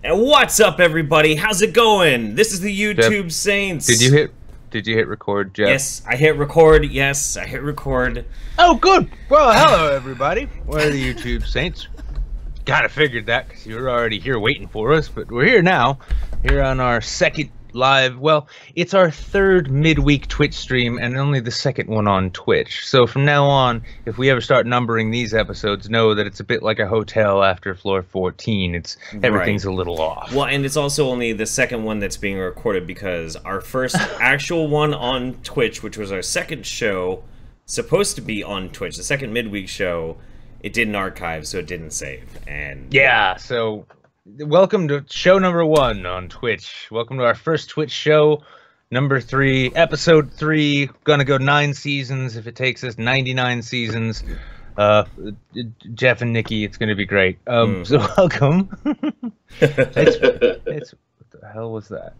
And what's up, everybody? How's it going? This is the YouTube Jeff, Saints. Did you hit record, Jeff? Yes, I hit record. Yes, I hit record. Oh, good. Well, hello, everybody. We're the YouTube Saints. Kind of figured that because you were already here waiting for us, but we're here now. Here on our second live. Well, it's our third midweek Twitch stream and only the second one on Twitch. So from now on, if we ever start numbering these episodes, know that it's a bit like a hotel after floor 14. Everything's a little off. Well, and it's also only the second one that's being recorded because our first actual one on Twitch, which was our second show, supposed to be on Twitch, the second midweek show, it didn't archive, so it didn't save. And yeah, so welcome to show number 1 on Twitch. Welcome to our first Twitch show, number 3, episode 3. Gonna go 9 seasons if it takes us 99 seasons. Jeff and Nikki, it's gonna be great. So welcome. it's what the hell was that?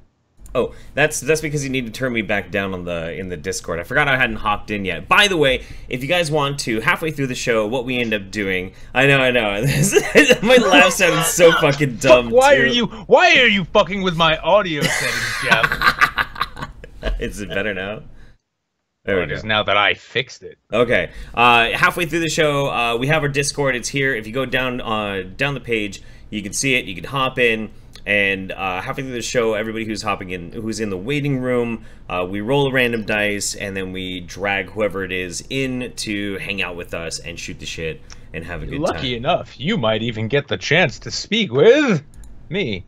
Oh, that's because you need to turn me back down on in the Discord. I forgot I hadn't hopped in yet. By the way, if you guys want to, halfway through the show, what we end up doing, I know. My laugh sounded so fucking dumb. Why are you fucking with my audio settings, Jeff? Is it better now? There we go. Now that I fixed it. Okay. Halfway through the show, we have our Discord. It's here. If you go down the page, you can see it. You can hop in. And halfway through the show, everybody who's hopping in, who's in the waiting room, we roll a random dice, and then we drag whoever it is in to hang out with us and shoot the shit and have a good time. Lucky enough, you might even get the chance to speak with me.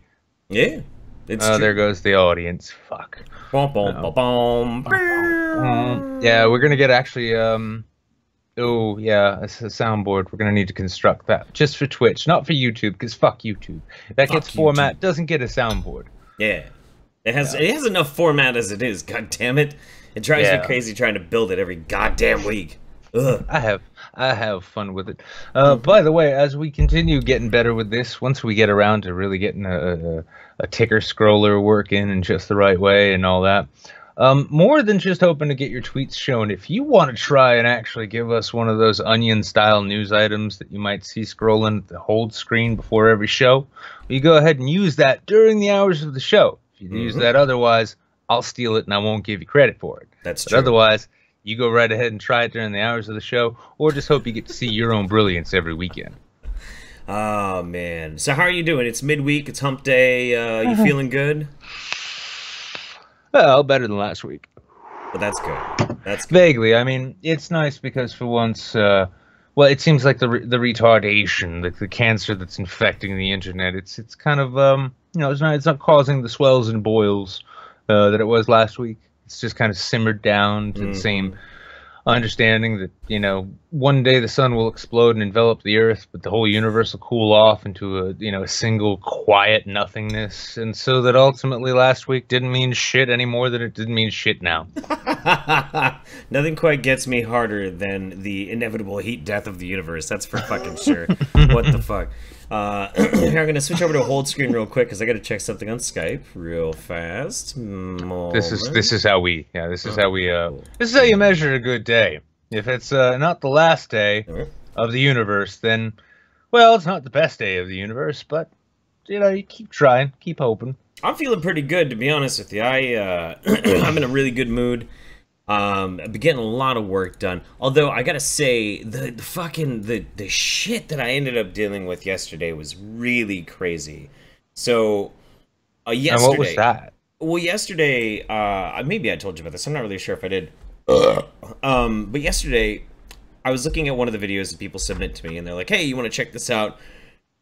Yeah, it's true. There goes the audience. Fuck. Bom, bom, bom, bom. Yeah, we're gonna get actually oh yeah, it's a soundboard. We're gonna need to construct that just for Twitch, not for YouTube, because fuck YouTube. That gets format, doesn't get a soundboard. Yeah, it has enough format as it is. God damn it, it drives me crazy trying to build it every goddamn week. Ugh. I have fun with it. By the way, as we continue getting better with this, once we get around to really getting a ticker scroller working in just the right way and all that. More than just hoping to get your tweets shown, if you want to try and actually give us one of those onion-style news items that you might see scrolling the hold screen before every show, you go ahead and use that during the hours of the show. If you use that otherwise, I'll steal it and I won't give you credit for it. That's but true. Otherwise, you go right ahead and try it during the hours of the show, or just hope you get to see your own brilliance every weekend. Oh, man. So how are you doing? It's midweek. It's hump day. You feeling good? Well, better than last week. But that's good. That's good. Vaguely. I mean, it's nice because for once, well, it seems like the retardation, like the cancer that's infecting the internet, it's kind of, you know, it's not causing the swells and boils that it was last week. It's just kind of simmered down to the same understanding that, you know, one day the sun will explode and envelop the earth, but the whole universe will cool off into a single quiet nothingness. And so that ultimately last week didn't mean shit any more than it didn't mean shit now. Nothing quite gets me harder than the inevitable heat death of the universe. That's for fucking sure. What the fuck? I'm gonna switch over to hold screen real quick because I gotta check something on Skype real fast. This is how we this is how you measure a good day. If it's not the last day of the universe, then well, it's not the best day of the universe, but you know, you keep trying, keep hoping. I'm feeling pretty good, to be honest with you. I'm in a really good mood. I've been getting a lot of work done. Although I gotta say, the shit that I ended up dealing with yesterday was really crazy. So, yesterday. And what was that? Well, yesterday, maybe I told you about this. I'm not really sure if I did. But yesterday, I was looking at one of the videos that people submit to me, and they're like, "Hey, you want to check this out?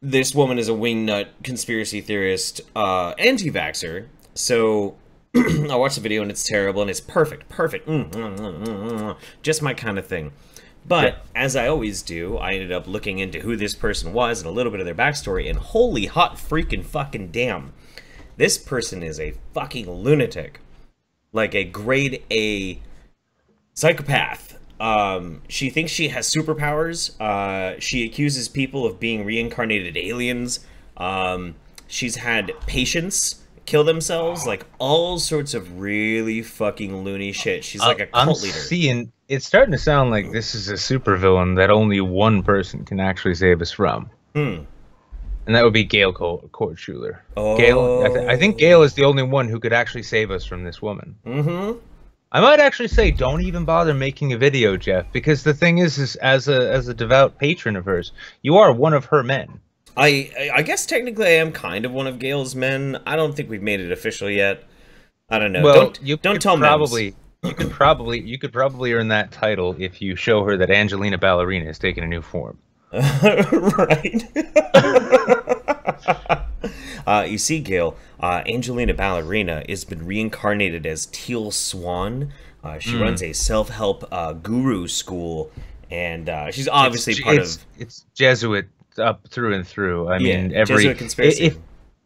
This woman is a wingnut conspiracy theorist, anti-vaxxer." So I watched the video and it's terrible and it's perfect. Just my kind of thing. But as I always do, I ended up looking into who this person was and a little bit of their backstory, and holy hot freaking fucking damn. This person is a fucking lunatic. Like a grade A psychopath. She thinks she has superpowers. She accuses people of being reincarnated aliens. She's had patients kill themselves, like all sorts of really fucking loony shit. She's like a cult leader. It's starting to sound like this is a supervillain that only one person can actually save us from. And that would be Gail Kortschuler. Oh. Gail, I think Gail is the only one who could actually save us from this woman. Mm-hmm. I might actually say, don't even bother making a video, Jeff, because the thing is as a devout patron of hers, you are one of her men. I guess technically I am kind of one of Gail's men. I don't think we've made it official yet. I don't know. Well, don't tell me. You could probably earn that title if you show her that Angelina Ballerina is taking a new form. Right. You see, Gail, Angelina Ballerina has been reincarnated as Teal Swan. She runs a self-help guru school, and she's obviously it's Jesuit up through and through. I mean, Jesuit conspiracy.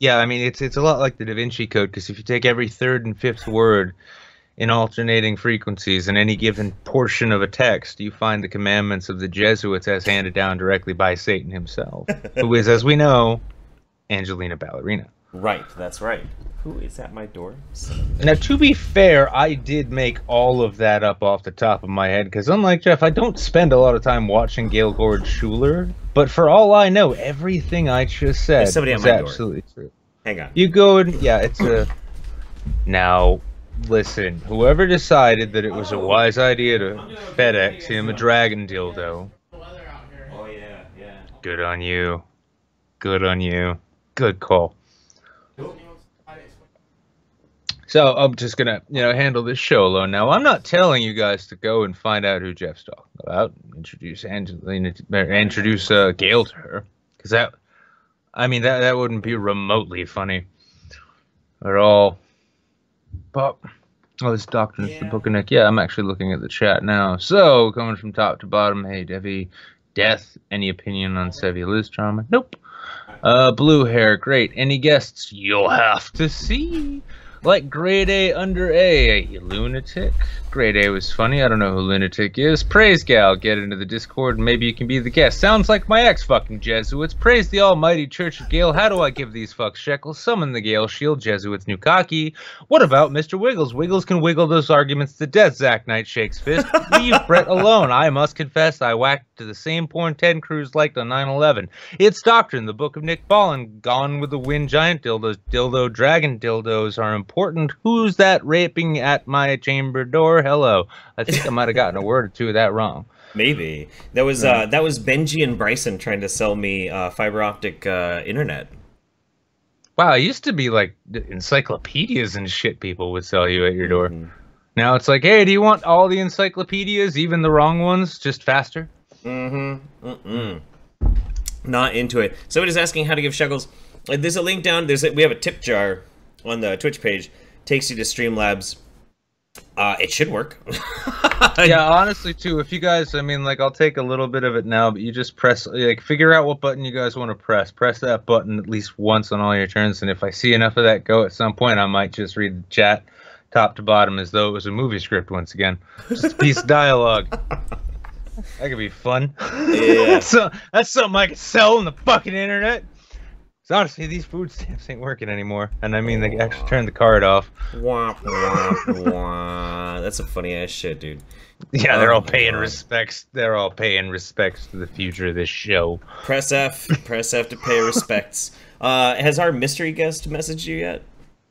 Yeah, I mean, it's a lot like the Da Vinci Code, because if you take every third and fifth word in alternating frequencies in any given portion of a text, you find the commandments of the Jesuits as handed down directly by Satan himself, who is, as we know, Angelina Ballerina. Right, that's right. Who is at my door? Now, to be fair, I did make all of that up off the top of my head, because unlike Jeff, I don't spend a lot of time watching Gail Kortschuler, but for all I know, everything I just said is absolutely true. Hang on. You go and, yeah, it's a... Now... Listen, whoever decided that it was a wise idea to FedEx him a dragon dildo. Oh, yeah, yeah. Good on you. Good on you. Good call. So I'm just gonna, handle this show alone now. I'm not telling you guys to go and find out who Jeff's talking about. Introduce Gail to her, because that wouldn't be remotely funny at all. But, this doctrine is the Book of Nick. Yeah, I'm actually looking at the chat now. So, coming from top to bottom, hey, Devi, Death, any opinion on Sevi Liz Trauma? Nope. Blue hair, great. Any guests? You'll have to see. Like grade A under A, you lunatic. Grade A was funny. I don't know who lunatic is. Praise Gal, get into the Discord and maybe you can be the guest. Sounds like my ex-fucking Jesuits. Praise the almighty Church of Gale. How do I give these fucks shekels? Summon the Gale Shield, Jesuits Nukaki. What about Mr. Wiggles? Wiggles can wiggle those arguments to death. Zack Knight shakes fist. Leave Brett alone. I must confess I whacked to the same porn Ted Cruz liked on 9/11. It's Doctrine, the Book of Nick Ballin. Gone with the Wind, giant dildos. Dildo dragon dildos are important. Who's that raping at my chamber door? Hello. I think I might have gotten a word or two of that wrong. Maybe. That was Benji and Bryson trying to sell me fiber optic internet. Wow, it used to be like encyclopedias and shit people would sell you at your door. Now it's like, hey, do you want all the encyclopedias, even the wrong ones, just faster? Not into it. Somebody's asking how to give shekels. There's a link down. We have a tip jar on the Twitch page. Takes you to Streamlabs. It should work. Yeah, honestly, too. If you guys, I'll take a little bit of it now, but you just press, figure out what button you guys want to press. Press that button at least once on all your turns, and if I see enough of that go at some point, I might just read the chat top to bottom as though it was a movie script once again. Just a piece of dialogue. That could be fun. Yeah. That's something I could sell on the fucking internet. So honestly, these food stamps ain't working anymore. And they actually turned the card off. Womp, womp, womp. That's some funny ass shit, dude. Yeah, they're all paying respects. They're all paying respects to the future of this show. Press F. Press F to pay respects. Has our mystery guest messaged you yet?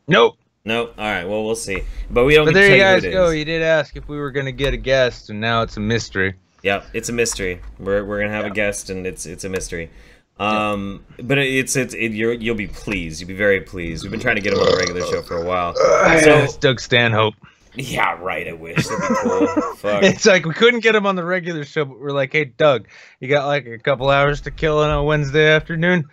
Nope. Nope. All right. Well, we'll see. But we don't. But there you guys go. You did ask if we were gonna get a guest, and now it's a mystery. Yeah, it's a mystery. We're gonna have a guest, and it's a mystery. But you'll be pleased. You'll be very pleased. We've been trying to get him on a regular show for a while. So it's Doug Stanhope. Yeah, right. I wish that'd be cool. Fuck. It's like we couldn't get him on the regular show, but we're like, hey, Doug, you got like a couple hours to kill on a Wednesday afternoon?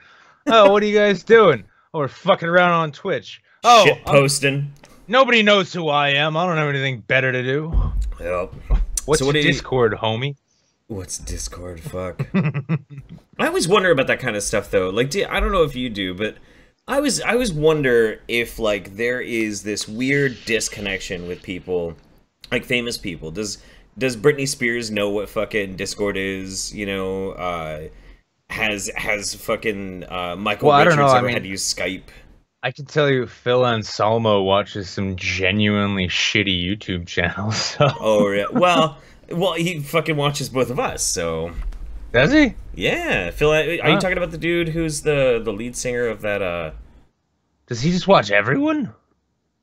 Oh, what are you guys doing? Oh, we're fucking around on Twitch. Oh, shit posting. Nobody knows who I am. I don't have anything better to do. Yep. What's your Discord, homie? What's Discord? Fuck. I always wonder about that kind of stuff, though. Like, I don't know if you do, but I always wonder if, like, there is this weird disconnection with people, like famous people. Does Britney Spears know what fucking Discord is? You know, has fucking Michael Richards ever had to use Skype? I can tell you, Phil Anselmo watches some genuinely shitty YouTube channels. So. Oh yeah. Well, he fucking watches both of us, so. Does he? Yeah, Phil. Are you talking about the dude who's the lead singer of that? Does he just watch everyone?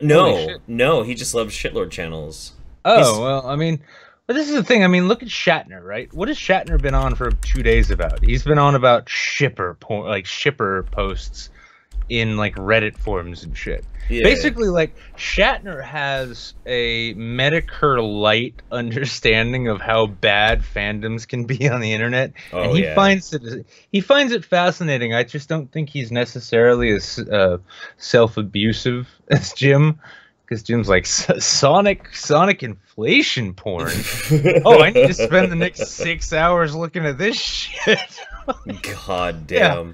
No, no, he just loves shitlord channels. Oh, well, I mean, but this is the thing. I mean, look at Shatner, right? What has Shatner been on for 2 days about? He's been on about shipper posts in like Reddit forums and shit. Yeah. Basically, like Shatner has a Medicare light understanding of how bad fandoms can be on the internet, and he finds it fascinating. I just don't think he's necessarily as self-abusive as Jim. Because Jim's like, Sonic inflation porn. Oh, I need to spend the next 6 hours looking at this shit. God damn. Yeah.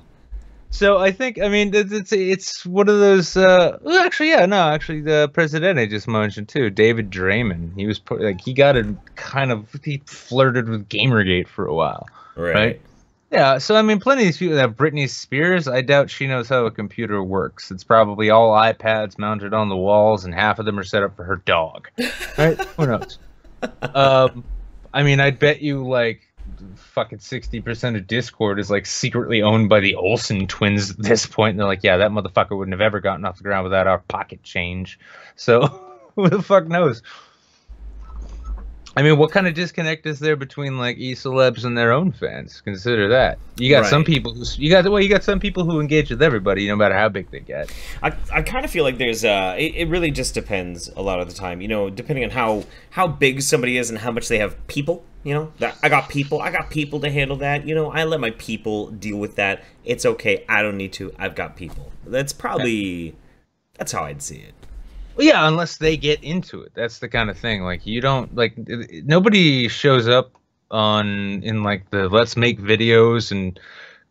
So I think, I mean, it's one of those. Actually, the president I just mentioned too, David Draymond. He was like, he flirted with Gamergate for a while, right? Yeah, so I mean, plenty of these people that Britney Spears, I doubt she knows how a computer works. It's probably all iPads mounted on the walls, and half of them are set up for her dog. Right? Who knows? I mean, I'd bet you like fucking 60% of Discord is like secretly owned by the Olsen twins at this point. And they're like, yeah, that motherfucker wouldn't have ever gotten off the ground without our pocket change. So who the fuck knows? I mean, what kind of disconnect is there between like e-celebs and their own fans? Consider that. You got some people who you got some people who engage with everybody, no matter how big they get. I kind of feel like there's it really just depends a lot of the time, you know, depending on how big somebody is and how much they have people, you know. That I got people to handle that, you know. I let my people deal with that. It's okay. I don't need to. I've got people. That's probably that's how I'd see it. Well, yeah, unless they get into it. That's the kind of thing. Like, you don't, like, nobody shows up in, like, the let's make videos and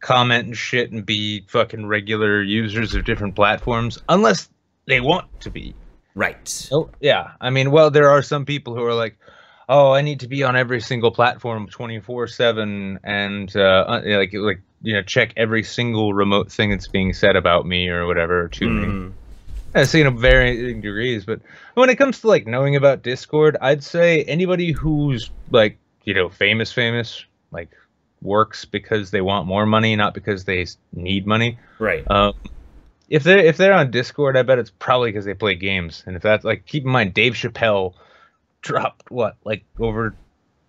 comment and shit and be fucking regular users of different platforms unless they want to be. Right. Oh, yeah. I mean, well, there are some people who are like, oh, I need to be on every single platform 24/7 and, like, you know, check every single remote thing that's being said about me or whatever to me. I've seen varying degrees, but when it comes to like knowing about Discord, I'd say anybody who's like, you know, famous, like works because they want more money, not because they need money. Right. If they're on Discord, I bet it's probably because they play games. And if that's like, keep in mind, Dave Chappelle dropped what, like over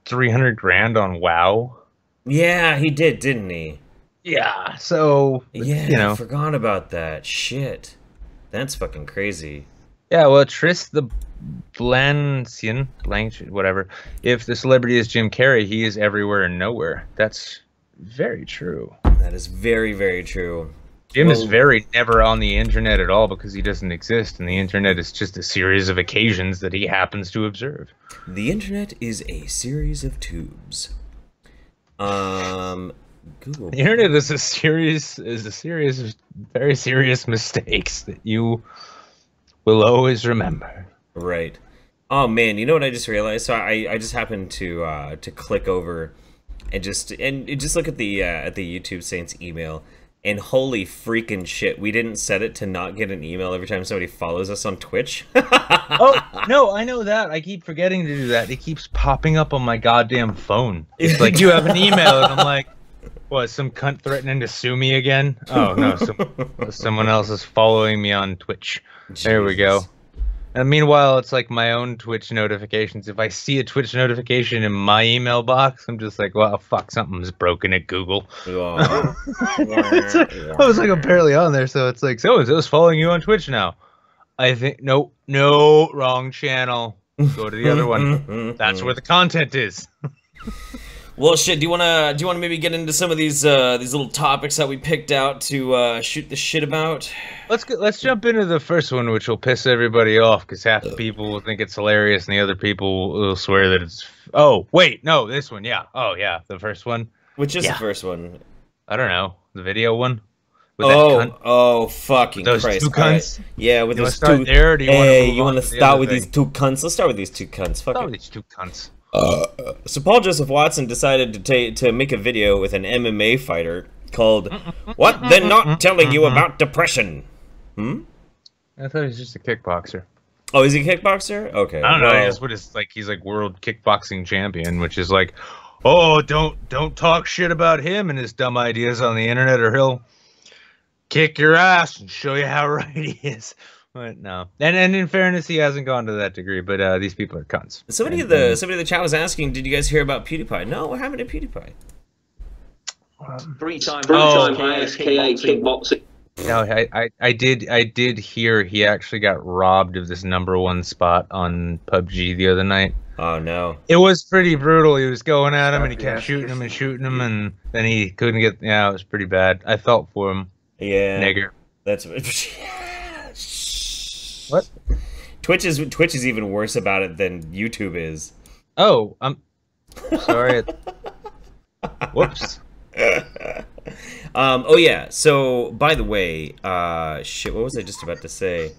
300 grand on WoW. Yeah, he didn't he? Yeah. So yeah, you know, I forgot about that shit. That's fucking crazy. Yeah, well, Tris the Blancian, whatever. If the celebrity is Jim Carrey, he is everywhere and nowhere. That's very true. That is very, very true. Jim is very never on the internet at all because he doesn't exist, and the internet is just a series of occasions that he happens to observe. The internet is a series of tubes. Google. The internet is a series of very serious mistakes that you will always remember. Right. Oh man, you know what I just realized? So I just happened to click over and just look at the YouTube Saints email, and holy freaking shit, we didn't set it to not get an email every time somebody follows us on Twitch. Oh no, I know that. I keep forgetting to do that. It keeps popping up on my goddamn phone. It's like, you have an email, and I'm like, what, some cunt threatening to sue me again? Oh, no, someone else is following me on Twitch. Jesus. There we go. And meanwhile, it's like my own Twitch notifications. If I see a Twitch notification in my email box, I'm just like, well, fuck, something's broken at Google. I was like, I'm barely on there, so it's like, so-and-so's following you on Twitch now. I think, no, wrong channel. Go to the other one. That's where the content is. Well, shit. Do you wanna maybe get into some of these little topics that we picked out to shoot the shit about? Let's jump into the first one, which will piss everybody off because half the people will think it's hilarious, and the other people will swear that it's. Oh wait, no, this one, yeah. Oh yeah, the first one. Which is the first one? I don't know, the video one. Oh, fucking those Christ! Two cunts. Right. Yeah, with those two. There, or do you want to start with these two cunts? Let's start with these two cunts. Fuck start with these two cunts. So Paul Joseph Watson decided to make a video with an MMA fighter called "What They're Not Telling You About Depression." I thought he was just a kickboxer. Oh, is he a kickboxer? Okay. I don't know. He's like world kickboxing champion, which is like, oh, don't talk shit about him and his dumb ideas on the internet, or he'll kick your ass and show you how right he is. But no, and in fairness, he hasn't gone to that degree. But these people are cunts. Somebody in the chat was asking, did you guys hear about PewDiePie? No, what happened to PewDiePie? Three-time ISKA kickboxing. No, I did hear he actually got robbed of this #1 spot on PUBG the other night. Oh no! It was pretty brutal. He was going at him and he kept shooting him, and then he couldn't get. Yeah, it was pretty bad. I felt for him. Yeah, nigger. That's what. Twitch is even worse about it than YouTube is. Oh, I'm sorry. Whoops. Oh yeah. So by the way, shit. What was I just about to say?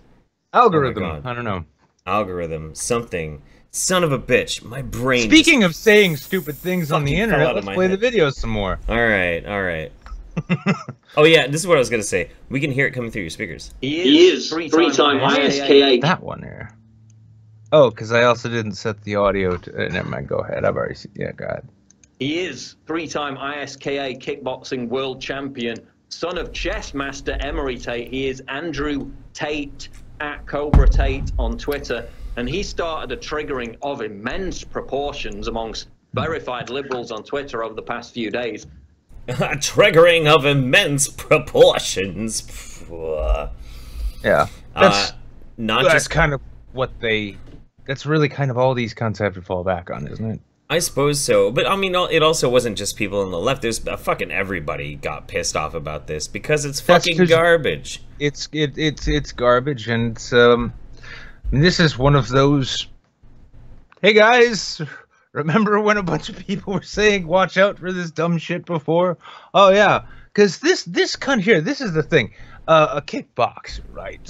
Algorithm. Oh I don't know. Algorithm. Something. Son of a bitch. My brain. Speaking of saying stupid things on the internet, let's play the video some more. All right. All right. Oh yeah. This is what I was gonna say. We can hear it coming through your speakers. He is three-time ISKA. That one there. Oh, because I also didn't set the audio to. Never mind. Go ahead. I've already seen. Yeah. Go ahead. He is three-time ISKA kickboxing world champion, son of chess master Emery Tate. He is Andrew Tate at Cobra Tate on Twitter, and he started a triggering of immense proportions amongst verified liberals on Twitter over the past few days. A triggering of immense proportions. Yeah, that's that's kind of what they. That's really kind of all these cunts have to fall back on, isn't it? I suppose so, but I mean, it also wasn't just people on the left. There's fucking everybody got pissed off about this because it's fucking garbage. It's garbage, and this is one of those. Hey guys, remember when a bunch of people were saying, "Watch out for this dumb shit" before? Oh yeah, because this cunt here. This is the thing. A kickboxer, right?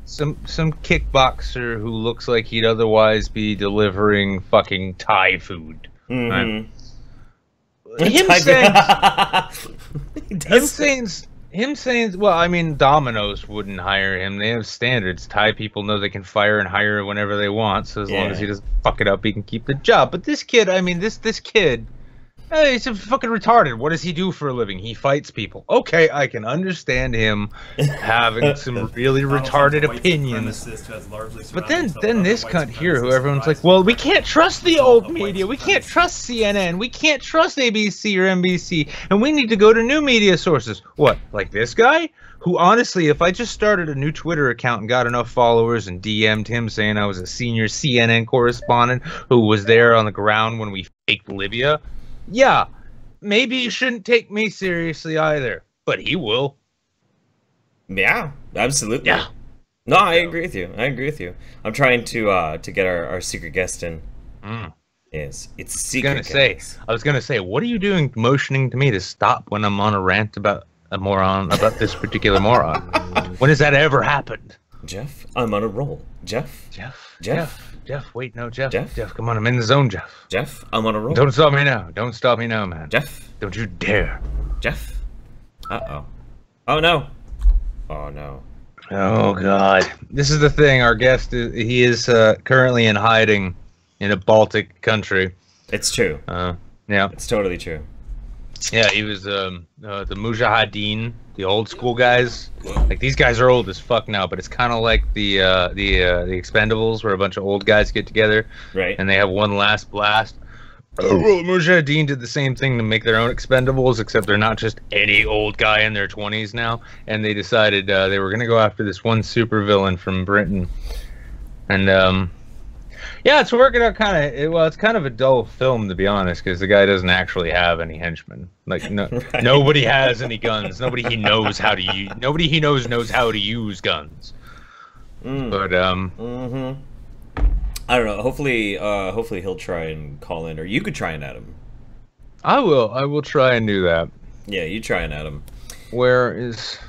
Some kickboxer who looks like he'd otherwise be delivering fucking Thai food. Right? Him saying, well, I mean, Domino's wouldn't hire him. They have standards. Thai people know they can fire and hire whenever they want. So as long as he doesn't fuck it up, he can keep the job. But this kid, I mean, this kid. Hey, he's fucking retarded. What does he do for a living? He fights people. Okay, I can understand him having some really retarded opinions. But then this cunt here, who everyone's like, well, we can't trust the old media. We can't trust CNN. We can't trust ABC or NBC. And we need to go to new media sources. What, like this guy? Who, honestly, if I just started a new Twitter account and got enough followers and DM'd him saying I was a senior CNN correspondent who was there on the ground when we faked Libya, yeah, maybe you shouldn't take me seriously either, but he will. Yeah, absolutely. Yeah. No, I agree with you. I agree with you. I'm trying to get our secret guest in. Yes, it's secret. I was gonna say, what are you doing, motioning to me to stop when I'm on a rant about a moron, about this particular moron? When has that ever happened? Jeff, I'm on a roll. Jeff, wait, no, Jeff, come on, I'm in the zone, Jeff. Jeff, I'm on a roll. Don't stop me now. Don't stop me now, man. Jeff, don't you dare. Jeff. Uh-oh. Oh, no. Oh, no. Oh, God. This is the thing. Our guest, he is currently in hiding in a Baltic country. It's true. Yeah. It's totally true. Yeah, he was the Mujahideen, the old school guys. Like, these guys are old as fuck now, but it's kind of like the Expendables, where a bunch of old guys get together, right? And they have one last blast. Well, Mujahideen did the same thing to make their own Expendables, except they're not just any old guy in their 20s now. And they decided they were gonna go after this one supervillain from Britain, and yeah, it's working out kind of well. It's kind of a dull film, to be honest, because the guy doesn't actually have any henchmen. Like, right. Nobody has any guns. Nobody he knows how to use. Nobody he knows how to use guns. But I don't know. Hopefully he'll try and call in, or you could try and add him. I will try and do that. Yeah, you try and add him. Where is?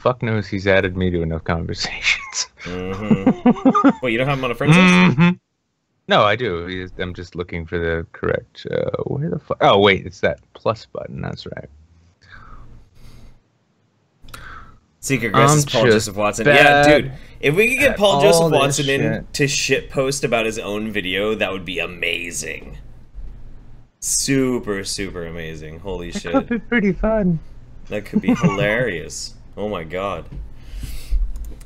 Fuck knows he's added me to enough conversations. Well, you don't have him on a friends list? No, I do. I'm just looking for the correct. Where the fuck? Oh, wait, it's that plus button. That's right. Secret guest is Paul Joseph Watson. Yeah, dude. If we could get Paul Joseph Watson in to shitpost about his own video, that would be amazing. Super, super amazing. Holy shit. That could be pretty fun. That could be hilarious. Oh my god.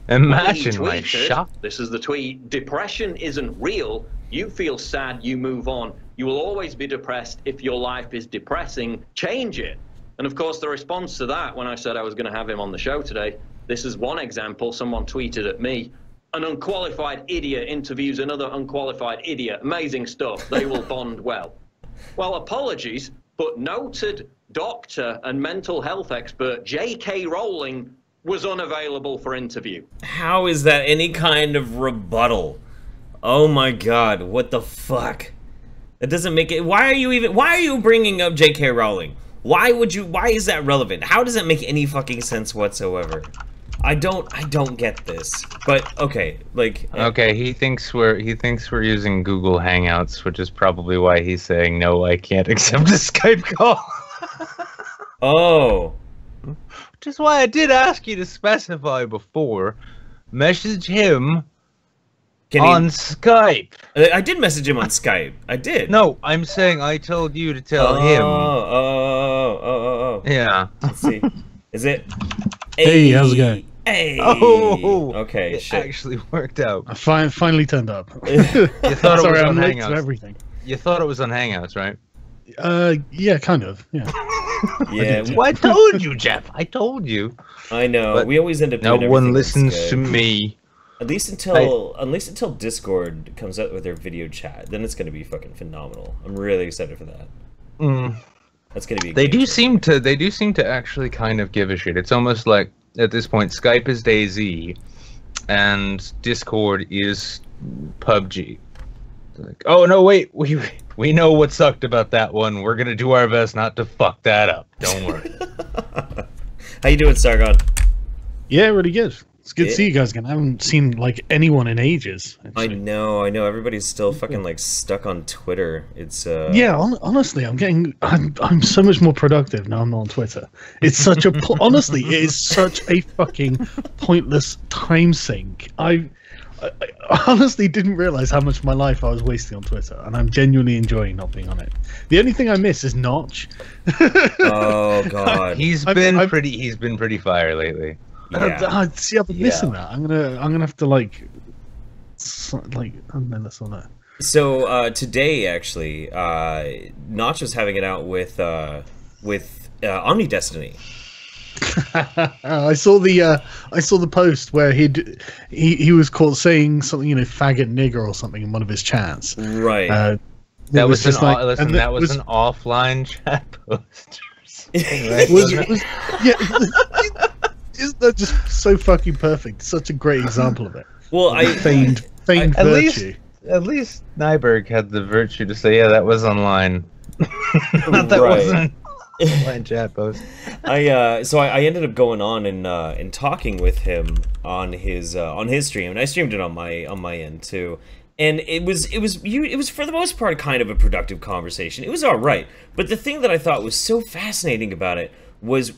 Imagine He my tweeted, shock. this is the tweet, depression isn't real. You feel sad, you move on. You will always be depressed. If your life is depressing, change it. And of course, the response to that, when I said I was going to have him on the show today, this is one example. Someone tweeted at me, an unqualified idiot interviews another unqualified idiot. Amazing stuff. They will bond well. Well, apologies, but noted doctor and mental health expert J.K. Rowling was unavailable for interview. How is that any kind of rebuttal? Oh my god, what the fuck? That doesn't make it. Why are you bringing up J.K. Rowling? Why is that relevant? How does that make any fucking sense whatsoever? I don't get this. But okay, like Okay, he thinks we're using Google Hangouts, which is probably why he's saying no, I can't accept a Skype call. oh. Which is why I did ask you to specify before. Message him on Skype. I did message him on Skype. I did. No, I'm saying I told you to tell him. Oh. Yeah. Let's see. Is it? Hey, how's it going? Hey. Oh. Okay. It Shit. actually worked out. I finally turned up. You thought Sorry, it was on I'm late to Hangouts. everything. You thought it was on Hangouts, right? Yeah, kind of. Yeah. Yeah. Well, I told you, Jeff. I told you. I know. But we always end up. No doing one everything on listens Skype. to me. At least until Discord comes out with their video chat, then it's gonna be fucking phenomenal. I'm really excited for that. That's gonna be. They do seem to actually kind of give a shit. It's almost like at this point Skype is DayZ, and Discord is PUBG. It's like, oh no, wait, we know what sucked about that one. We're gonna do our best not to fuck that up. Don't worry. How you doing, Sargon? Yeah, really good. It's good to see you guys again. I haven't seen like anyone in ages. I Actually. know. Everybody's still fucking like stuck on Twitter. It's Yeah, honestly, I'm so much more productive now I'm not on Twitter. It's such a honestly, it is such a fucking pointless time sink. I honestly didn't realize how much of my life I was wasting on Twitter, and I'm genuinely enjoying not being on it. The only thing I miss is Notch. Oh god. He's been pretty fire lately. Yeah. See, I've been missing that. I'm gonna have to like, let's all know. So today, actually, Notch was having it out with Omni Destiny. I saw the post where he was caught saying something, faggot nigger or something in one of his chats. Right. That was just an like, listen. That was an offline chat post. Yeah. Isn't that just so fucking perfect? Such a great example of it. Well, feigned virtue. At least Nyberg had the virtue to say, "Yeah, that was online." Not that Right. wasn't an online chat post. So I ended up going on and talking with him on his stream, and I streamed it on my end too. And it was for the most part kind of a productive conversation. It was all right, but the thing that I thought was so fascinating about it was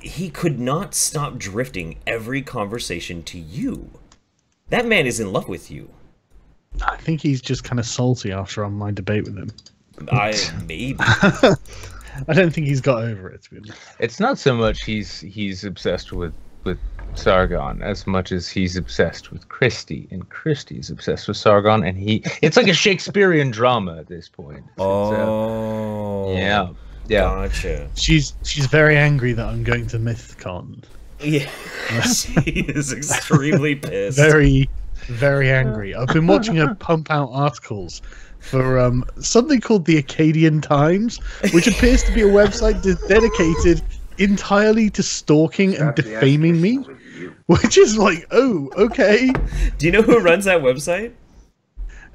he could not stop drifting every conversation to you. That man is in love with you. I think he's just kind of salty after on my debate with him. Maybe. I don't think he's got over it, to be honest. It's not so much he's obsessed with Sargon as much as he's obsessed with Christie, and Christie's obsessed with Sargon, and it's like a Shakespearean drama at this point. Yeah. Gotcha. She's very angry that I'm going to MythCon. Yeah, she is extremely pissed. Very, very angry. I've been watching her pump out articles for something called the Akkadian Times, which appears to be a website dedicated entirely to stalking and defaming me. Which is like, oh, okay. Do you know who runs that website?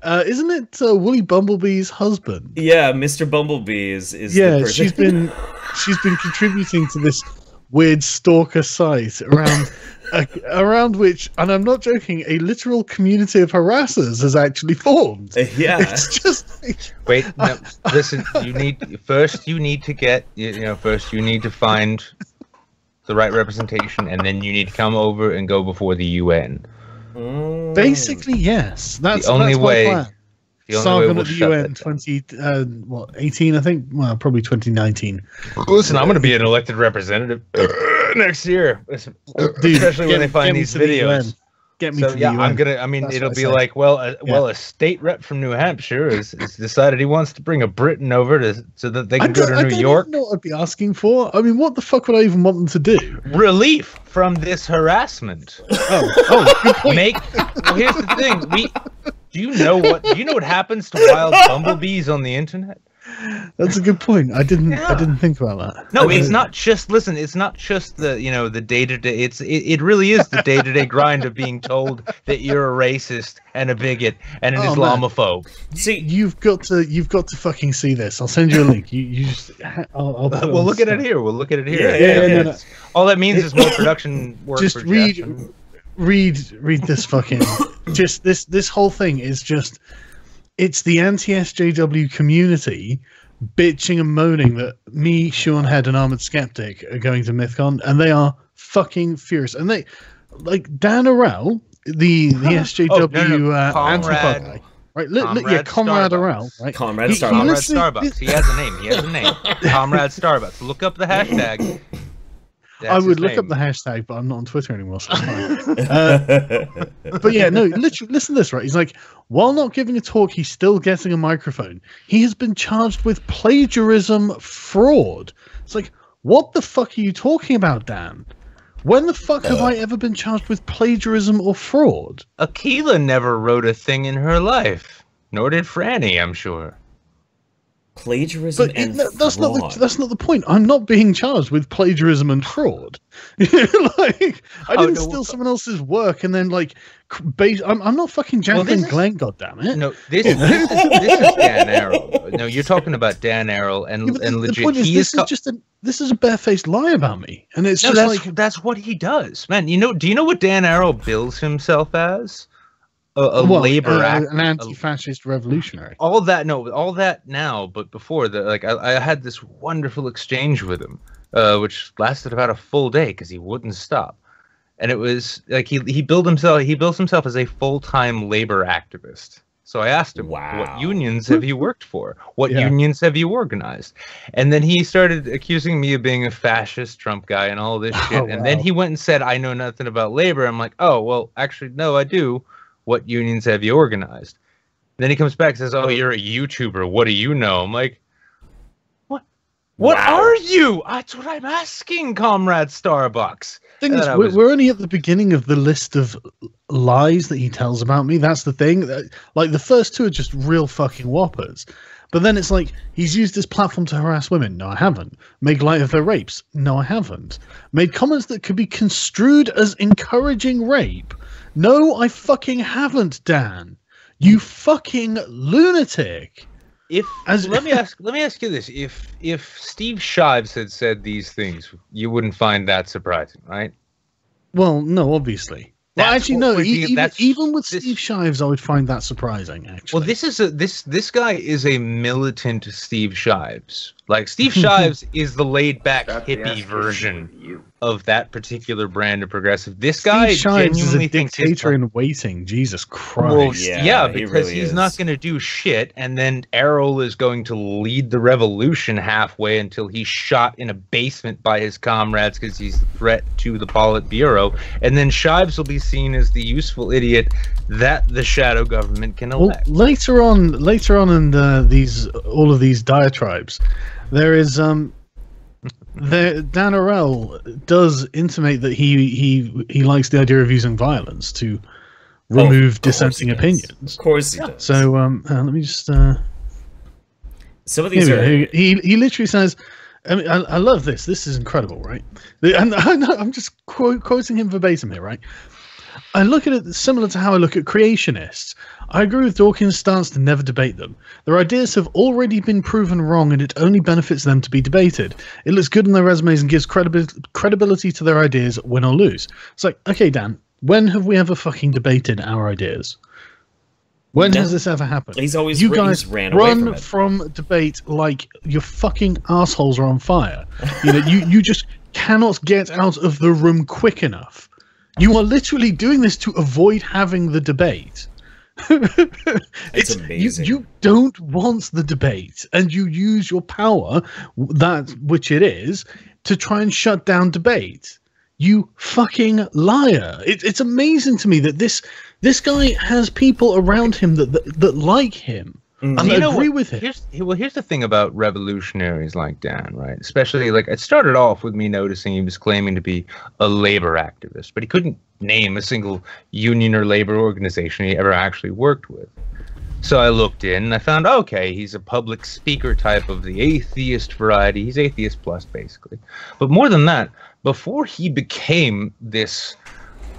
Isn't it Woolly Bumblebee's husband? Yeah, Mr. Bumblebee is the person. she's been contributing to this weird stalker site around which, and I'm not joking, a literal community of harassers has actually formed. Yeah. It's just like, Wait, no, listen. You need to find the right representation, and then you need to come over and go before the UN. basically, yes. That's The only that's my way. plan. The only way Sargon we'll at the shut UN that down. 18, I think. Well, probably 2019. Listen, I'm going to be an elected representative next year, especially when they find these videos. Get me So to the yeah, UN. I'm gonna. I mean, That's it'll what I be say. like, well, a state rep from New Hampshire has decided he wants to bring a Briton over so that they can go to New York. I don't know what I'd be asking for. I mean, what the fuck would I even want them to do? Relief from this harassment. Good point. Well, here's the thing. Do you know what happens to wild bumblebees on the internet? That's a good point. I didn't think about that. No, it's not just. Listen, it's not just the the day-to-day. It really is the day-to-day grind of being told that you're a racist and a bigot and an Islamophobe. See, you've got to fucking see this. I'll send you a link. You just. I'll We'll look at it here. We'll look at it here. Yeah, no. All that means is more production work. Just for read this fucking. Just this whole thing is just. It's the anti-SJW community bitching and moaning that me, Seanhead, and Armored Skeptic are going to MythCon, and they are fucking furious. And they, like Dan Arel, the SJW Antifa guy, right? Comrade Arel, right? Comrade Starbucks. Comrade Starbucks. He has a name. Comrade Starbucks. Look up the hashtag. I would look up the hashtag, but I'm not on Twitter anymore, so it's fine. But yeah, no, literally, listen to this, right? He's like, while not giving a talk, he's still getting a microphone. He has been charged with plagiarism fraud. It's like, what the fuck are you talking about, Dan? When the fuck have I ever been charged with plagiarism or fraud? Akila never wrote a thing in her life. Nor did Franny, I'm sure. Plagiarism But and that's fraud. not the point. I'm not being charged with plagiarism and fraud. Like, I didn't steal someone else's work and then like I'm not fucking Jacqueline Glenn, goddammit. No, this is Dan Arel. No, you're talking about Dan Arel and legit. The point is, this is a barefaced lie about me, and it's that's what he does, man. Do you know what Dan Arel bills himself as? An anti-fascist revolutionary. All that now, but before I had this wonderful exchange with him, which lasted about a full day because he wouldn't stop, and it was like he built himself as a full-time labor activist. So I asked him, what unions have you worked for? What unions have you organized? And then he started accusing me of being a fascist Trump guy and all this shit. And then he went and said, I know nothing about labor. I'm like, oh, well, actually, no, I do. What unions have you organized? Then he comes back and says, oh, you're a YouTuber. What do you know? I'm like, what? What are you? That's what I'm asking, Comrade Starbucks. Thing is, we're only at the beginning of the list of lies that he tells about me. That's the thing. Like, the first two are just real fucking whoppers. But then it's like, he's used this platform to harass women. No, I haven't. Make light of their rapes. No, I haven't. Made comments that could be construed as encouraging rape. No, I fucking haven't, Dan. You fucking lunatic. Let me ask you this: if Steve Shives had said these things, you wouldn't find that surprising, right? Well, no, obviously. Well, actually, no. Even with Steve Shives, I would find that surprising. Actually, well, this guy is a militant Steve Shives. Like Steve Shives is the laid-back hippie version of that particular brand of progressive. This guy genuinely thinks he's a dictator in waiting. Jesus Christ! Well, yeah, because he's not going to do shit, and then Errol is going to lead the revolution halfway until he's shot in a basement by his comrades because he's a threat to the Politburo, and then Shives will be seen as the useful idiot that the shadow government can elect. Well, later on in all of these diatribes, there is Dan Arel does intimate that he likes the idea of using violence to remove dissenting opinions. Of course he does. So let me just some of these he literally says, I mean, I love this. This is incredible, right? And I'm just quoting him verbatim here, right? I look at it similar to how I look at creationists. I agree with Dawkins' stance to never debate them. Their ideas have already been proven wrong, and it only benefits them to be debated. It looks good on their resumes and gives credibility to their ideas, win or lose. It's like, okay, Dan, when have we ever fucking debated our ideas? When has this ever happened? He's always you guys ran away from debate like your fucking assholes are on fire. You just cannot get out of the room quick enough. You are literally doing this to avoid having the debate. It's amazing. You don't want the debate, and you use your power, that which it is, to try and shut down debate. You fucking liar! It's amazing to me that this guy has people around him that like him. And I agree with him. Here's the thing about revolutionaries like Dan, right? Especially, like, it started off with me noticing he was claiming to be a labor activist, but he couldn't name a single union or labor organization he ever actually worked with. So I looked in and I found, okay, he's a public speaker type of the atheist variety. He's atheist plus, basically. But more than that, before he became this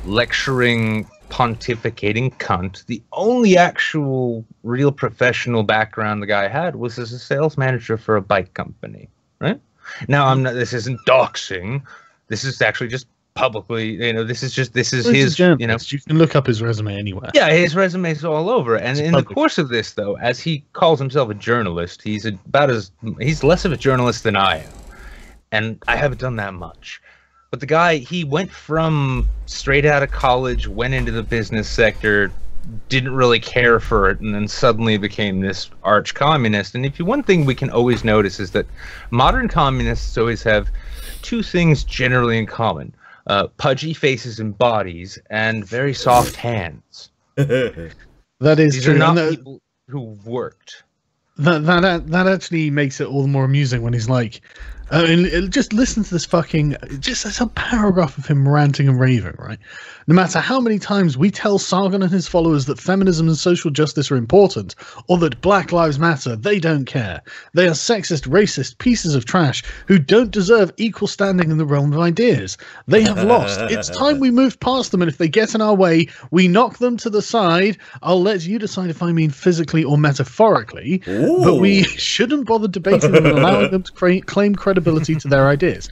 lecturing, pontificating cunt, the only actual real professional background the guy had was as a sales manager for a bike company, right? Now, this isn't doxing. This is actually just publicly, this is his, you can look up his resume anywhere. Yeah, his resume is all over. And in the course of this, though, as he calls himself a journalist, he's less of a journalist than I am. And I haven't done that much. But the guy, he went from straight out of college, went into the business sector, didn't really care for it, and then suddenly became this arch communist. And one thing we can always notice is that modern communists always have two things generally in common: pudgy faces and bodies, and very soft hands. That is These true. are not people who worked. That actually makes it all the more amusing when he's like, just listen to this fucking, just as a paragraph of him ranting and raving, right? No matter how many times we tell Sargon and his followers that feminism and social justice are important, or that Black Lives Matter, they don't care. They are sexist, racist pieces of trash who don't deserve equal standing in the realm of ideas. They have lost. It's time we moved past them, and if they get in our way, we knock them to the side. I'll let you decide if I mean physically or metaphorically, but we shouldn't bother debating them and allowing them to claim credibility to their ideas.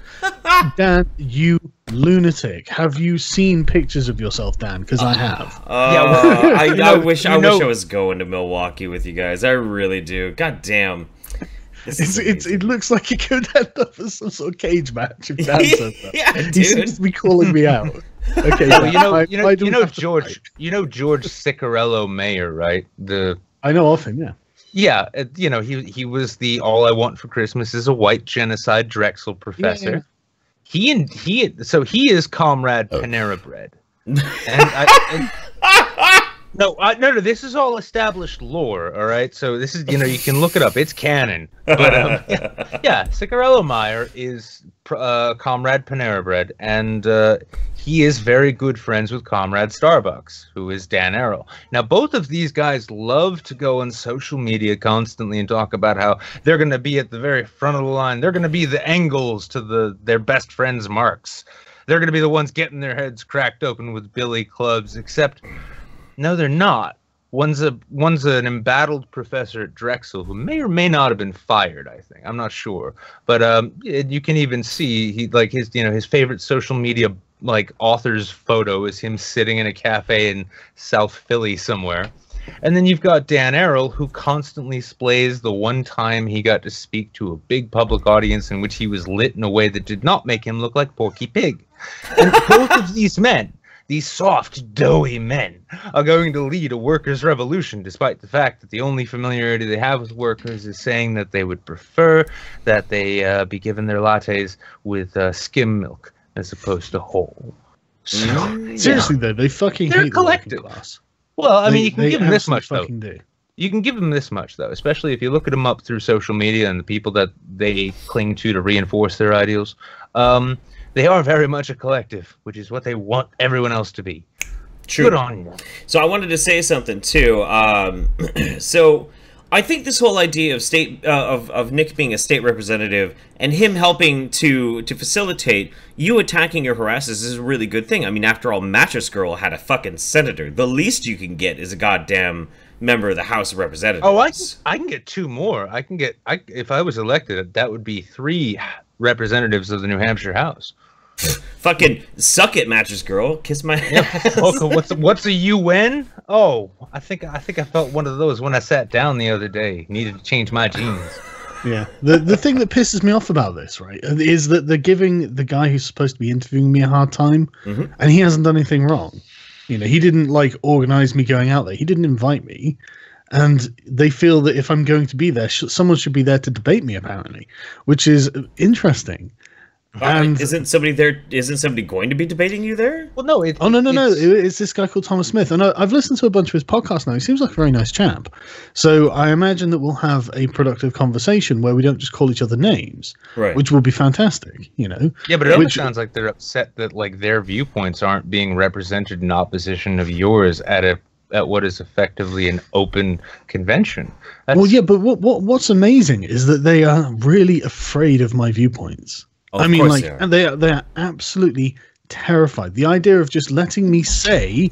Dan, you lunatic. Have you seen pictures of yourself, Dan? Because I have. I wish I was going to Milwaukee with you guys. I really do. God damn. It looks like it could end up as some sort of cage match if Dan said that. Yeah, dude. He seems to be calling me out. Okay, George Ciccarello Mayer, right? I know of him, yeah. Yeah, he was the all I want for Christmas is a white genocide Drexel professor. Yeah. He is Comrade Panera Bread. No, this is all established lore, all right? So this is, you can look it up. It's canon. But, Ciccarello Meyer is Comrade Panera Bread, and he is very good friends with Comrade Starbucks, who is Dan Arrow. Now, both of these guys love to go on social media constantly and talk about how they're going to be at the very front of the line. They're going to be the Engels to their best friends Marx. They're going to be the ones getting their heads cracked open with billy clubs, except... No, they're not. One's an embattled professor at Drexel who may or may not have been fired. I think I'm not sure, but you can even see his favorite social media author's photo is him sitting in a cafe in South Philly somewhere, and then you've got Dan Arrow who constantly displays the one time he got to speak to a big public audience in which he was lit in a way that did not make him look like Porky Pig, and both of these men. These soft, doughy men are going to lead a workers' revolution, despite the fact that the only familiarity they have with workers is saying that they would prefer that they be given their lattes with skim milk as opposed to whole. So, seriously, though, they fucking they're hate collective. the working class. Well, I mean, you can give them this much, though. Do. You can give them this much, though, especially if you look at them up through social media and the people that they cling to reinforce their ideals. They are very much a collective, which is what they want everyone else to be. True. Good on you. So I wanted to say something too. So I think this whole idea of of Nick being a state representative and him helping to facilitate you attacking your harassers is a really good thing. I mean, after all, Mattress Girl had a fucking senator. The least you can get is a goddamn member of the House of Representatives. Oh, I can get two more. If I was elected, that would be 3 representatives of the New Hampshire House. Fucking suck it, Mattress Girl. Kiss my ass. What's a UN? Oh, I think I felt one of those when I sat down the other day. Needed to change my jeans. Yeah. The thing that pisses me off about this, right, is that they're giving the guy who's supposed to be interviewing me a hard time, and he hasn't done anything wrong. You know, he didn't like organize me going out there. He didn't invite me. And they feel that if I'm going to be there, someone should be there to debate me, apparently, which is interesting. And isn't somebody there? Isn't somebody going to be debating you there? Well, no. no. It's this guy called Thomas Smith, and I've listened to a bunch of his podcasts now. He seems like a very nice chap. So I imagine that we'll have a productive conversation where we don't just call each other names, right? Which will be fantastic, you know. Yeah, but it almost sounds like they're upset that like their viewpoints aren't being represented in opposition of yours at what is effectively an open convention. Well, yeah, but what's amazing is that they are really afraid of my viewpoints. Oh, I mean, like, and they are absolutely terrified. The idea of just letting me say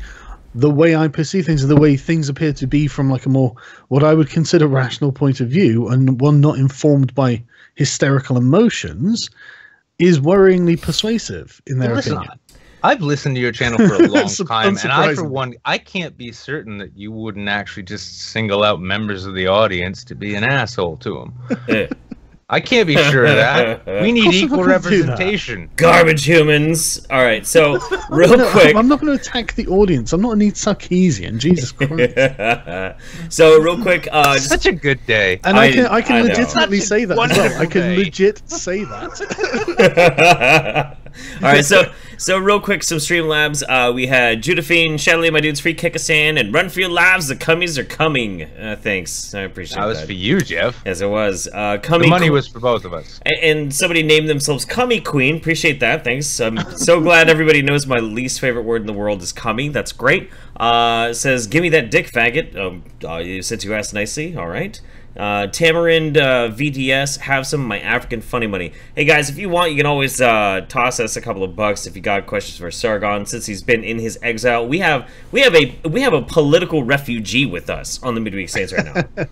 the way I perceive things and the way things appear to be from like a more what I would consider rational point of view and one not informed by hysterical emotions is worryingly persuasive in their opinion. I've listened to your channel for a long time, and I, for one, I can't be certain that you wouldn't actually just single out members of the audience to be an asshole to them. I can't be sure of that. We need equal representation. Garbage humans. All right, so real quick. I'm not going to attack the audience. I'm not a neat Sarkeesian. Jesus Christ. So real quick. Such a good day. And I can legitimately say that as well. I can legit say that. All right, so real quick, some Streamlabs. We had Judafine, Shadley, my dudes, free Kickasan, and Run for Your Lives. The cummies are coming. Thanks, I appreciate that. That was for you, Jeff. Yes, it was. The money was for both of us. And somebody named themselves Cummy Queen. Appreciate that. Thanks. I'm so glad everybody knows my least favorite word in the world is cummy. That's great. Says, give me that dick, faggot. Since you asked nicely. All right. Tamarind VDS, have some of my African funny money. Hey guys, if you want, you can always toss us a couple of bucks if you got questions for Sargon, since he's been in his exile. We have a political refugee with us on the Midweek Saints right now.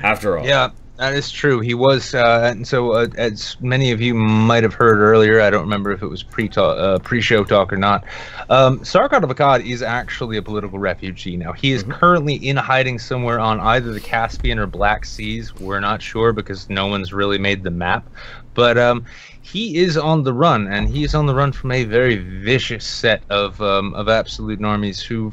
After all, yeah, that is true. He was, and so as many of you might have heard earlier, I don't remember if it was pre-show talk or not. Sargon of Akkad is actually a political refugee now. He is currently in hiding somewhere on either the Caspian or Black Seas. We're not sure because no one's really made the map. But he is on the run, and he is on the run from a very vicious set of absolute normies who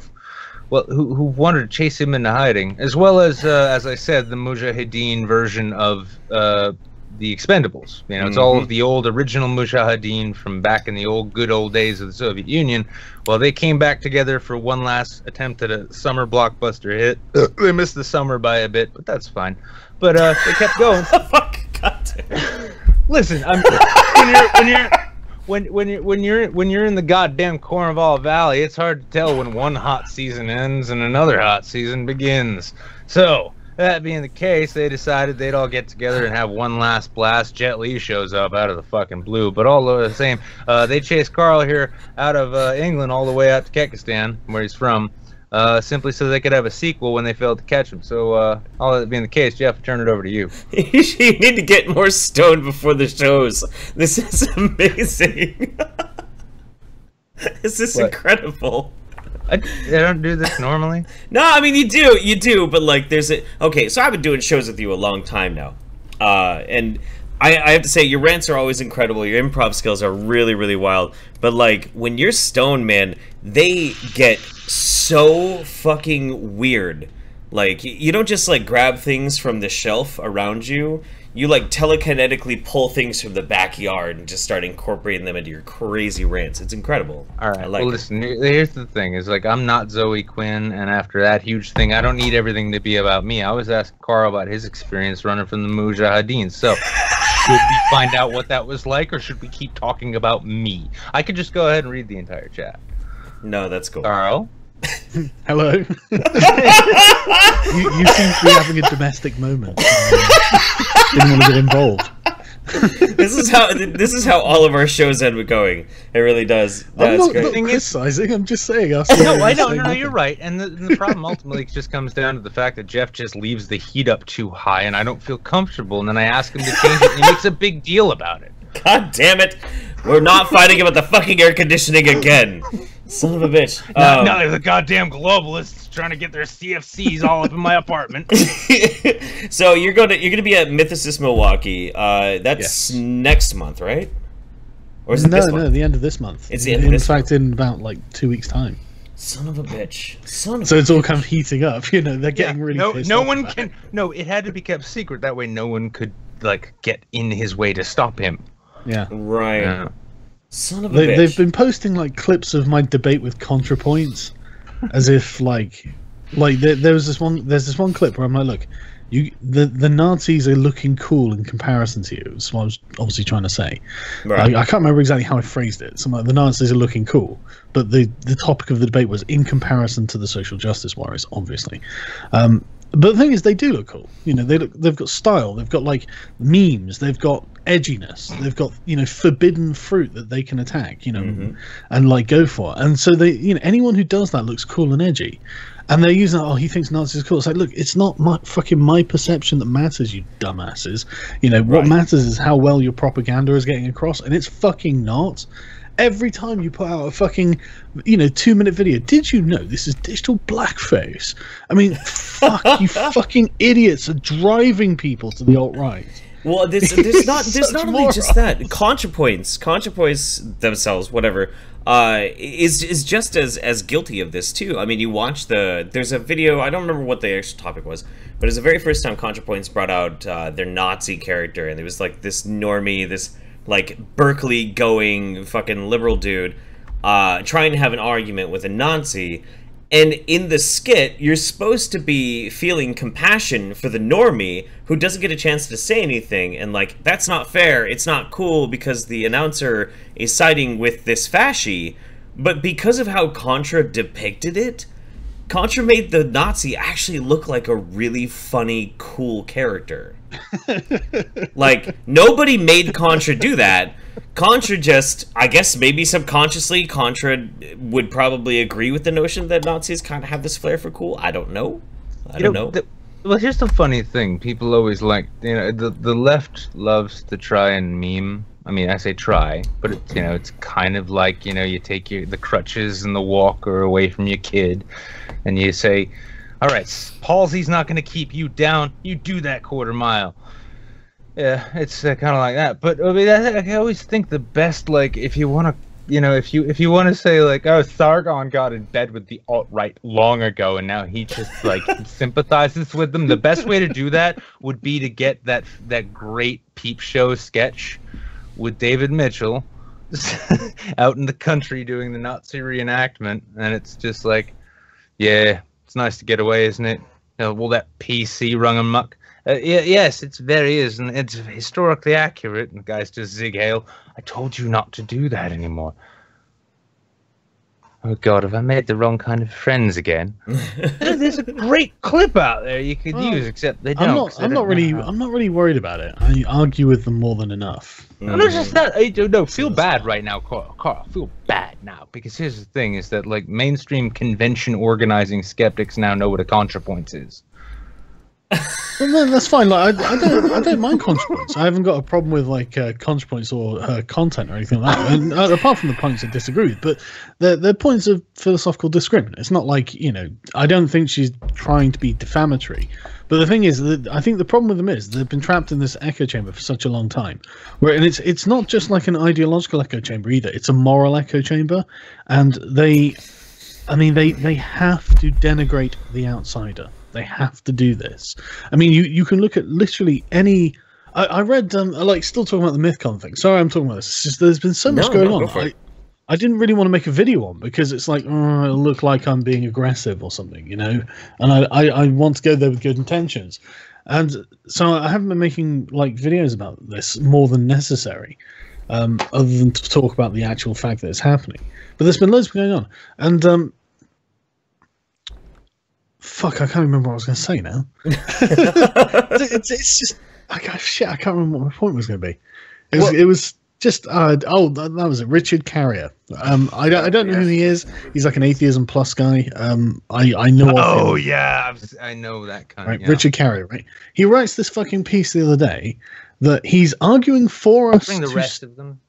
wanted to chase him into hiding, as well as I said, the Mujahideen version of the Expendables. You know, it's all of the old original Mujahideen from back in the good old days of the Soviet Union. Well, they came back together for one last attempt at a summer blockbuster hit. They missed the summer by a bit, but that's fine. But they kept going. Fuck, goddamn. Listen, when you're in the goddamn Cornwall Valley, it's hard to tell when one hot season ends and another hot season begins. So, that being the case, they decided they'd all get together and have one last blast. Jet Li shows up out of the fucking blue, but all the same, they chased Carl here out of England all the way out to Kyrgyzstan, where he's from, simply so they could have a sequel when they failed to catch him. So, all that being the case, Jeff, I'll turn it over to you. You need to get more stoned before the shows. This is amazing. This is incredible. I don't do this normally. No, I mean, you do, but like there's a... Okay, so I've been doing shows with you a long time now. And I have to say, your rants are always incredible. Your improv skills are really, really wild. But like, when you're stoned, man, they get so fucking weird. Like, you don't just like grab things from the shelf around you. You like telekinetically pull things from the backyard and just start incorporating them into your crazy rants. It's incredible. All right. Well, listen, here's the thing: is like I'm not Zoe Quinn, and after that huge thing, I don't need everything to be about me. I was asking Carl about his experience running from the Mujahideen. So, should we find out what that was like, or should we keep talking about me? I could just go ahead and read the entire chat. No, that's cool. Carl. Hello. You seem to be having a domestic moment. Didn't want to get involved. This is how all of our shows end up going. It really does. That's I'm great. not criticizing. I'm just saying. No, I know. No, you're right. And the problem ultimately just comes down to the fact that Jeff just leaves the heat up too high, and I don't feel comfortable. And then I ask him to change it, and he makes a big deal about it. God damn it! We're not fighting about the fucking air conditioning again. Son of a bitch. Now they're the goddamn globalists trying to get their CFCs all up in my apartment. So you're gonna be at Mythicist Milwaukee. That's next month, right? Or is it this month? No, the end of this month. It's the end of this month. In fact, in about like 2 weeks' time. Son of a bitch. Son of So a it's all bitch. kind of heating up. You know, they're getting really no, pissed no off one about can. it. No, it had to be kept secret. That way, no one could like get in his way to stop him. Yeah. Right. Yeah. Son of a bitch. They've been posting like clips of my debate with ContraPoints, as if like there's this one clip where I'm like, look, the Nazis are looking cool in comparison to you. That's what I was obviously trying to say. Right. I can't remember exactly how I phrased it. Something like the Nazis are looking cool, but the topic of the debate was in comparison to the social justice warriors, obviously. But the thing is, they do look cool. You know, they've got style. They've got like memes. They've got edginess. They've got, you know, forbidden fruit that they can attack. You know, and like go for. And so they, you know, anyone who does that looks cool and edgy. And they're using, oh, he thinks Nazis are cool. It's like, look, it's not my perception that matters, you dumbasses. You know, what matters is how well your propaganda is getting across, and it's fucking not. Every time you put out a fucking, you know, 2-minute video, did you know this is digital blackface? I mean, fuck, you fucking idiots are driving people to the alt-right. Well, there's not only just that. ContraPoints themselves, whatever, is just as guilty of this too. I mean, you watch there's a video. I don't remember what the actual topic was, but it was the very first time ContraPoints brought out their Nazi character, and it was like this normie, this like Berkeley going fucking liberal dude, trying to have an argument with a Nazi. And in the skit, you're supposed to be feeling compassion for the normie who doesn't get a chance to say anything, and like, that's not fair, it's not cool because the announcer is siding with this fasci. But because of how Contra depicted it, Contra made the Nazi actually look like a really funny, cool character. Like, nobody made Contra do that. Contra just, I guess maybe subconsciously, Contra would probably agree with the notion that Nazis kind of have this flair for cool. I don't know. I don't know. Well, here's the funny thing. People always like, you know, the left loves to try and meme. I mean, I say try, but it's, you know, it's kind of like, you know, you take the crutches and the walker away from your kid, and you say, all right, palsy's not going to keep you down. You do that quarter mile. Yeah, it's kind of like that. But I mean, I always think the best, like, if you want to, you know, if you want to say like, oh, Sargon got in bed with the alt-right long ago, and now he just like sympathizes with them. The best way to do that would be to get that great Peep Show sketch with David Mitchell out in the country doing the Nazi reenactment, and it's just like, yeah, it's nice to get away, isn't it? You know, all that PC rung amok. Yes, it is, and it's historically accurate. And the guys just zig hail. I told you not to do that anymore. Oh God, have I made the wrong kind of friends again? There's a great clip out there you could use, except they don't. I'm not really worried about it. I argue with them more than enough. No, not just that. No, feel bad right now, Carl. Feel bad now, because here's the thing: is that like mainstream convention organizing skeptics now know what a ContraPoints is. Well, no, that's fine. Like, I don't mind ContraPoints. I haven't got a problem with like ContraPoints or her content or anything like that. And apart from the points I disagree with, but they're points of philosophical disagreement. It's not like, you know, I don't think she's trying to be defamatory. But the thing is that I think the problem with them is they've been trapped in this echo chamber for such a long time. And it's not just like an ideological echo chamber either. It's a moral echo chamber, and they have to denigrate the outsider. They have to do this. I mean, you can look at literally any. I read like still talking about the MythCon thing. Sorry, I'm talking about this. It's just there's been so much going on. I didn't really want to make a video on because it's like, oh, it'll look like I'm being aggressive or something, you know. And I want to go there with good intentions, and so I haven't been making like videos about this more than necessary, other than to talk about the actual fact that it's happening. But there's been loads going on, and fuck, I can't remember what I was going to say now. it's just, I can't remember what my point was going to be. It was just, that was it, Richard Carrier. I don't know who he is. He's like an atheism plus guy. I know of him. Oh, yeah, I know that kind right, of, yeah. Richard Carrier, right? He writes this fucking piece the other day that he's arguing for us. Bring the rest of them.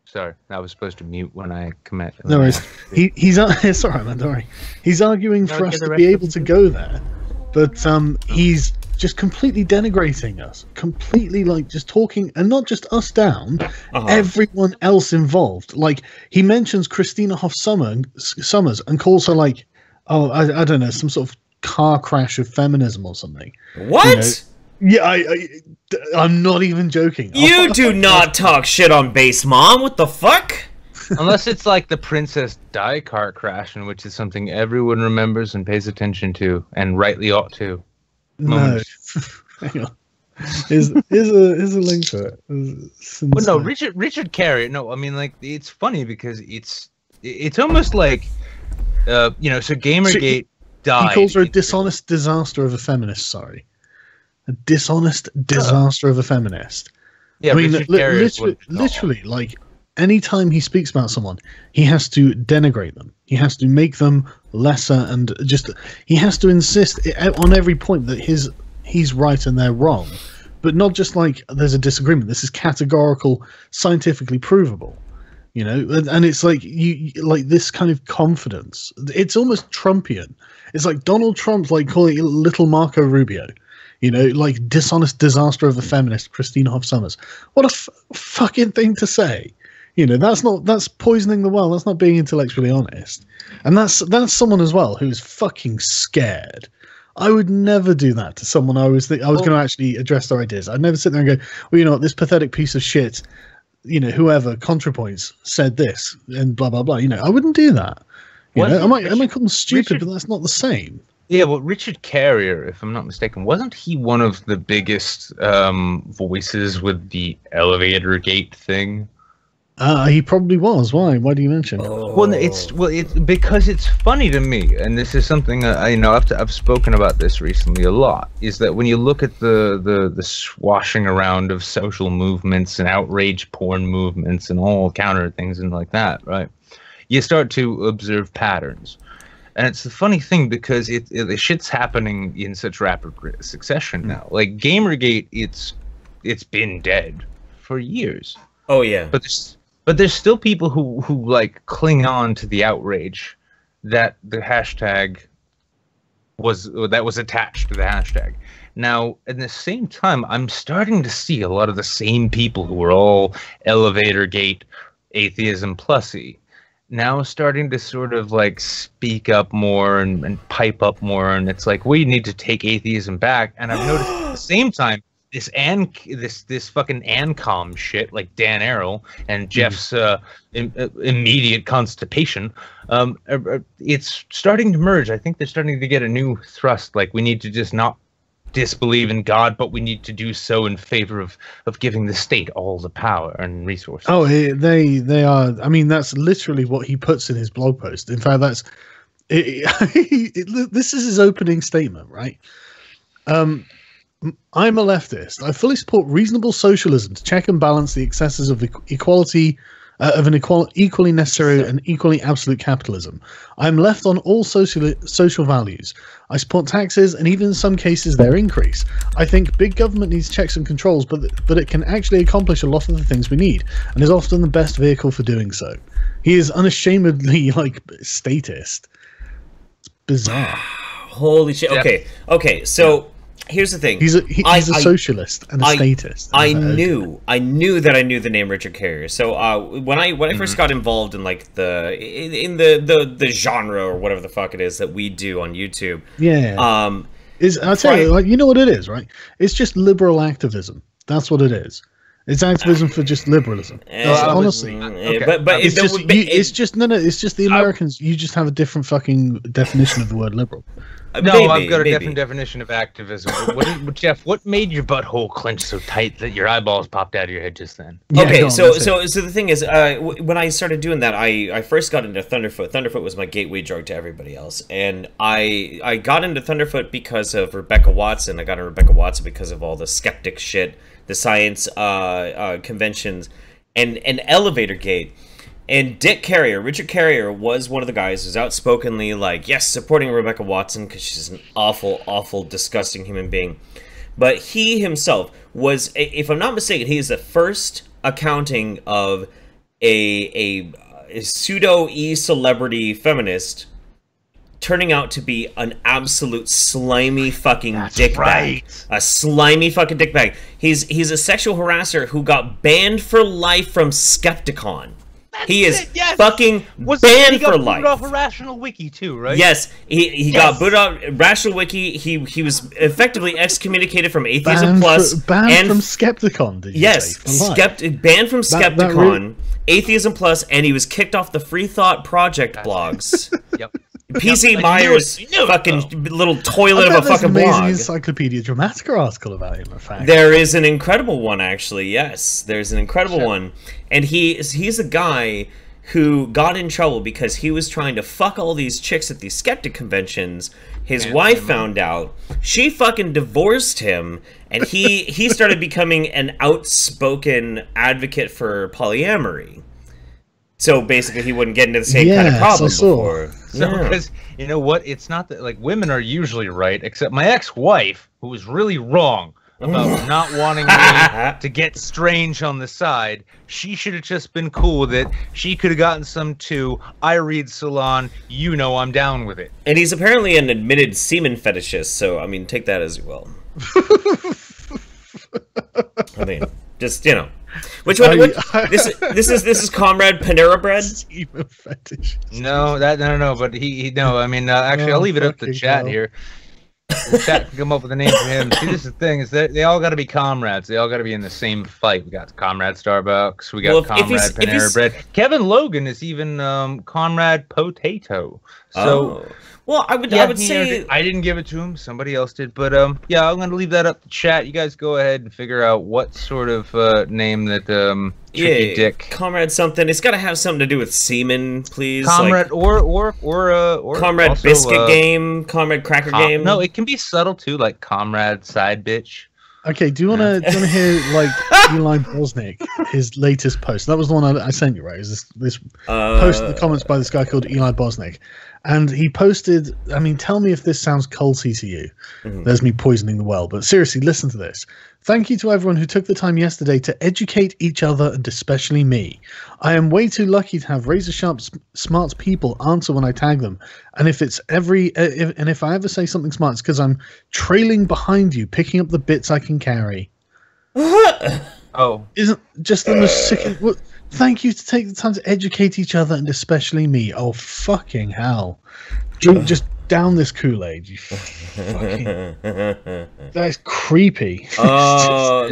Sorry, I was supposed to mute when I commit. No worries. He's it's all right, man. Don't worry. He's arguing for us to be able to go there, but he's just completely denigrating us, completely like just talking, and not just us down, everyone else involved. Like he mentions Christina Hoff Summers and calls her like, oh, I don't know, some sort of car crash of feminism or something. What? You know? Yeah, I'm not even joking. You do not talk shit on Base Mom. What the fuck? Unless it's like the Princess Di car crash, in which is something everyone remembers and pays attention to, and rightly ought to. No. Hang on. Here's a link to it. Well, no, Richard Carrier. No, I mean, like, it's funny because it's almost like, so Gamergate died. He calls her a dishonest disaster of a feminist. Sorry, a dishonest disaster of a feminist. Yeah, I mean, literally, like, anytime he speaks about someone, he has to denigrate them. He has to make them lesser, and he has to insist on every point that he's right and they're wrong. But not just like there's a disagreement. This is categorical, scientifically provable. You know, and it's like you like this kind of confidence. It's almost Trumpian. It's like Donald Trump, like calling it little Marco Rubio. You know, like dishonest disaster of a feminist, Christina Hoff Summers. What a fucking thing to say. You know, that's poisoning the well. That's not being intellectually honest. And that's someone as well who's fucking scared. I would never do that to someone I was going to actually address their ideas. I'd never sit there and go, well, you know what, this pathetic piece of shit, you know, whoever ContraPoints said this and blah blah blah. You know, I wouldn't do that. You know, I might call them stupid, but that's not the same. Yeah, well, Richard Carrier, if I'm not mistaken, wasn't he one of the biggest voices with the elevator gate thing? He probably was. Why? Why do you mention? Well, it's because it's funny to me, and this is something I've spoken about this recently a lot. Is that when you look at the swashing around of social movements and outrage porn movements and all counter things and like that, right? You start to observe patterns, and it's the funny thing because the shit's happening in such rapid succession now. Like Gamergate, it's been dead for years. Oh yeah, But there's still people who like cling on to the outrage that the hashtag was attached to the hashtag. Now, at the same time, I'm starting to see a lot of the same people who were all elevator gate atheism plussy now starting to sort of like speak up more and pipe up more, and it's like we need to take atheism back. And I've noticed at the same time this fucking Ancom shit, like Dan Arrow and Jeff's immediate constipation, it's starting to merge. I think they're starting to get a new thrust. Like we need to just not disbelieve in God, but we need to do so in favor of giving the state all the power and resources. Oh, they are. I mean, that's literally what he puts in his blog post. In fact, this is his opening statement, right? I'm a leftist. I fully support reasonable socialism to check and balance the excesses of equality, equally necessary and equally absolute capitalism. I'm left on all social values. I support taxes and even in some cases their increase. I think big government needs checks and controls, but it can actually accomplish a lot of the things we need and is often the best vehicle for doing so. He is unashamedly like statist. It's bizarre. Holy shit. Okay. So here's the thing. He's a socialist and a statist. I knew that I knew the name Richard Carrier. So when I first got involved in like the genre or whatever the fuck it is that we do on YouTube. Yeah. I'll tell you, like, you know what it is, right? It's just liberal activism. That's what it is. It's activism for just liberalism. Honestly. But it's just the Americans. You just have a different fucking definition of the word liberal. No, I've got a different definition of activism. Jeff, what made your butthole clench so tight that your eyeballs popped out of your head just then? Okay, so the thing is, when I started doing that, I first got into Thunderfoot. Thunderfoot was my gateway drug to everybody else, and I got into Thunderfoot because of Rebecca Watson. I got into Rebecca Watson because of all the skeptic shit, the science conventions, and Elevator Gate. And Richard Carrier was one of the guys who's outspokenly like, yes, supporting Rebecca Watson because she's an awful, awful, disgusting human being. But he himself was, if I'm not mistaken, he is the first accounting of a pseudo-e-celebrity feminist turning out to be an absolute slimy fucking dickbag. right. A slimy fucking dickbag. He's a sexual harasser who got banned for life from Skepticon. He is fucking banned for life. He got booted off a Rational Wiki too, right? Yes, he got booted off Rational Wiki. He was effectively excommunicated from Atheism Plus banned from Skepticon. Did you say? Banned from Skepticon, Atheism Plus, and he was kicked off the Free Thought Project blogs. Yep. PC Myers' fucking little toilet of a fucking blog. There's an amazing blog. Encyclopedia Dramatica article about him, in fact. There is an incredible one, actually. Yes, there's an incredible one, and he's a guy who got in trouble because he was trying to fuck all these chicks at these skeptic conventions. His wife found out. She fucking divorced him, and he started becoming an outspoken advocate for polyamory. So basically, he wouldn't get into the same kind of problem before. So, because you know what, it's not that like women are usually right, except my ex-wife, who was really wrong about not wanting me to get strange on the side. She should have just been cool with it. She could have gotten some too. I read Salon. You know I'm down with it. And he's apparently an admitted semen fetishist. So I mean, take that as you will. I mean, just Which one? This is Comrade Panera Bread. Semen fetish. No, no. But he no. I mean, actually, I'll leave it up to the chat here. The chat can come up with a name for him. See, this is the thing: is that they all got to be comrades. They all got to be in the same fight. We got Comrade Starbucks. We got Comrade Panera Bread. Kevin Logan is even Comrade Potato. So. Well, I would say I didn't give it to him. Somebody else did. But yeah, I'm gonna leave that up to chat. You guys go ahead and figure out what sort of name that Tricky Dick. Comrade something. It's got to have something to do with semen, please. Comrade or Comrade also, Biscuit Game, Comrade Cracker Game. No, it can be subtle too, like Comrade Side Bitch. Okay, do you wanna hear like Eli Bosnick, his latest post? That was the one I sent you, right? Is this post in the comments by this guy called Eli Bosnick, and he posted. I mean, tell me if this sounds culty to you. There's me poisoning the well, but seriously, listen to this. Thank you to everyone who took the time yesterday to educate each other and especially me. I am way too lucky to have razor-sharp, smart people answer when I tag them. And if I ever say something smart, it's because I'm trailing behind you, picking up the bits I can carry. Oh. Isn't just the most sick... Thank you to take the time to educate each other and especially me. Oh, fucking hell. Drink just down this Kool-Aid, you fucking... That's creepy. Oh,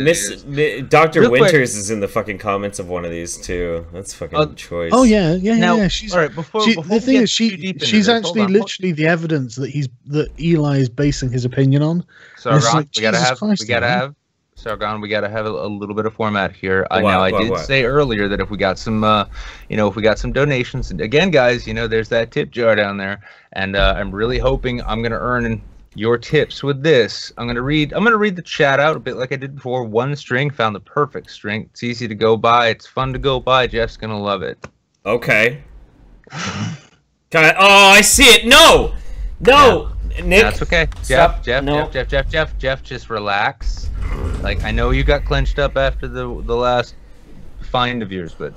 Dr. Winters is in the fucking comments of one of these too. That's fucking choice. Oh yeah. She's all right. Before the thing is, she's actually literally the evidence that Eli is basing his opinion on. Sargon, we gotta have Sargon. We gotta have a little bit of format here. I did say earlier that if we got some, if we got some donations, and again, guys, there's that tip jar down there, and I'm really hoping I'm gonna earn your tips with this. I'm gonna read the chat out a bit like I did before. One string, found the perfect string. It's easy to go by. It's fun to go by. Jeff's gonna love it. Okay. I see it. No. Nick. That's okay. Jeff, just relax. Like, I know you got clenched up after the last find of yours, but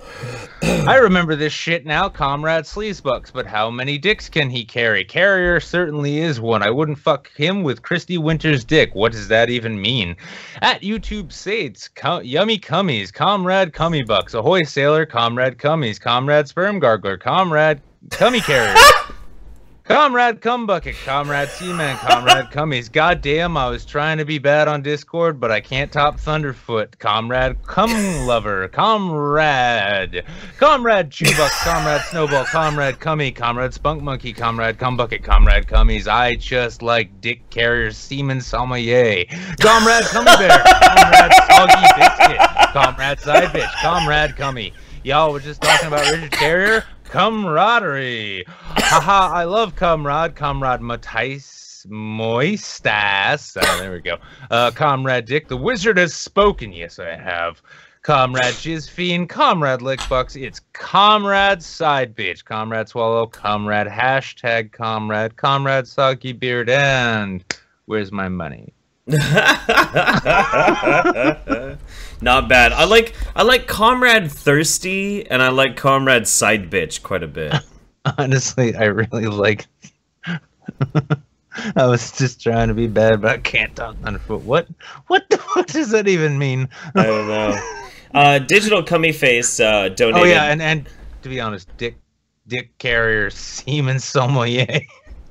I remember this shit now. Comrade Sleazebucks, but how many dicks can he carry? Carrier certainly is one. I wouldn't fuck him with Christy Winter's dick. What does that even mean? At YouTube Sades, Yummy Cummies, Comrade Cummy Bucks, Ahoy Sailor, Comrade Cummies, Comrade Sperm Gargler, Comrade Cummy Carrier, Comrade Cumbucket, Comrade Seaman, Comrade Cummies. Goddamn, I was trying to be bad on Discord, but I can't top Thunderfoot. Comrade Cum Lover, Comrade Chewbuck, Comrade Snowball, Comrade Cummy, Comrade Spunk Monkey, Comrade Cumbucket, Comrade Cummies. I just like Dick Carrier's Seaman Sommelier. Comrade Cummy Bear, Comrade Soggy Biscuit, Comrade Side Bitch, Comrade Cummy. Y'all were just talking about Richard Carrier. Camaraderie. Haha, I love Comrade Moistas. There we go. Comrade Dick, the wizard has spoken. Yes, I have. Comrade Jizz Fiend, Comrade Lickbucks. It's Comrade Side Bitch, Comrade Swallow, Comrade Hashtag Comrade, Comrade Soggy Beard, and where's my money? Not bad. I like Comrade Thirsty, and I like Comrade Side Bitch quite a bit. Honestly, I really like I was just trying to be bad, but I can't talk underfoot. What does that even mean? I don't know. Digital Cummy Face donated. Oh yeah, and to be honest, Dick Carrier, Seaman Sommelier.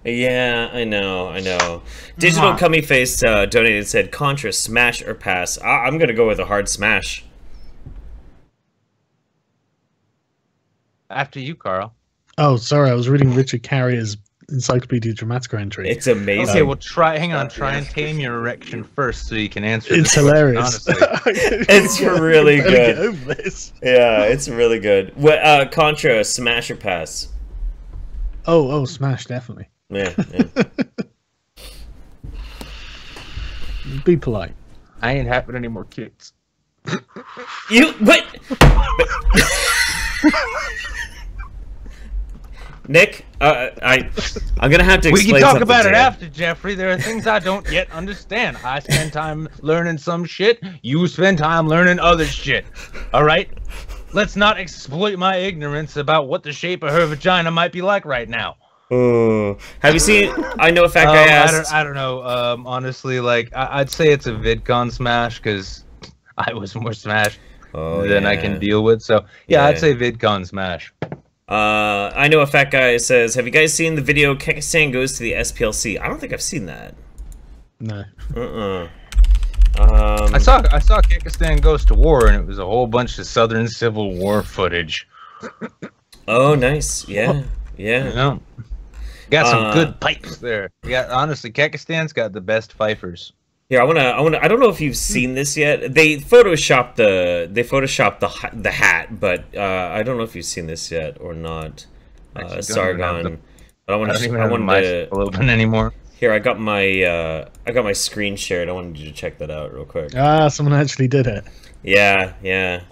Yeah, I know. Digital Cummy Face donated and said, Contra, smash or pass? I'm going to go with a hard smash. After you, Carl. Oh, sorry, I was reading Richard Carrier's Encyclopedia Dramatica entry. It's amazing. Okay, well, try and tame your erection first so you can answer It's this hilarious. question, It's really Gotta good. get over this. Yeah, it's really good. What, Contra, smash or pass? Oh, smash, definitely. Yeah. Be polite. I ain't having any more kids. What? Nick, I'm gonna have to explain. We can talk something about to it you. after, Jeffrey. There are things I don't yet understand. I spend time learning some shit. You spend time learning other shit. All right? Let's not exploit my ignorance about what the shape of her vagina might be like right now. Have you seen? I know a fat guy asked. I don't know. Honestly, like I'd say it's a VidCon smash because I was more smashed than I can deal with. So yeah, I'd say VidCon smash. I know a fat guy says, have you guys seen the video Kekistan goes to the SPLC? I don't think I've seen that. No. I saw Kekistan Goes to War, and it was a whole bunch of Southern Civil War footage. Oh, nice. Yeah. You know, got some good pipes there. Yeah, honestly, Kekistan's got the best fifers. Here, I don't know if you've seen this yet. They photoshopped the hat, but I don't know if you've seen this yet or not. Sargon. But I wanted to open anymore. Here, I got my screen shared. I wanted you to check that out real quick. Someone actually did it. Yeah.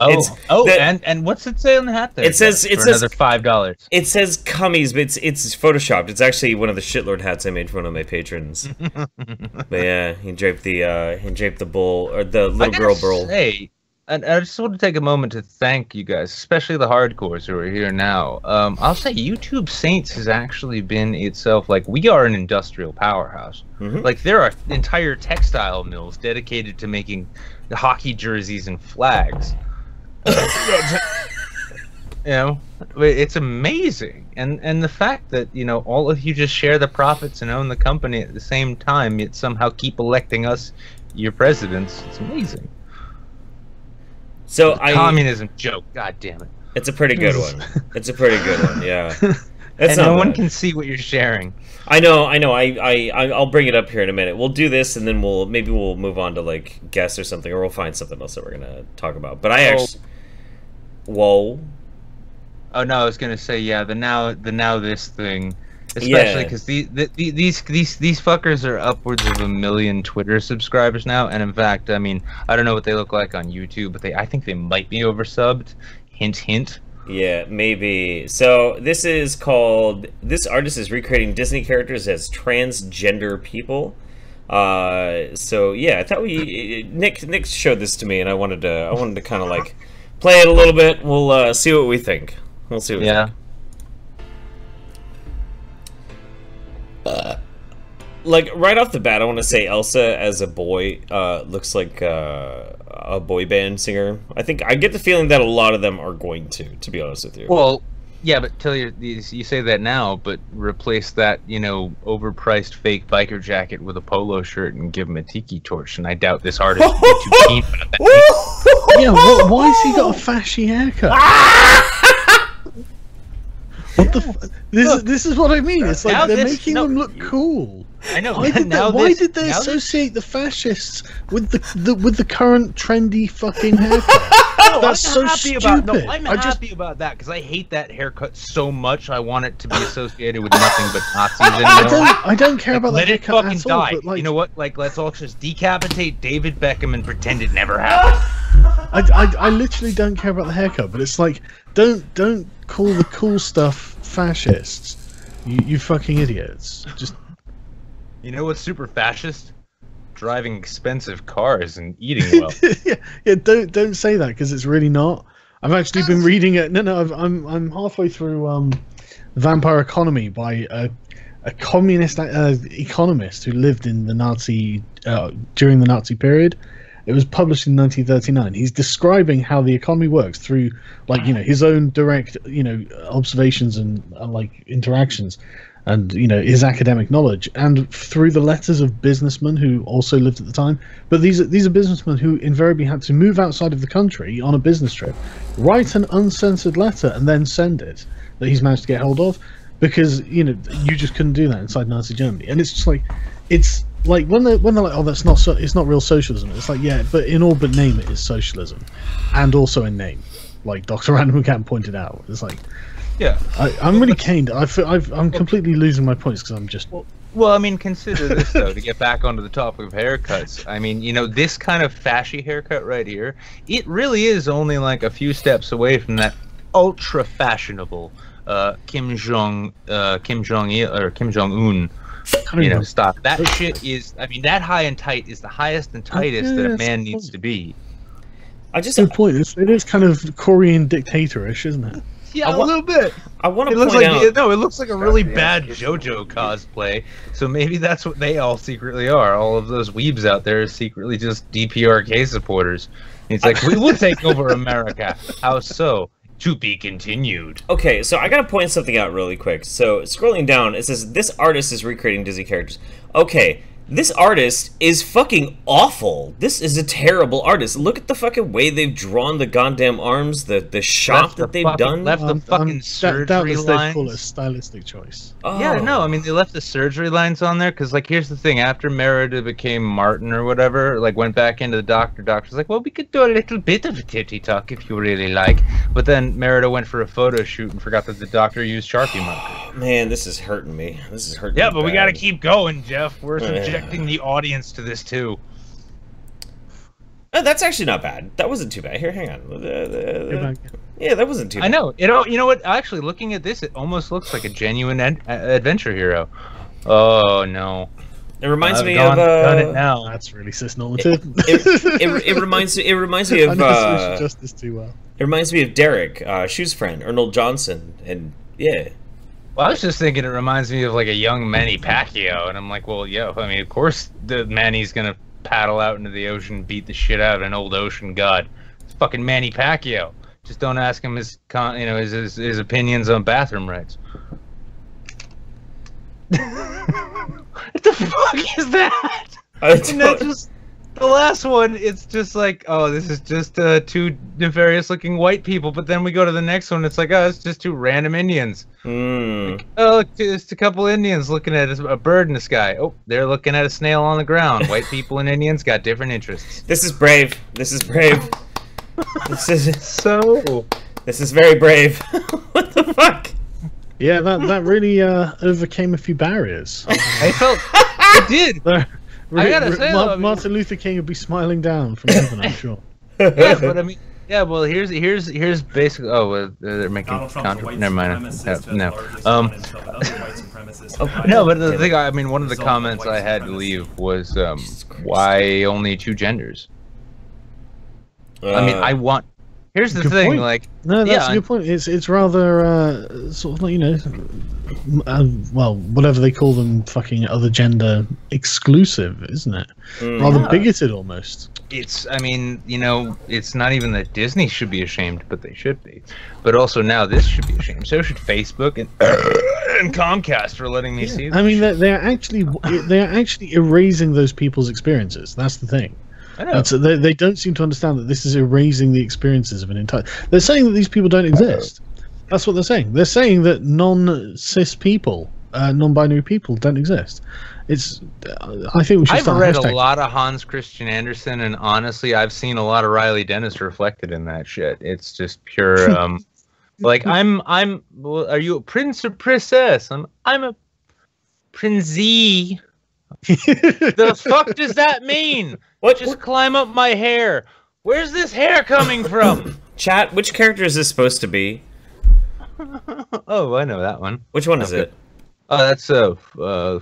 And what's it say on the hat there? It says another $5. It says Cummies, but it's photoshopped. It's actually one of the shitlord hats I made for one of my patrons. But yeah, he draped the bull or the little girl bull. Hey, and I just want to take a moment to thank you guys, especially the hardcores who are here now. I'll say YouTube Saints has actually been itself, like, we are an industrial powerhouse. Like, there are entire textile mills dedicated to making the hockey jerseys and flags. You know, it's amazing. And the fact that, you know, all of you just share the profits and own the company at the same time, yet somehow keep electing us your presidents, it's amazing. So communism joke, god damn it. It's a pretty good one. It's a pretty good one, yeah. And no one can see what you're sharing. I know. I'll bring it up here in a minute. We'll do this, and then we'll move on to like guests or something, or we'll find something else that we're gonna talk about. But whoa. Oh no, I was gonna say the now this thing, especially because these fuckers are upwards of 1 million Twitter subscribers now, and in fact, I mean, I don't know what they look like on YouTube, but I think they might be oversubbed. Hint, hint. Yeah, maybe. So this artist is recreating Disney characters as transgender people. So yeah, I thought Nick showed this to me, and I wanted to kind of like play it a little bit. We'll see what we think. We'll see what we think. Like right off the bat, I want to say Elsa as a boy looks like a boy band singer. I think I get the feeling that a lot of them are going to be honest with you. Well, yeah, but you say that now, but replace that, you know, overpriced fake biker jacket with a polo shirt and give him a tiki torch, and I doubt this artist would be too keen about that. Yeah, why has he got a fashy haircut? What the? This is what I mean. It's like they're making them look cool. I know. Why did they associate the fascists with the current trendy fucking haircut? That's so stupid. I'm happy about that because I hate that haircut so much. I want it to be associated with nothing but Nazis anymore. I don't care about the haircut let it fucking at all, die. but, like, you know what? Like, let's all just decapitate David Beckham and pretend it never happened. I literally don't care about the haircut, but it's like don't call the cool stuff fascists. You fucking idiots. Just. You know what's super fascist? Driving expensive cars and eating well. yeah. Don't say that because it's really not. I've actually been reading it. No. I'm halfway through Vampire Economy by a communist economist who lived in the Nazi during the Nazi period. It was published in 1939. He's describing how the economy works through, like, his own direct, observations and like interactions, and his academic knowledge, and through the letters of businessmen who also lived at the time. But these are businessmen who invariably had to move outside of the country on a business trip, write an uncensored letter, and then send it, that he's managed to get hold of, because you just couldn't do that inside Nazi Germany. And it's just like, it's like when they're like, oh, that's not it's not real socialism. It's like, yeah, but in all but name it is socialism, and also in name, like Dr. Random Camp pointed out. It's like, yeah, I'm really caned. I'm completely losing my points because I'm just. Well, I mean, consider this though. To get back onto the topic of haircuts, I mean, this kind of fashy haircut right here, it really is only like a few steps away from that ultra fashionable Kim Jong Un. Stop. That shit is. I mean, that high and tight is the highest and tightest that a man needs to be. Good point. It is kind of Korean dictatorish, isn't it? Yeah, a little bit. I want to point point out. No, it looks like a really bad JoJo cosplay. So maybe that's what they all secretly are. All of those weebs out there are secretly just DPRK supporters. It's like, we will take over America. How so? To be continued. Okay, so I gotta point something out really quick. So, scrolling down, it says, this artist is recreating Disney characters. Okay, this artist is fucking awful. This is a terrible artist. Look at the fucking way they've drawn the goddamn arms, the shot that they've done. Left the fucking surgery lines. They call it a stylistic choice. Oh. Yeah, no, I mean, they left the surgery lines on there, because, like, here's the thing. After Merida became Martin or whatever, like, went back into the doctor's like, well, we could do a little bit of a titty talk if you really like. But then Merida went for a photo shoot and forgot that the doctor used Sharpie marker. Man, this is hurting me. This is hurting me. Yeah, but we bad. gotta keep going, Jeff. We're subjecting the audience to this, too. Oh, that's actually not bad. That wasn't too bad. Here, hang on. Yeah, that wasn't too bad. I know. You know what? Actually, looking at this, it almost looks like a genuine adventure hero. Oh, no. It reminds me done of it now. That's really cis-normative. It reminds me of I know social justice too well. It reminds me of Derek, Shoe's friend, Arnold Johnson, and yeah. Well, I was just thinking it reminds me of like a young Manny Pacquiao, and I'm like, well, yeah, I mean, of course the Manny's gonna paddle out into the ocean, beat the shit out of an old ocean god. It's fucking Manny Pacquiao. Just don't ask him his opinions on bathroom rights. What the fuck is that? And that's just the last one. It's just like, oh, this is just two nefarious-looking white people. But then we go to the next one. It's like, oh, it's just two random Indians. Like, oh, look, it's a couple Indians looking at a bird in the sky. Oh, they're looking at a snail on the ground. White people and Indians got different interests. This is brave. This is brave. This is so. This is very brave. What the fuck? Yeah, that really overcame a few barriers. I felt it did. I gotta say, Martin Luther King would be smiling down from heaven, I'm sure. Yeah, but I mean, yeah. Well, here's basically. Oh, they're making never mind. No. No, but the thing, I mean, one of the comments I had to leave was, why only two genders? I mean, I want. Here's the thing, point. like, no, that's a good point. It's rather sort of like, well, whatever they call them, fucking other gender exclusive, isn't it? Rather bigoted almost. It's, I mean, it's not even that Disney should be ashamed, but they should be. But also now this should be ashamed. So should Facebook and Comcast for letting me see this. I mean, they're actually erasing those people's experiences. That's the thing. They don't seem to understand that this is erasing the experiences of an entire. They're saying that these people don't exist. That's what they're saying. They're saying that non-cis people, non-binary people, don't exist. It's. I think we should. I've read a lot of Hans Christian Andersen, and honestly, I've seen a lot of Riley Dennis reflected in that shit. It's just pure. Like are you a prince or princess? I'm a princey. The fuck does that mean? What? Just climb up my hair. Where's this hair coming from? Chat, which character is this supposed to be? Oh, I know that one. Which one is it? Oh, that's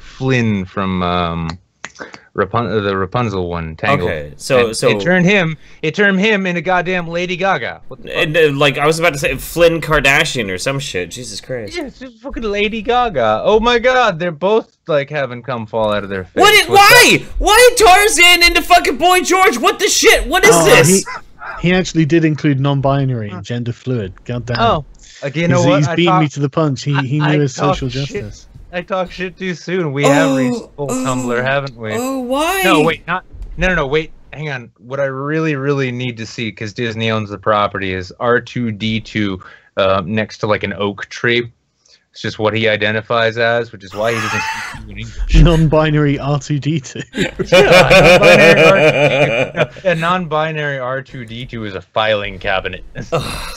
Flynn from the Rapunzel one, Tangled. Okay, so it turned him into goddamn Lady Gaga. What the fuck? And, like I was about to say, Flynn Kardashian or some shit. Jesus Christ! Yeah, it's just fucking Lady Gaga. Oh my God, they're both like having cum fall out of their face. Why Tarzan into fucking Boy George? What the shit? What is this? He actually did include non-binary and gender fluid. God damn. Oh, you know what? He's beating me to the punch. He knew his social justice. I talk shit too soon. We have reached full Tumblr, haven't we? Oh, why? No, wait, no, wait, hang on. What I really need to see, because Disney owns the property, is R2-D2 next to like an oak tree. It's just what he identifies as, which is why he doesn't speak in English. Non-binary R2-D2. A non-binary R2-D2 is a filing cabinet. It's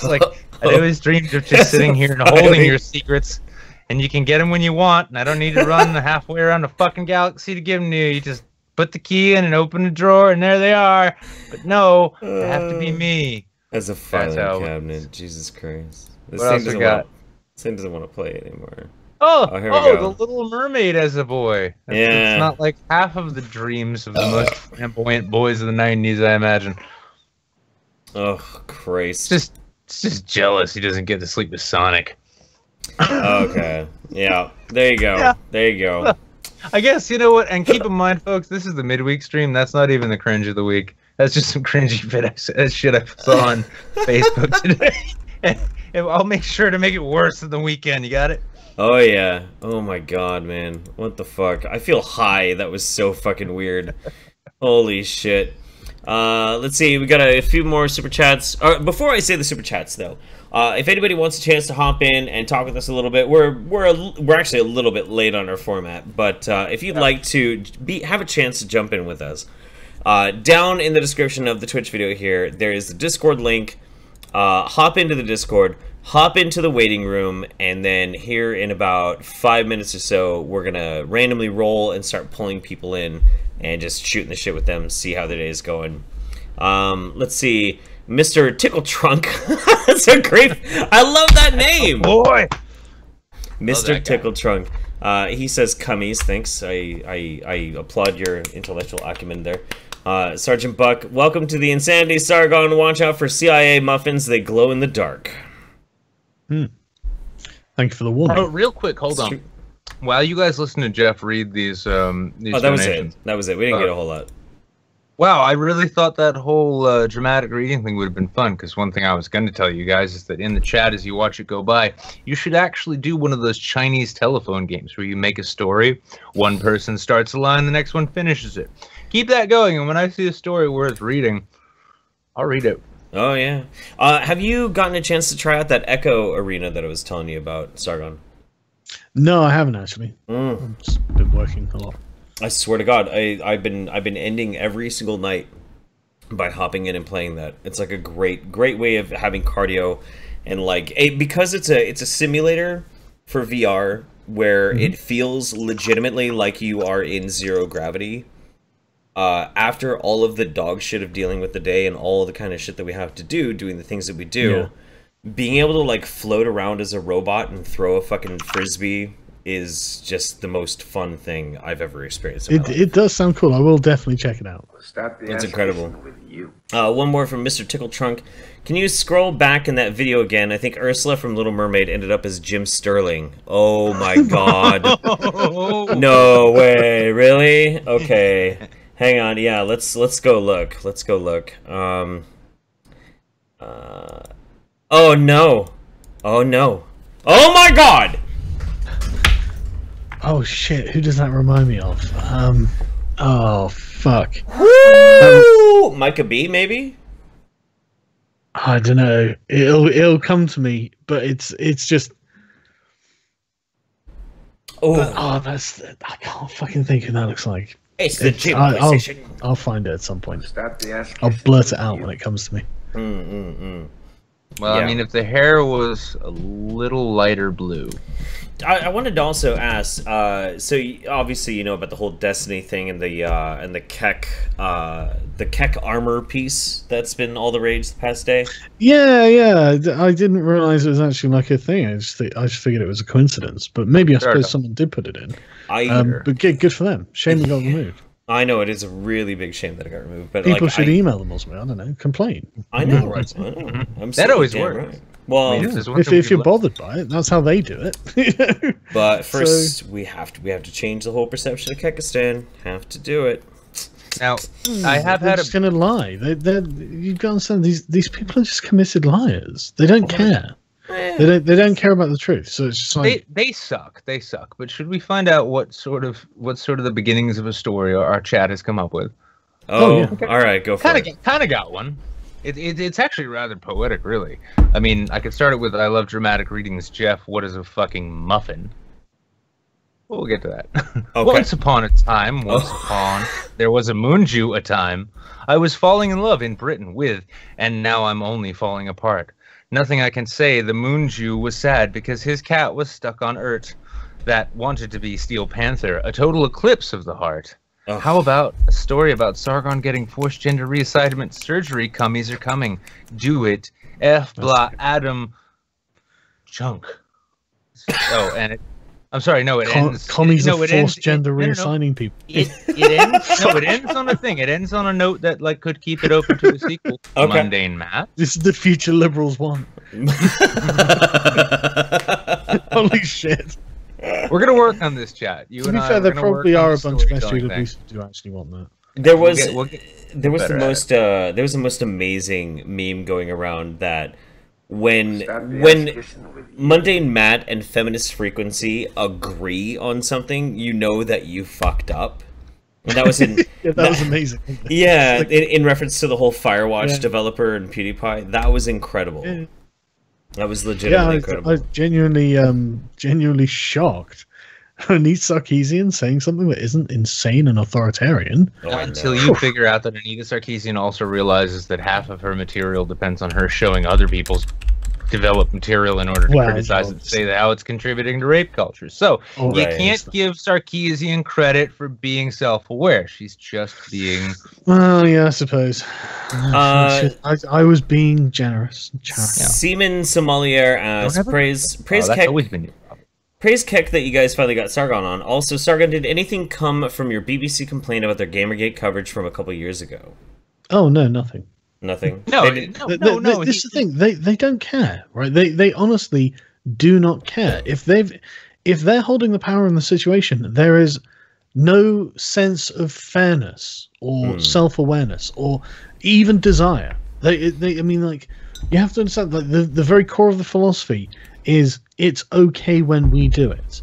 like, I always dreamed of just sitting here and holding your secrets. And you can get them when you want, and I don't need to run halfway around the fucking galaxy to give them to you. You just put the key in and open the drawer, and there they are. But no, they have to be me. As a filing cabinet, Jesus Christ. This thing doesn't want to play anymore. The Little Mermaid as a boy. It's not like half of the dreams of the most flamboyant boys of the 90s, I imagine. Oh, Christ. It's just jealous he doesn't get to sleep with Sonic. Okay. Yeah. There you go. Yeah. There you go. I guess, you know what? And keep in mind, folks, this is the midweek stream. That's not even the cringe of the week. That's just some cringy shit I saw on Facebook today. And I'll make sure to make it worse than the weekend. You got it? Oh, yeah. Oh, my God, man. What the fuck? I feel high. That was so fucking weird. Holy shit. Let's see. We got a few more super chats. Before I say the super chats, though, if anybody wants a chance to hop in and talk with us a little bit, we're actually a little bit late on our format, but if you'd like to have a chance to jump in with us, down in the description of the Twitch video here, there is the Discord link. Hop into the Discord, hop into the waiting room, and then here in about 5 minutes or so, we're gonna randomly roll and start pulling people in and just shooting the shit with them, see how their day is going. Let's see. Mr. Tickle Trunk. That's a great... I love that name. Oh boy. Mr. Tickle Trunk. He says cummies. Thanks. I applaud your intellectual acumen there. Sergeant Buck, welcome to the Insanity Sargon. Watch out for CIA muffins. They glow in the dark. Thank you for the warning. Oh, real quick, hold on. While you guys listen to Jeff read these that was it. That was it. We didn't get a whole lot. Wow, I really thought that whole dramatic reading thing would have been fun, because one thing I was going to tell you guys is that in the chat as you watch it go by, you should actually do one of those Chinese telephone games where you make a story, one person starts a line, the next one finishes it. Keep that going, and when I see a story worth reading, I'll read it. Oh, yeah. Have you gotten a chance to try out that Echo Arena that I was telling you about, Sargon? No, I haven't actually. I've just been working a lot. I swear to God, I've been ending every single night by hopping in and playing that. It's like a great way of having cardio, and like because it's a simulator for VR where it feels legitimately like you are in zero gravity. After all of the dog shit of dealing with the day and all the kind of shit that we have to do, doing the things that we do, being able to like float around as a robot and throw a fucking frisbee is just the most fun thing I've ever experienced in my life. It does sound cool. I will definitely check it out. It's incredible. One more from Mr. Tickle Trunk. Can you scroll back in that video again? I think Ursula from Little Mermaid ended up as Jim Sterling. Oh my God. No way. Really? Okay. Hang on. Yeah, let's go look. Let's go look. Oh no. Oh no. Oh my God. Oh shit, who does that remind me of? Oh fuck. Woo! Micah B, maybe? I don't know. It'll come to me, but it's just. That's. I can't fucking think who that looks like. It's the gym. I'll find it at some point. I'll blurt it out when it comes to me. Well, yeah. I mean, if the hair was a little lighter blue. I wanted to also ask. So obviously you know about the whole Destiny thing and the Keck armor piece that's been all the rage the past day. Yeah. I didn't realize it was actually like a thing. I just figured it was a coincidence. But maybe I suppose someone did put it in. But good for them. Shame it got removed. I know it is a really big shame that it got removed, but People like, should email them or something. I don't know. Complain. I know. Right. I know. I'm That always damn works. right. Well, I mean, If you're bothered by it, that's how they do it. You know? but first we have to change the whole perception of Kekistan. Have to do it. Now, I have They're had just going to lie. You've got to understand, these people are just committed liars. They don't care. They don't care about the truth. So it's just like they suck. They suck. But should we find out what sort of the beginnings of a story our chat has come up with? Oh, yeah. Okay. All right, go for it. Kind of got one. It's actually rather poetic, really. I mean, I could start it with, I love dramatic readings, Jeff. What is a fucking muffin? We'll get to that. Okay. Once upon a time, there was a moonju a time. I was falling in love in Britain with, and now I'm only falling apart. Nothing I can say. The moonju was sad because his cat was stuck on Earth that wanted to be Steel Panther. A total eclipse of the heart. Oh. How about a story about Sargon getting forced gender reassignment surgery? Cummies are coming. Do it. F blah Adam chunk. Oh, and I'm sorry, no, it ends. Commies no, are it forced ends, gender no, no, no. reassigning people. It ends. No, it ends on a thing. It ends on a note that like could keep it open to a sequel. Okay. Mundane math. This is the future liberals want. Holy shit. We're gonna work on this, chat. You To and be I, fair, we're there gonna work probably on are a the bunch of storytelling SJWs thing. who do actually want that. There was We'll get there was the better at most amazing meme going around that when Mundane Matt and Feminist Frequency agree on something, you know that you fucked up. And that was in Yeah, that was amazing. yeah, Like- in reference to the whole Firewatch Yeah. developer and PewDiePie. That was incredible. Yeah. That was Yeah, legitimately I incredible. was genuinely shocked. Anit Sarkeesian saying something that isn't insane and authoritarian. Oh, I Until know. you figure out that Anita Sarkeesian also realizes that half of her material depends on her showing other people's developed material in order to Well, criticize it and say that how it's contributing to rape culture. So Oh, you right. can't give Sarkeesian credit for being self-aware. She's just being... Well, yeah, I suppose. Uh, I was being generous. And charitable. Seaman Sommelier asks, Don't have praise that's Keck, always been your problem. praise Keck that you guys finally got Sargon on. Also, Sargon, did anything come from your BBC complaint about their Gamergate coverage from a couple years ago? Oh no, nothing. Nothing. No, They did- no. This is the thing. They don't care, right? They honestly do not care. If they're holding the power in the situation, there is no sense of fairness or self-awareness or even desire. I mean, like, you have to understand, like, the very core of the philosophy is it's okay when we do it.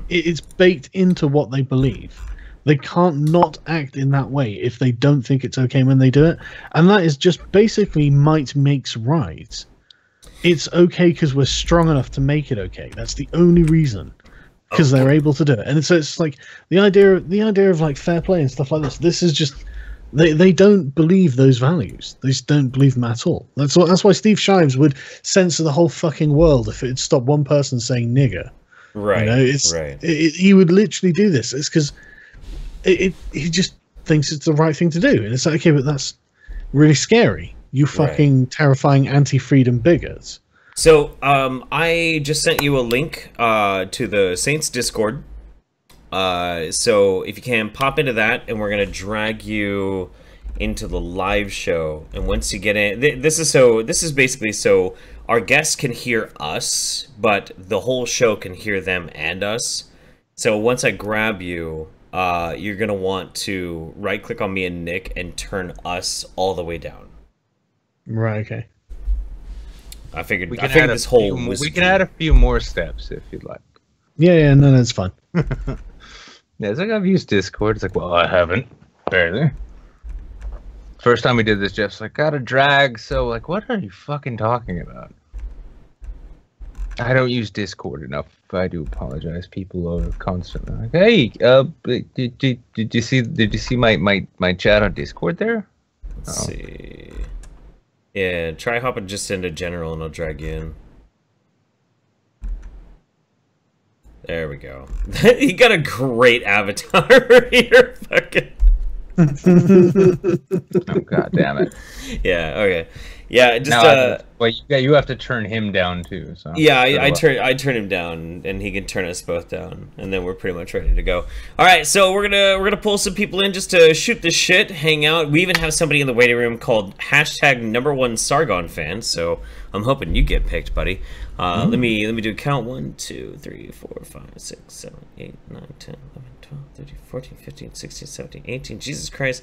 It's baked into what they believe. They can't not act in that way if they don't think it's okay when they do it. And that is just basically might makes right. It's okay because we're strong enough to make it okay. That's the only reason. Because they're able to do it. And it's like the idea of like fair play and stuff like this. This is just they don't believe those values. They just don't believe them at all. That's why Steve Shives would censor the whole fucking world if it stopped one person saying nigger. Right. You know, it's right. he would literally do this. It's because he just thinks it's the right thing to do, and it's like, okay, but that's really scary. You fucking terrifying anti-freedom bigots. So, I just sent you a link to the Saints Discord. So if you can pop into that, and we're gonna drag you into the live show. And once you get in, this is basically so our guests can hear us, but the whole show can hear them and us. So once I grab you, you're gonna want to right-click on me and Nick and turn us all the way down. Right. Okay. I figured We can add a few more steps if you'd like. Yeah. No, that's fine. Yeah, it's like I've used Discord. It's like, well, I haven't. Barely. First time we did this, Jeff's like, gotta drag. So, like, what are you fucking talking about? I don't use Discord enough. I do apologize. People are constantly like, hey, did you see my chat on Discord there? Let's see. Yeah, try hopping just into general and I'll drag you in. There we go. You got a great avatar here. Fucking. Oh, god damn it. Yeah, okay. Yeah, just well, you have to turn him down too. So yeah, I turn him down, and he can turn us both down, and then we're pretty much ready to go. All right, so we're gonna pull some people in just to shoot the shit, hang out. We even have somebody in the waiting room called #1 Sargon fan. So I'm hoping you get picked, buddy. Let me do count 1, 2, 3, 4, 5, 6, 7, 8, 9, 10, 11, 12, 13, 14, 15, 16, 17, 18. Jesus Christ.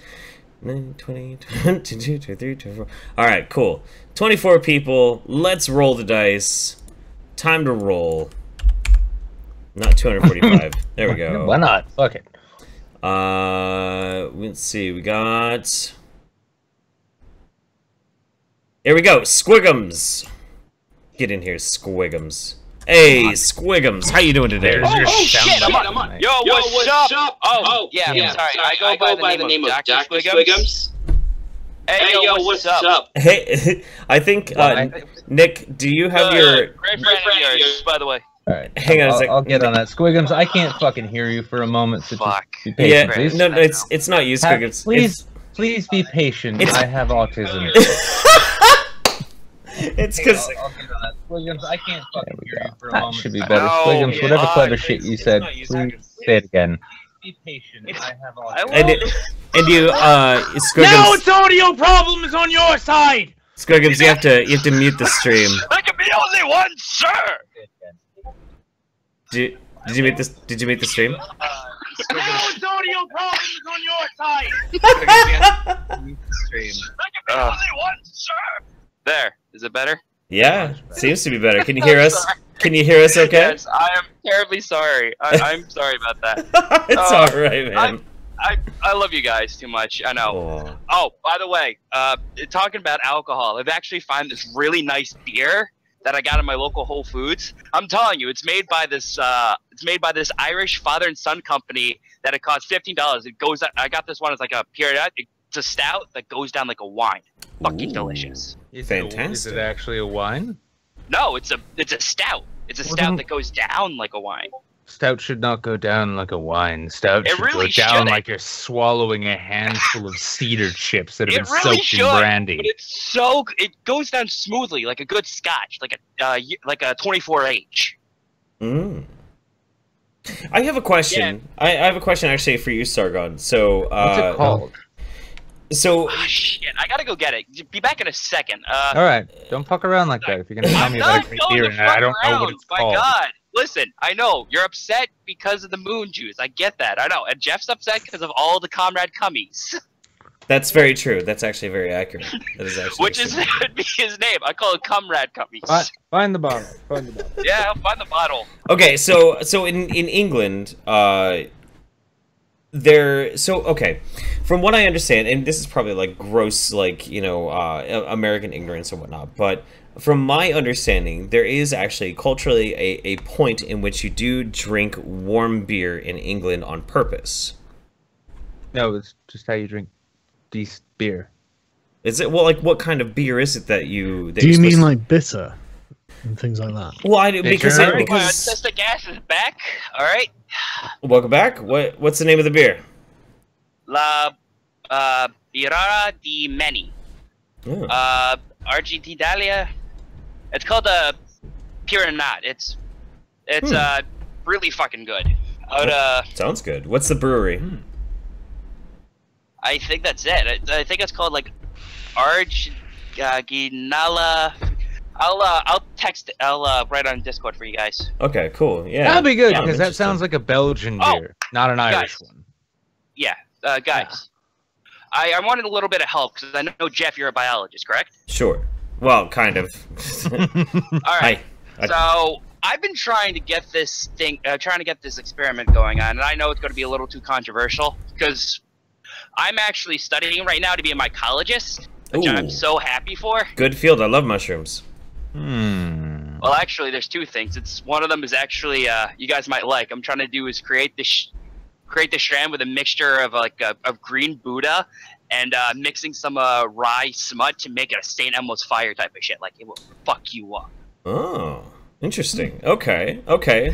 9, 20, 22, 23, 24. Alright, cool. 24 people. Let's roll the dice. Time to roll. Not 245. There we go. Why not? Fuck it. Let's see. We got... Here we go. Squigums. Get in here, Squigums. Hey, Squigums. How you doing today? Oh shit, I'm on. Yo, what's up? Oh, yeah, sorry. I go by the name of Dr. Squigums. Hey, yo, what's up? Hey, I think, Nick, do you have your... Great friend of yours, by the way. Alright, hang on a second. I'll get on that. Squigums, I can't fucking hear you for a moment, so Fuck. just be patient, Yeah, please. no, it's not you, Squigums. Please be patient. I have autism. It's because... I'll get on that. Squigums, I can't fucking hear you for a moment. That should be better. Squigums, whatever clever shit you said, please say it again. Be patient. I have autism. And you, Squigums... Now it's audio problems on your side! Squigums, you have to mute the stream. There can be only one, sir! Did you mute this? Did you mute the stream? Now it's audio problems on your side! Mute the stream. There can be only one, sir! There. Is it better? Yeah, seems to be better. Can you hear us? Can you hear us okay? Yes, I am terribly sorry. I'm sorry about that. It's alright, man. I love you guys too much. I know. Oh, by the way, talking about alcohol, I've actually found this really nice beer that I got in my local Whole Foods. I'm telling you, it's made by this Irish father and son company that it costs $15. It goes. I got this one. It's like a period. It's a stout that goes down like a wine. Fucking delicious. Fantastic. Is it actually a wine? No, it's a stout. It's a stout that goes down like a wine. Stout should not go down like a wine. Stout should go down like you're swallowing a handful of cedar chips that have been soaked in brandy. But it goes down smoothly like a good scotch, like a 24H. I have a question. Yeah. I have a question actually for you, Sargon. So what's it called? So shit, I gotta go get it. Be back in a second. All right, don't fuck around like that. If you're gonna tell me about a great beer and I don't know what it's called. My God, listen, I know you're upset because of the moon juice. I get that. I know, and Jeff's upset because of all the Comrade Cummies. That's very true. That's actually very accurate. That is actually which would be his name. I call it Comrade Cummies. Find the bottle. Find the bottle. Yeah, I'll find the bottle. Okay, so in England, okay, from what I understand, and this is probably like gross, like, you know, American ignorance and whatnot, but from my understanding, there is actually culturally a point in which you do drink warm beer in England on purpose. No, it's just how you drink decent beer. Is it? Well, like, what kind of beer is it that you... Do you mean like bitter and things like that? Well, because Sister Gas is back. All right. Welcome back. What's the name of the beer? La Birara di Meni. Argentinalia. It's called Piranat. It's really fucking good. Sounds good. What's the brewery? I think that's it. I think it's called like Arginala. I'll text it. I'll write on Discord for you guys. Okay, cool. Yeah, that'd be good because that sounds like a Belgian beer, not an Irish one. Yeah, guys. I wanted a little bit of help because I know, Jeff, you're a biologist, correct? Sure. Well, kind of. All right. So I've been trying to get this experiment going on, and I know it's going to be a little too controversial because I'm actually studying right now to be a mycologist, which I'm so happy for. Good field. I love mushrooms. Well, actually, there's two things. One of them is actually you guys might like. I'm trying to do is create the strand with a mixture of of green Buddha and mixing some rye smut to make it a St. Elmo's fire type of shit. Like, it will fuck you up. Oh, interesting. Okay.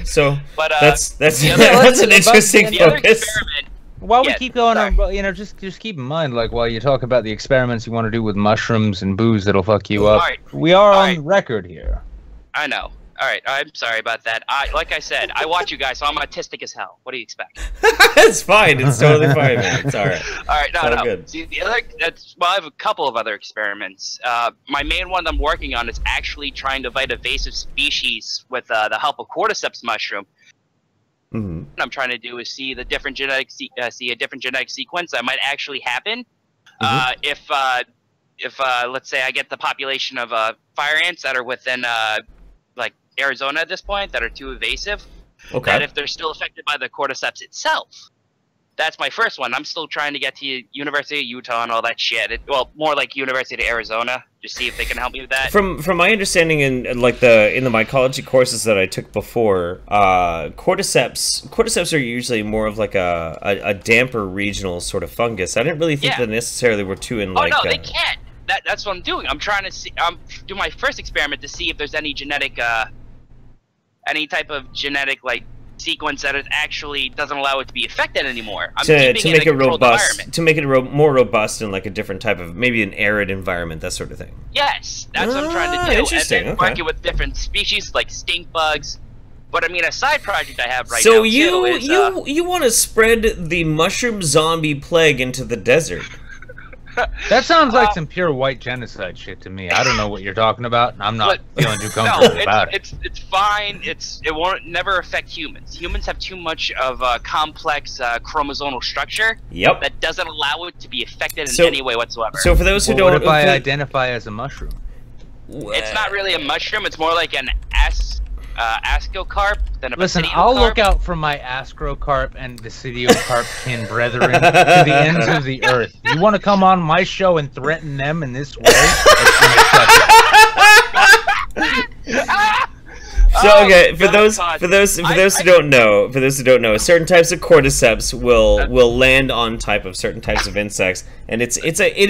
So but, that's an interesting focus. While we Yeah, keep going, sorry. just keep in mind, like, while you talk about the experiments you want to do with mushrooms and booze that'll fuck you up, Alright. we are on Alright. record here. I know. All right, I'm sorry about that. Like I said, I watch you guys, so I'm autistic as hell. What do you expect? It's fine. It's totally fine, man. It's all right. All right, All no. good. See, I have a couple of other experiments. My main one I'm working on is actually trying to fight invasive species with the help of cordyceps mushroom. Mm-hmm. What I'm trying to do is see the different genetic see a different genetic sequence that might actually happen if let's say I get the population of fire ants that are within like Arizona at this point that are too invasive. Okay. That if they're still affected by the cordyceps itself. That's my first one. I'm still trying to get to University of Utah and all that shit. Well, more like University of Arizona. Just see if they can help me with that. From my understanding in the mycology courses that I took before, cordyceps are usually more of like a damper regional sort of fungus. I didn't really think that necessarily were too in like. Oh no, they can't. That's what I'm doing. I'm trying to see. Do my first experiment to see if there's any genetic, any type of genetic like sequence that it actually doesn't allow it to be affected anymore. I'm to keeping make in it a controlled robust, environment. to make it more robust in like a different type of maybe an arid environment, that sort of thing. Yes, that's what I'm trying to do. Interesting. And then Okay. working with different species like stink bugs. But I mean, a side project I have right So now too is you want to spread the mushroom zombie plague into the desert? That sounds like some pure white genocide shit to me. I don't know what you're talking about, and I'm not feeling too comfortable about it. It's fine. It won't never affect humans. Humans have too much of a complex chromosomal structure. Yep. That doesn't allow it to be affected in any way whatsoever. So for those who Well, don't, what if I identify as a mushroom? It's not really a mushroom. It's more like an ascocarp than a Listen, basidiocarp. I'll look out for my ascrocarp and basidiocarp brethren to the ends of the earth. You want to come on my show and threaten them in this way? So okay, for those who don't know, certain types of cordyceps will land on type of certain types of insects, and it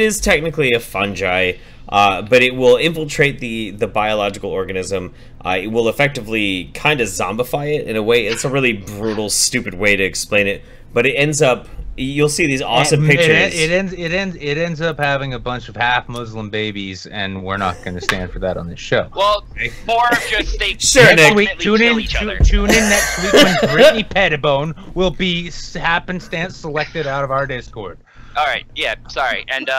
is technically a fungi, but it will infiltrate the biological organism. It will effectively kind of zombify it in a way. It's a really brutal, stupid way to explain it, but it ends up. You'll see these awesome pictures. It ends up having a bunch of half Muslim babies, and we're not going to stand for that on this show. Well, more of just they Sure, Nick. Tune in next week when Brittany Pettibone will be happenstance selected out of our Discord. All right, yeah, sorry, and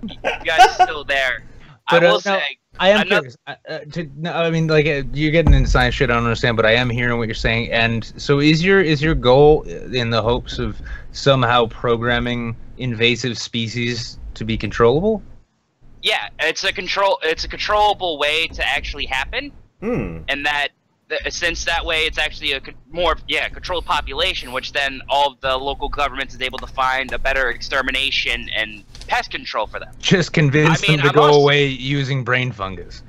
you guys are still there. But, I will say. I am curious. I mean, like, you're getting into science shit. I don't understand, but I am hearing what you're saying. And so, is your goal in the hopes of somehow programming invasive species to be controllable? Yeah, it's a controllable way to actually happen, and that since that way it's actually a more controlled population, which then all of the local governments is able to find a better extermination and pest control for them. Just convince them to go away using brain fungus.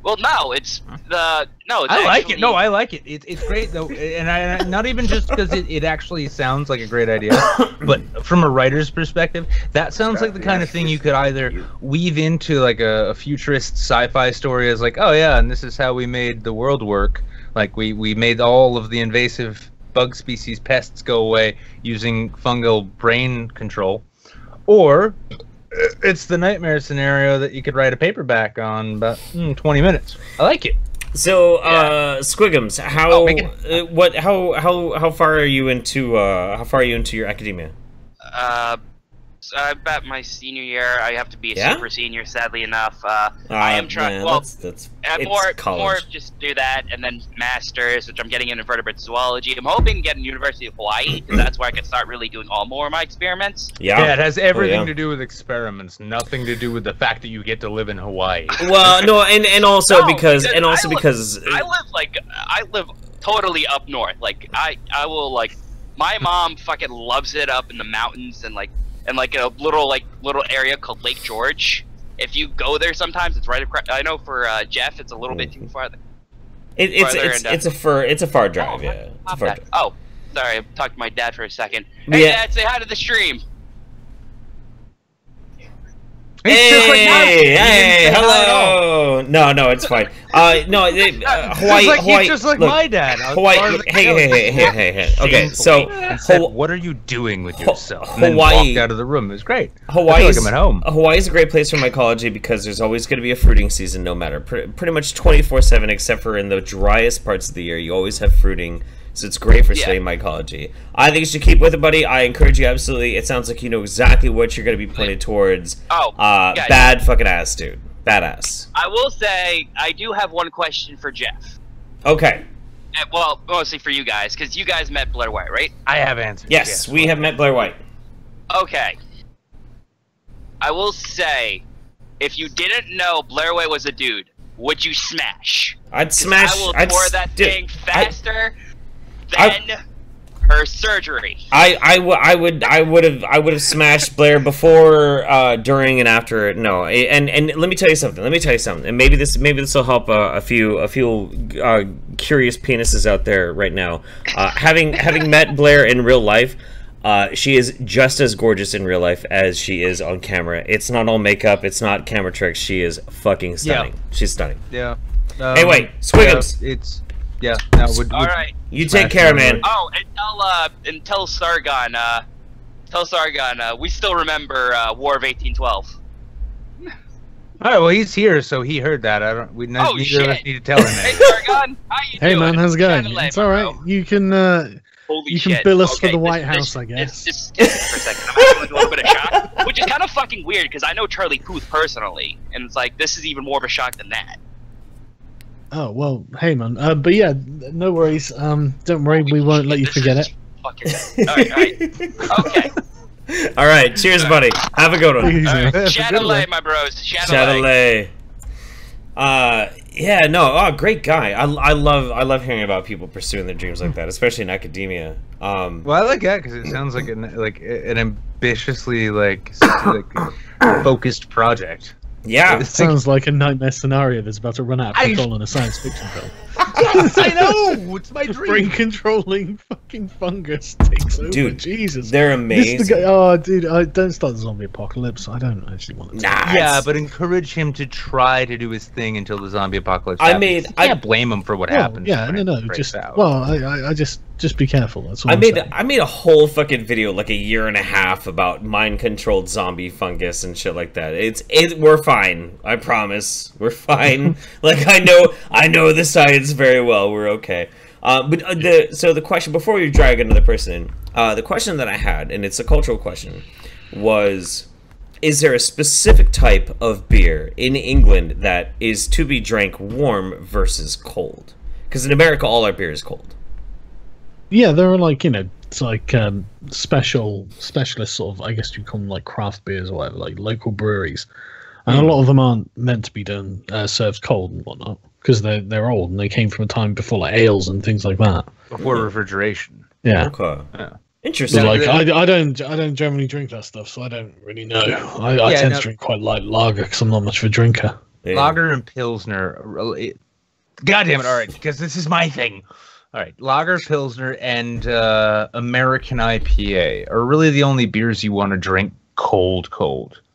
Well, no, it's I like it. No, I like it. It's great though, and I not even just because it actually sounds like a great idea, but from a writer's perspective, that sounds like the kind of thing you could either weave into like a futurist sci-fi story as like, oh yeah, and this is how we made the world work. Like we made all of the invasive bug species pests go away using fungal brain control, or it's the nightmare scenario that you could write a paperback on about 20 minutes. I like it. So, Squigums, how far are you into your academia? I'm at my senior year. I have to be a super senior, sadly enough. I am trying. Well, that's more just do that, and then masters, which I'm getting in invertebrate zoology. I'm hoping to get in University of Hawaii, because that's where I can start really doing more of my experiments. Yeah, it has everything to do with experiments, nothing to do with the fact that you get to live in Hawaii. Well, no, and also because I live totally up north. Like I will like. My mom fucking loves it up in the mountains and like a little area called Lake George. If you go there, sometimes it's right across. I know for Jeff, it's a little bit too far. It's a far drive. Yeah, it's a far drive. Oh, sorry, I talked to my dad for a second. Hey, Dad, say hi to the stream. Hey, hello. No, it's fine. Hawaii. Just like look, my dad. Hawaii. Hey. Okay, so and said, "What are you doing with yourself?" And then Hawaii walked out of the room. It was great. Hawaii. I feel like I'm at home. Hawaii's a great place for mycology because there's always going to be a fruiting season, no matter pretty much 24/7, except for in the driest parts of the year. You always have fruiting. So it's great for studying mycology. I think you should keep with it, buddy. I encourage you absolutely. It sounds like you know exactly what you're going to be pointed towards. Bad fucking ass, dude. Badass. I will say, I do have one question for Jeff. Okay. Well, mostly for you guys, because you guys met Blair White, right? I have answers. Yes, we have met Blair White. Okay. I will say, if you didn't know Blair White was a dude, would you smash? I'd smash. I will tour that thing faster than her surgery. I would have smashed Blair before, during, and after. No, and let me tell you something. And maybe this will help a few curious penises out there right now. Having met Blair in real life, she is just as gorgeous in real life as she is on camera. It's not all makeup. It's not camera tricks. She is fucking stunning. Yeah. She's stunning. Yeah. Hey, wait, Swiggums. All right. You take care, man. Oh, and tell Sargon. We still remember War of 1812. All right. Well, he's here, so he heard that. Neither of us need to tell him. Hey, Sargon. How you doing? Hey, man. How's it going? It's all right. You can. You can bill us for the White House, I guess. Just for a second. I'm actually a little bit of shock, which is kind of fucking weird because I know Charlie Puth personally, and it's like this is even more of a shock than that. Oh, well, hey, man. But yeah, no worries. Don't worry, we won't let you forget it. All right. Okay. All right, cheers, buddy. Have a good one. Chatelet, my bros. Chatelet. Yeah, no, great guy. I love hearing about people pursuing their dreams like that, especially in academia. Well, I like that because it sounds like an ambitiously focused project. Yeah, it sounds like a nightmare scenario that's about to run out of control in a science fiction film. Yes, I know. It's my dream. Brain controlling fucking fungus takes over. Dude, Jesus, they're amazing. Dude, don't start the zombie apocalypse. I don't actually want to. Yeah, but encourage him to try to do his thing until the zombie apocalypse happens. I can't blame him for what happens. Yeah, no. I just be careful. That's all I made a whole fucking video like a year and a half about mind-controlled zombie fungus and shit like that. We're fine. I promise. We're fine. Like I know the science very well. We're okay. So the question before we drag another person in, the question that I had, and it's a cultural question, was: is there a specific type of beer in England that is to be drank warm versus cold? Because in America, all our beer is cold. Yeah, there are it's like specialist sort of, I guess you'd call them like craft beers or whatever, like local breweries. And a lot of them aren't meant to be done served cold and whatnot because they're old and they came from a time before like ales and things like that. Before refrigeration. Yeah. Okay. Yeah. Interesting. But I don't generally drink that stuff, so I don't really know. I tend to drink quite light lager because I'm not much of a drinker. Yeah. Lager and Pilsner. God damn it! All right, because this is my thing. All right, Lager, Pilsner, and American IPA are really the only beers you want to drink cold.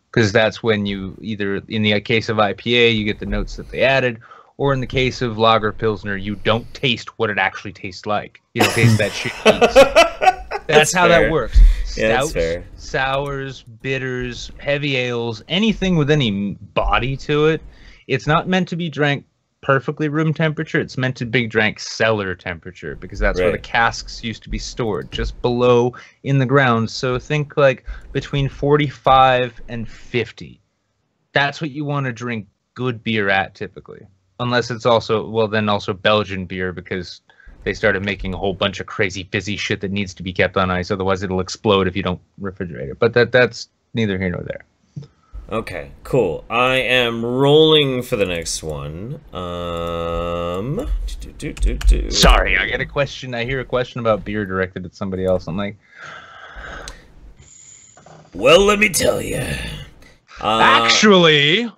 Because that's when you either, in the case of IPA, you get the notes that they added, or in the case of Lager Pilsner, you don't taste what it actually tastes like. You don't taste that shit. That's how that works. Stouts, sours, bitters, heavy ales, anything with any body to it. It's not meant to be drank perfectly room temperature. It's meant to be drank cellar temperature because that's where the casks used to be stored, just below in the ground. So think like between 45 and 50. That's what you want to drink good beer at typically. Unless it's also, then also Belgian beer because they started making a whole bunch of crazy fizzy shit that needs to be kept on ice. Otherwise it'll explode if you don't refrigerate it. But that's neither here nor there. Okay, cool. I am rolling for the next one. Sorry, I get a question. I hear a question about beer directed at somebody else. I'm like, well, let me tell you. Actually.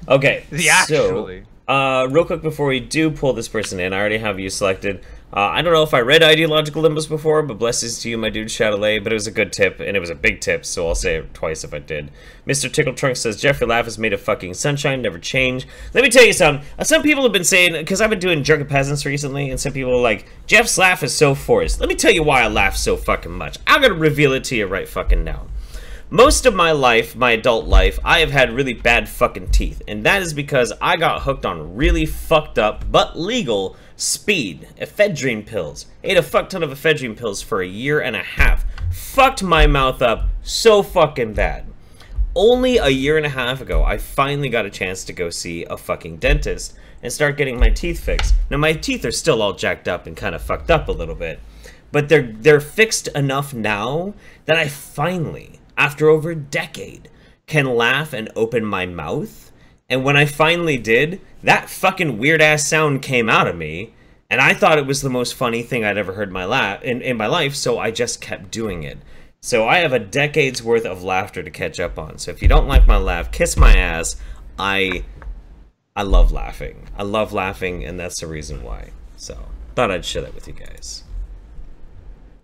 Okay. Actually. So, real quick before we do pull this person in, I already have you selected. I don't know if I read Ideological Limbus before, but blessings to you, my dude Chatelet. But it was a good tip, and it was a big tip, so I'll say it twice if I did. Mr. Tickle Trunk says, Jeffrey laugh is made of fucking sunshine, never change. Let me tell you something. Some people have been saying, because I've been doing Jerk of Peasants recently, and some people are like, Jeff's laugh is so forced. Let me tell you why I laugh so fucking much. I'm gonna reveal it to you right fucking now. Most of my life, my adult life, I have had really bad fucking teeth, and that is because I got hooked on really fucked up, but legal, speed, ephedrine pills. Ate a fuck ton of ephedrine pills for a year and a half. Fucked my mouth up so fucking bad. Only a year and a half ago, I finally got a chance to go see a fucking dentist and start getting my teeth fixed. Now, my teeth are still all jacked up and kind of fucked up a little bit, but they're fixed enough now that I finally, after over a decade, can laugh and open my mouth. And when I finally did, that fucking weird-ass sound came out of me, and I thought it was the most funny thing I'd ever heard in my life, so I just kept doing it. So I have a decade's worth of laughter to catch up on. So if you don't like my laugh, kiss my ass. I love laughing. I love laughing, and that's the reason why. So, thought I'd share that with you guys.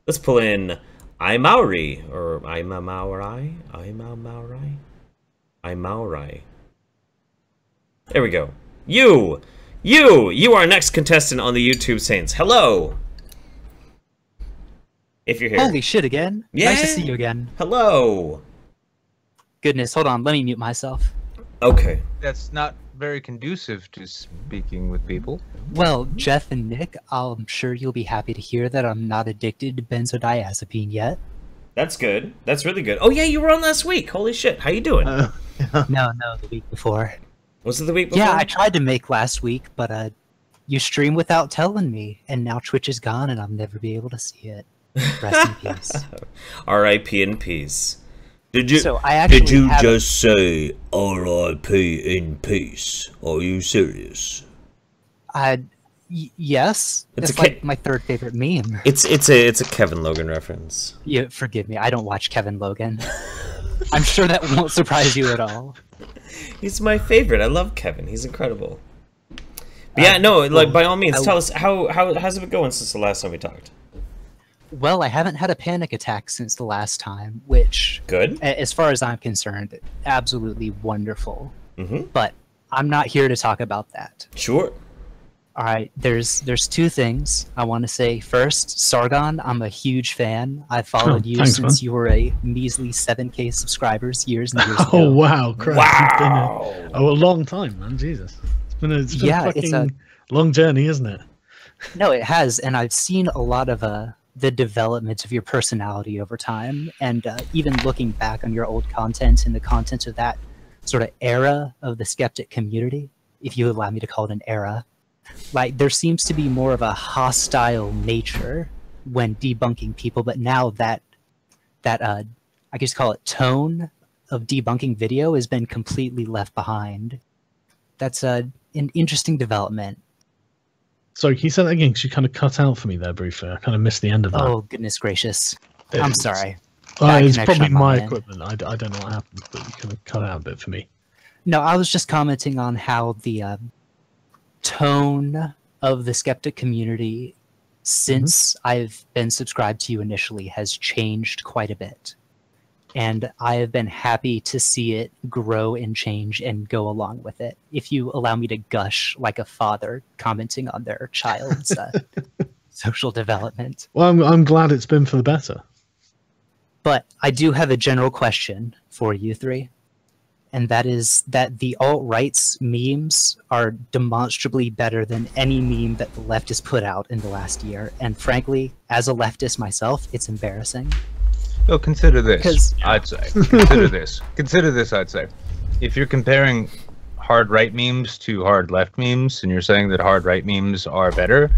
Let's pull in Maori, or Maori. There we go. You are our next contestant on the YouTube Saints. Hello. If you're here. Holy shit again. Yeah. Nice to see you again. Hello. Goodness, hold on. Let me mute myself. Okay. That's not very conducive to speaking with people. Well, Jeff and Nick, I'm sure you'll be happy to hear that I'm not addicted to benzodiazepine yet. That's good. That's really good. Oh yeah, you were on last week. Holy shit. How you doing? No, the week before. Was it the week before? Yeah, I tried to make last week, but you stream without telling me, and now Twitch is gone, and I'll never be able to see it. Rest in peace. R.I.P. in peace. Did you just say R.I.P. in peace? Are you serious? Yes. It's like my third favorite meme. It's a Kevin Logan reference. Yeah, forgive me. I don't watch Kevin Logan. I'm sure that won't surprise you at all. He's my favorite. I love Kevin. He's incredible. But yeah, no, like by all means, tell us how's it been going since the last time we talked? Well, I haven't had a panic attack since the last time, which, good, as far as I'm concerned, absolutely wonderful. Mm-hmm. But I'm not here to talk about that. Sure. All right, there's two things I want to say. First, Sargon, I'm a huge fan. I followed you since you were a measly 7K subscribers years and years ago. Oh wow, crap! Wow. It's been a long time, man. Jesus, it's been a fucking long journey, isn't it? No, it has, and I've seen a lot of the development of your personality over time, and even looking back on your old content and the content of that sort of era of the skeptic community, if you allow me to call it an era. Like, there seems to be more of a hostile nature when debunking people, but now that I guess call it tone of debunking video has been completely left behind. That's an interesting development. Sorry, can you say that again? Because you kind of cut out for me there briefly. I kind of missed the end of that. Oh, goodness gracious. I'm sorry. It's probably my equipment. I don't know what happened, but you kind of cut out a bit for me. No, I was just commenting on how the tone of the skeptic community since I've been subscribed to you initially has changed quite a bit. And I have been happy to see it grow and change and go along with it. If you allow me to gush like a father commenting on their child's social development. Well, I'm glad it's been for the better. But I do have a general question for you three. And that is that the alt-right's memes are demonstrably better than any meme that the left has put out in the last year. And frankly, as a leftist myself, it's embarrassing. So consider this, I'd say. Consider this. Consider this, I'd say. If you're comparing hard right memes to hard left memes, and you're saying that hard right memes are better,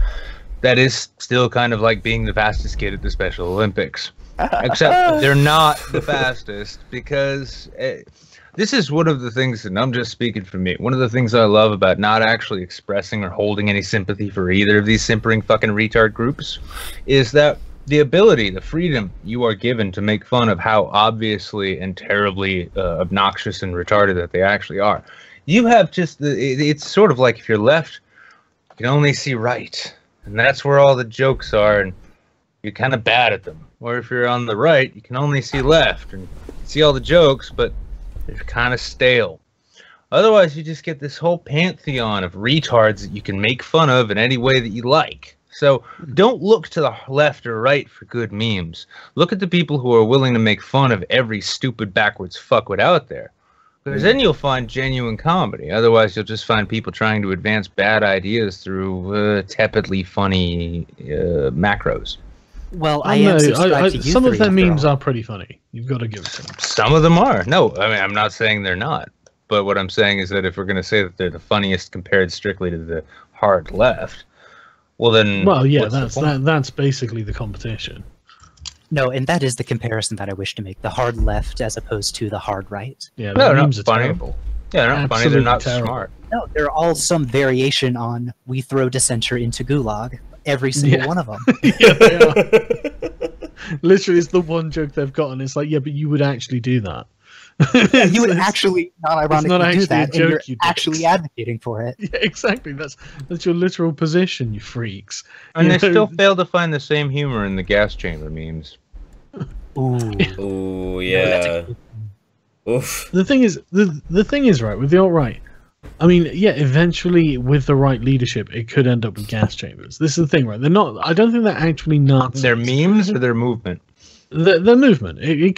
that is still kind of like being the fastest kid at the Special Olympics. Except they're not the fastest, because this is one of the things, and I'm just speaking for me, one of the things I love about not actually expressing or holding any sympathy for either of these simpering fucking retard groups is that the ability, the freedom you are given to make fun of how obviously and terribly obnoxious and retarded that they actually are. You have just, it's sort of like if you're left, you can only see right. and that's where all the jokes are, and you're kind of bad at them. Or if you're on the right, you can only see left and see all the jokes, but they're kind of stale. Otherwise, you just get this whole pantheon of retards that you can make fun of in any way that you like. So don't look to the left or right for good memes. Look at the people who are willing to make fun of every stupid backwards fuckwit out there. Because then you'll find genuine comedy. Otherwise, you'll just find people trying to advance bad ideas through tepidly funny macros. Well, I am subscribed to you some of three, their after memes all. are pretty funny. You've got to give it to them. Some of them are. No, I mean, I'm not saying they're not. But what I'm saying is that if we're going to say that they're the funniest compared strictly to the hard left, well then... Well, yeah, what's the point? that's basically the competition. No, and that is the comparison that I wish to make: the hard left as opposed to the hard right. Yeah, No, the not memes are funny. terrible. Yeah, they're not funny. They're Absolutely not terrible. smart. No, they're all some variation on "we throw dissenter into gulag." Every single one of them. Yeah, they are. Literally, it's the one joke they've got, and it's like, yeah, but you would actually do that. You would actually, not ironically, actually do a that, joke, and you're you actually dicks. advocating for it. Yeah, exactly. That's your literal position, you freaks. And You they know? still fail to find the same humor in the gas chamber memes. Ooh. Ooh, yeah. Oof. The thing is, the thing is, right, with the alt-right, I mean, yeah, eventually with the right leadership, it could end up with gas chambers. This is the thing, right? They're not. I don't think they're actually Nazis. Their memes or their movement? The movement. It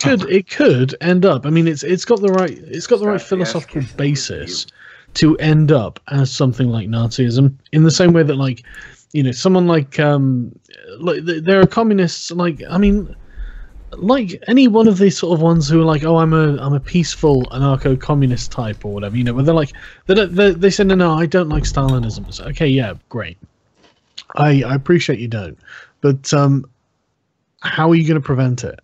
could end up. I mean, it's got the right philosophical basis to end up as something like Nazism, in the same way that, like, you know, someone like there are communists, like, I mean, like any one of these sort of ones who are like, oh, I'm a peaceful anarcho-communist type or whatever, you know, but they're like, they say, no, I don't like Stalinism. So, okay, yeah, great. I appreciate you don't, but how are you going to prevent it?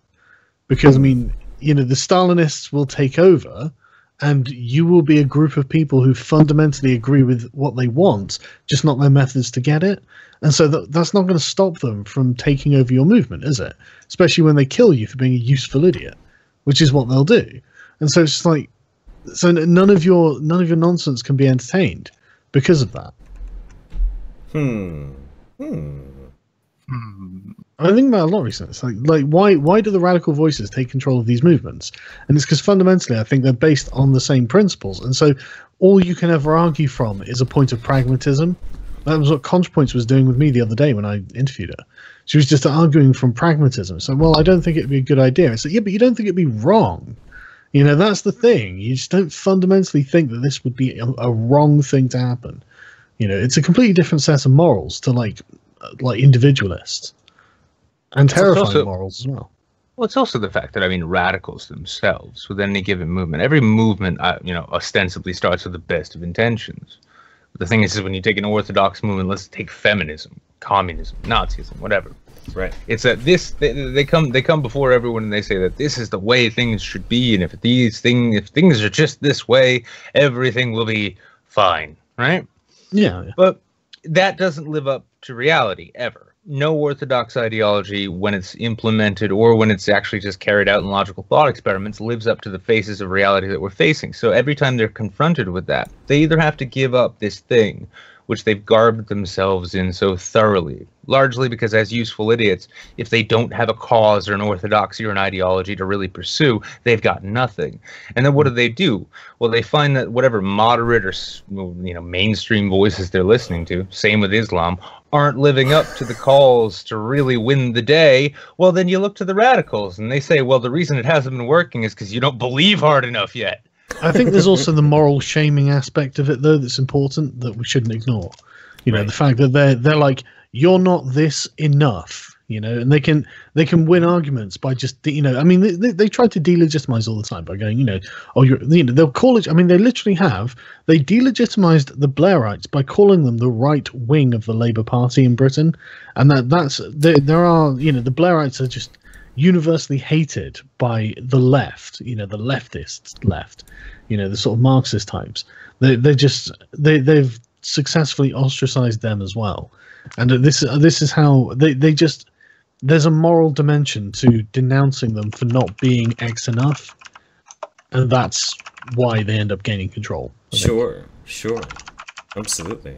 Because, I mean, you know, the Stalinists will take over, and you will be a group of people who fundamentally agree with what they want, just not their methods to get it. And so that's not going to stop them from taking over your movement, is it? Especially when they kill you for being a useful idiot, which is what they'll do. And so it's just like, so none of your nonsense can be entertained because of that. I think about a lot recently. It's like why do the radical voices take control of these movements? And it's because fundamentally I think they're based on the same principles. And so all you can ever argue from is a point of pragmatism. That was what ContraPoints was doing with me the other day when I interviewed her. She was just arguing from pragmatism. So, well, I don't think it'd be a good idea. I said, yeah, but you don't think it'd be wrong. You know, that's the thing. You just don't fundamentally think that this would be a wrong thing to happen. You know, it's a completely different set of morals to like individualists. And terrifying morals as well. Well, it's also the fact that, I mean, radicals themselves, with any given movement, every movement, you know, ostensibly starts with the best of intentions. But the thing is when you take an orthodox movement, let's take feminism, communism, Nazism, whatever. Right. It's that they come before everyone and they say that this is the way things should be, and if things are just this way, everything will be fine, right? Yeah. But that doesn't live up to reality ever. No orthodox ideology, when it's implemented or when it's actually just carried out in logical thought experiments, lives up to the faces of reality that we're facing. So every time they're confronted with that, they either have to give up this thing which they've garbed themselves in so thoroughly, largely because as useful idiots, if they don't have a cause or an orthodoxy or an ideology to really pursue, they've got nothing. And then what do? Well, they find that whatever moderate or, you know, mainstream voices they're listening to, same with Islam, aren't living up to the calls to really win the day. Well, then you look to the radicals and they say, well, the reason it hasn't been working is because you don't believe hard enough yet. I think there's also the moral shaming aspect of it, though, that's important that we shouldn't ignore. You know, the fact that they're like, you're not this enough, you know, and they can win arguments by just, you know, I mean, they try to delegitimize all the time by going, you know, oh, you know, they'll call it. I mean, they literally they delegitimized the Blairites by calling them the right wing of the Labour Party in Britain, and there are, you know, the Blairites are just universally hated by the left, you know, the leftist left, you know, the sort of Marxist types. They've successfully ostracized them as well, and this is how they just, there's a moral dimension to denouncing them for not being X enough, and that's why they end up gaining control. Sure, absolutely.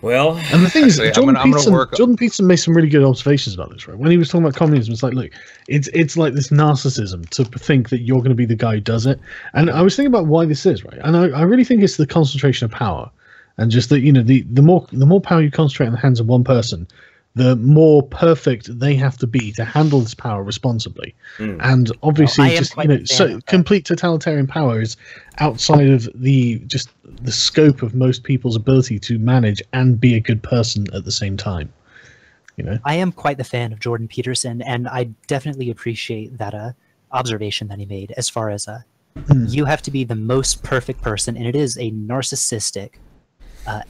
Well, And the thing is, Actually, Jordan Peterson made some really good observations about this, right? When he was talking about communism, it's like, look, it's like this narcissism to think that you're going to be the guy who does it. And I was thinking about why this is, right? And I really think it's the concentration of power, and just that, you know, the more power you concentrate in the hands of one person, the more perfect they have to be to handle this power responsibly. And obviously, just, you know, so complete totalitarian power is outside of the scope of most people's ability to manage and be a good person at the same time. You know, I am quite the fan of Jordan Peterson, and I definitely appreciate that observation that he made as far as you have to be the most perfect person, and it is a narcissistic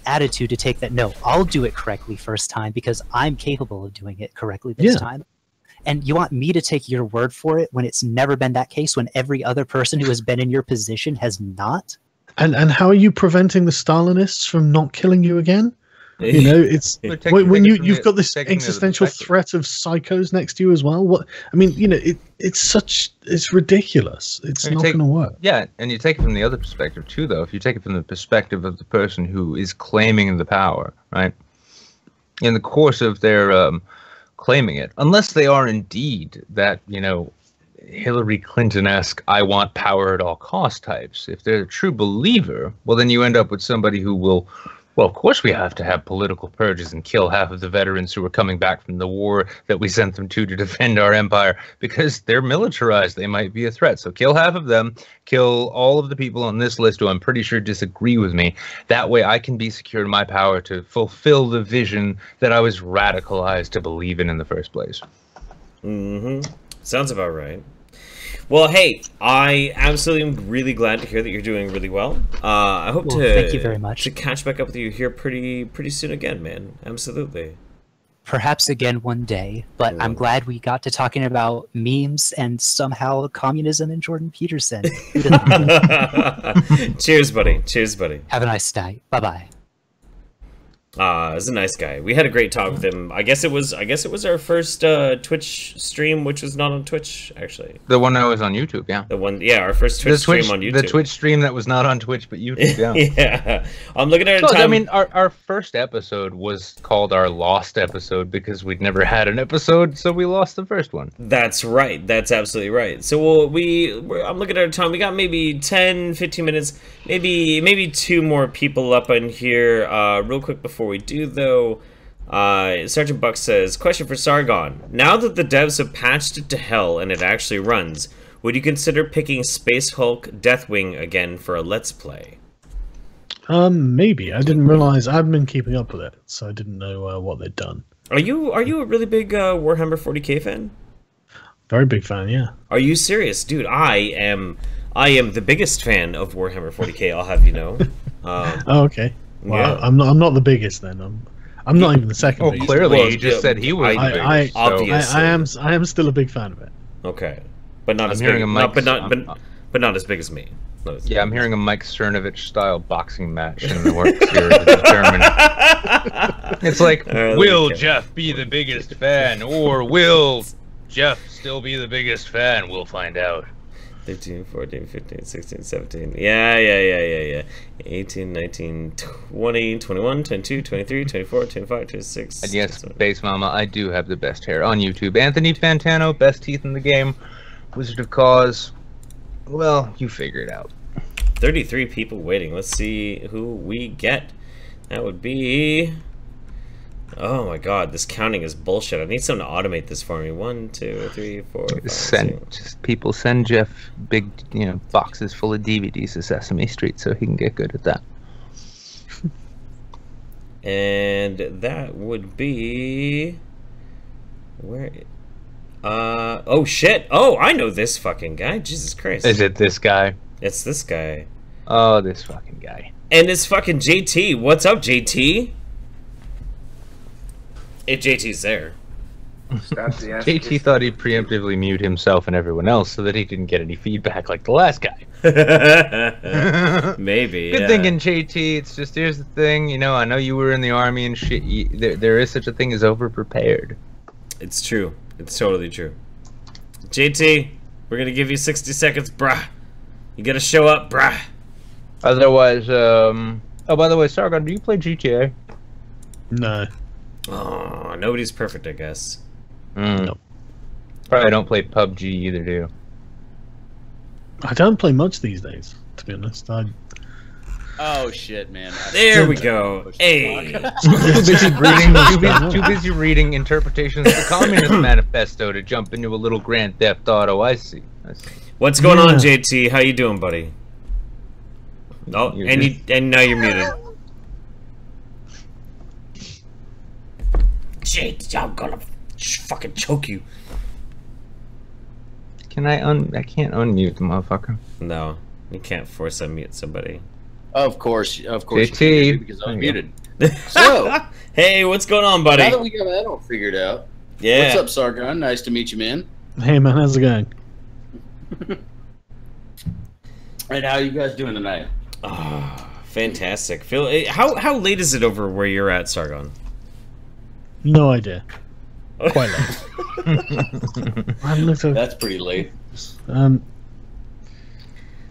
attitude to take that, no, I'll do it correctly first time because I'm capable of doing it correctly this time. And you want me to take your word for it when it's never been that case, when every other person who has been in your position has not? And how are you preventing the Stalinists from not killing you again? You know, it's when you've got this existential threat of psychos next to you as well. What I mean, you know, it's ridiculous. It's not going to work. Yeah, and you take it from the other perspective too, though. If you take it from the perspective of the person who is claiming the power, right? In the course of their claiming it, unless they are indeed that, you know, Hillary Clinton-esque "I want power at all cost" types, if they're a true believer, well, then you end up with somebody who will. Well, of course we have to have political purges and kill half of the veterans who are coming back from the war that we sent them to defend our empire, because they're militarized. They might be a threat. So kill half of them, kill all of the people on this list who I'm pretty sure disagree with me. That way I can be secure in my power to fulfill the vision that I was radicalized to believe in the first place. Sounds about right. Well, hey, I absolutely am really glad to hear that you're doing really well. I hope thank you very much. to catch back up with you here pretty soon again, man. Absolutely. Perhaps again one day, but I'm glad we got to talking about memes and somehow communism and Jordan Peterson. Cheers, buddy. Cheers, buddy. Have a nice day. Bye-bye. He's a nice guy. We had a great talk with him. I guess it was our first Twitch stream, which was not on Twitch, actually. The one that was on YouTube, yeah. Our first Twitch stream on YouTube. The Twitch stream that was not on Twitch, but YouTube, yeah. Yeah. I'm looking at I mean, our first episode was called our lost episode because we'd never had an episode, so we lost the first one. That's right. That's absolutely right. So I'm looking at our time. We got maybe 10, 15 minutes, maybe two more people up in here. Real quick before we do, though, Sergeant Buck says, question for Sargon. Now that the devs have patched it to hell and it actually runs, would you consider picking Space Hulk Deathwing again for a Let's Play? Maybe. I didn't realize. I've been keeping up with it, so I didn't know what they'd done. Are you a really big Warhammer 40k fan? Very big fan, yeah. Are you serious? Dude, I am the biggest fan of Warhammer 40k, I'll have you know. Oh, okay. Well, Yeah. I'm not the biggest then. I'm not even the second. Oh, clearly, he just said he was the biggest. Obviously. I am still a big fan of it. Okay, but not I'm as hearing big. a Mike- But not as big as me. Yeah, I'm hearing a Mike Cernovich style boxing match in the works here to determine. It's like, will Jeff be the biggest fan, or will Jeff still be the biggest fan? We'll find out. 13, 14, 15, 16, 17. Yeah. 18, 19, 20, 21, 22, 23, 24, 25, 26. And yes, Base Mama, I do have the best hair on YouTube. Anthony Fantano, best teeth in the game. Wizard of Cause. Well, you figure it out. 33 people waiting. Let's see who we get. That would be... Oh my god, this counting is bullshit. I need someone to automate this for me. 1, 2, 3, 4, 5, 6. Just people send Jeff big, boxes full of DVDs to Sesame Street so he can get good at that. And that would be... Where... Oh shit! Oh, I know this fucking guy. Jesus Christ. Is it this guy? It's this guy. Oh, this fucking guy. And it's fucking JT. What's up, JT? If JT's there. JT thought he'd preemptively mute himself and everyone else so that he didn't get any feedback like the last guy. Maybe. Good thinking, JT. It's just, here's the thing, I know you were in the army and shit. There is such a thing as over-prepared. It's true. It's totally true. JT, we're gonna give you 60 seconds, bruh. You gotta show up, bruh. Otherwise, oh, by the way, Sargon, do you play GTA? No. Oh, nobody's perfect, I guess. Nope. Probably don't play PUBG either, do you? I don't play much these days, to be honest. Oh shit, man! There we go. Hey. Too busy reading interpretations of the Communist Manifesto to jump into a little Grand Theft Auto. I see. What's going on, JT? How you doing, buddy? Oh, and now you're muted. JT, I'm gonna fucking choke you. Can I can't unmute the motherfucker. No, you can't force unmute somebody. Of course, JT, because I'm muted. So, hey, what's going on, buddy? now that we got that all figured out, Yeah. what's up, Sargon? Nice to meet you, man. Hey man, how's it going? And how you guys doing tonight? Oh, fantastic. Phil, how late is it over where you're at, Sargon? No idea. Quite late. That's pretty late.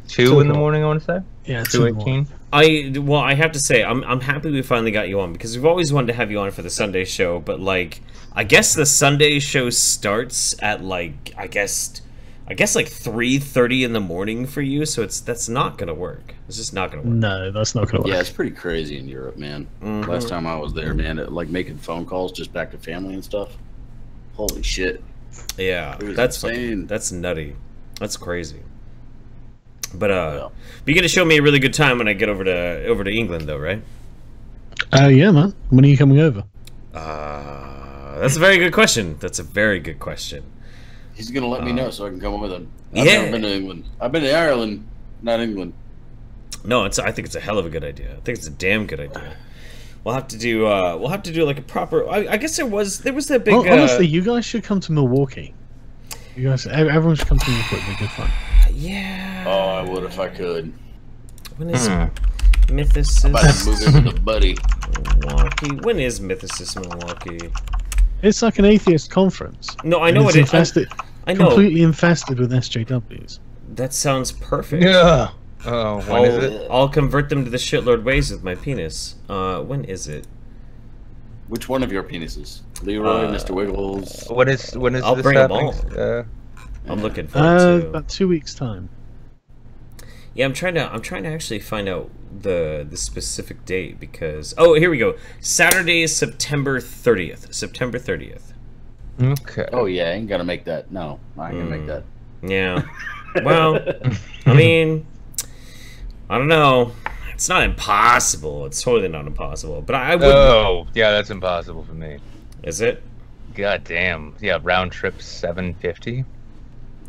2 in the morning, I want to say. Yeah, 2:18. I have to say, I'm happy we finally got you on, because we've always wanted to have you on for the Sunday show, but like, I guess the Sunday show starts at like, I guess like 3:30 in the morning for you, so that's not gonna work. It's just not gonna work. No, that's not gonna work. Yeah, it's pretty crazy in Europe, man. Last time I was there, man, like making phone calls just back to family and stuff. Holy shit. Yeah, It was that's insane. that's nutty. That's crazy. But you're gonna show me a really good time when I get over to England, though, right? Yeah, man. When are you coming over? That's a very good question. That's a very good question. He's gonna let me know so I can come with him. Yeah. I've never been to England. I've been to Ireland, not England. No, I think it's a hell of a good idea. I think it's a damn good idea. We'll have to do like a proper. I guess there was that big. Well, honestly, you guys should come to Milwaukee. You guys, everyone should come to Milwaukee. It'd be good fun. Yeah. Oh, I would if I could. When is Mythicist I'm about to move in with a buddy. Milwaukee? When is Mythicist Milwaukee? It's like an atheist conference. No, I know it's what infested. I know. Completely infested with SJWs. That sounds perfect. Yeah. Oh, when is it? I'll convert them to the shitlord ways with my penis. When is it? Which one of your penises? Leroy, Mr. Wiggles. When is I'll this bring 'em happening? all. I'm looking forward to. About 2 weeks time. Yeah, I'm trying to actually find out the specific date, because here we go. Saturday, September 30th. September 30th. Okay. Oh yeah, I ain't gonna make that. No, I ain't gonna make that. Yeah. Well, I mean, I don't know. It's not impossible. It's totally not impossible. But I would. Oh, yeah, that's impossible for me. Is it? God damn. Yeah, round trip 750.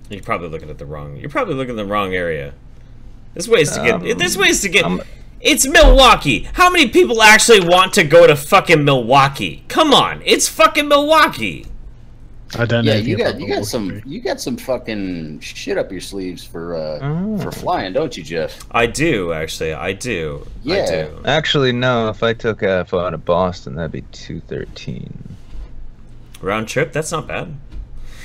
You're probably looking at the wrong. You're probably looking at the wrong area. There's ways to get. There's ways to get. It's Milwaukee. How many people actually want to go to fucking Milwaukee? Come on, it's fucking Milwaukee. I don't know. Yeah, anything you about got some Milwaukee. you got some fucking shit up your sleeves for flying, don't you, Jeff? I do actually. I do. I Yeah. do. Actually, no. If I took a flight to Boston, that'd be 213. Round trip. That's not bad.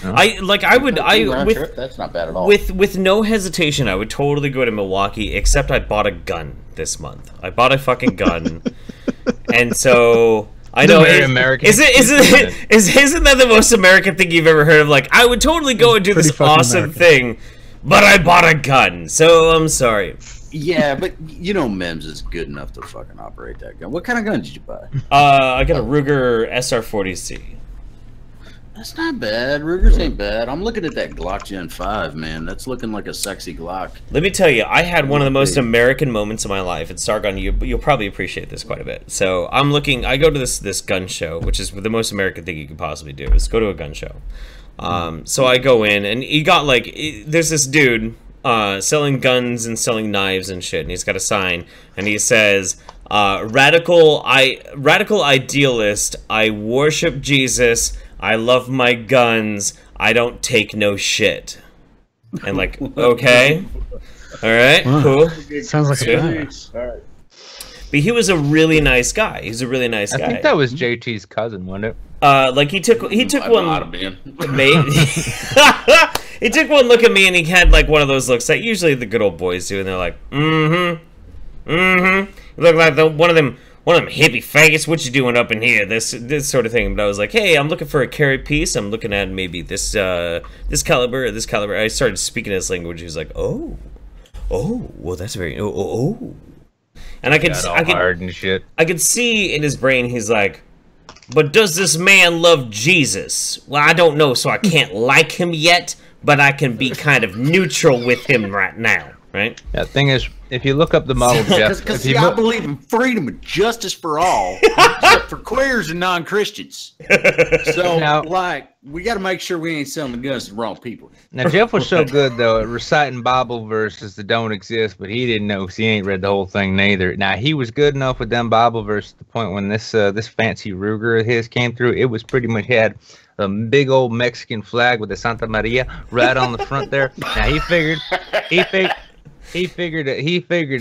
No? Round trip? That's not bad at all. With no hesitation, I would totally go to Milwaukee. Except I bought a gun this month. I bought a fucking gun, and so I know. Very American. Isn't that the most American thing you've ever heard of? Like, I would totally go and do Pretty this fucking awesome American. thing, but I bought a gun. So I'm sorry. Yeah, but you know Mems is good enough to fucking operate that gun. What kind of gun did you buy? I got a Ruger SR40C. That's not bad. Ruger's ain't bad. I'm looking at that Glock Gen 5, man. That's looking like a sexy Glock. Let me tell you, I had one of the most American moments of my life. And Sargon, you'll probably appreciate this quite a bit. So I go to this gun show, which is the most American thing you could possibly do, is go to a gun show. So I go in, and you got there's this dude selling guns and selling knives and shit, and he's got a sign, and he says, radical idealist, I worship Jesus, I love my guns, I don't take no shit. And okay. Alright, Wow. cool. Sounds like a Sweet. badass. But he was a really nice guy. He's a really nice guy. I think that was JT's cousin, wasn't it? He took I one might have been. he took one look at me, and he had one of those looks that usually the good old boys do, and they're like, mm-hmm. He looked like one of them one of them hippie faggots. What you doing up in here? This sort of thing. But I was like, hey, I'm looking for a carry piece. I'm looking at maybe this caliber or this caliber. I started speaking his language. He was like, oh, well, that's very oh. And I could see in his brain, he's like, but does this man love Jesus? Well, I don't know, so I can't like him yet, but I can be kind of neutral with him right now, right? Yeah, thing is, if you look up the model, Jeff, because I believe in freedom and justice for all, except for queers and non-Christians. So, now, like, we got to make sure we ain't selling the guns to the wrong people. Now, Jeff was so good, though, at reciting Bible verses that don't exist, but he didn't know because he ain't read the whole thing neither. Now, he was good enough with them Bible verses to the point when this fancy Ruger of his came through, it was pretty much had a big old Mexican flag with the Santa Maria right on the front there. Now, he figured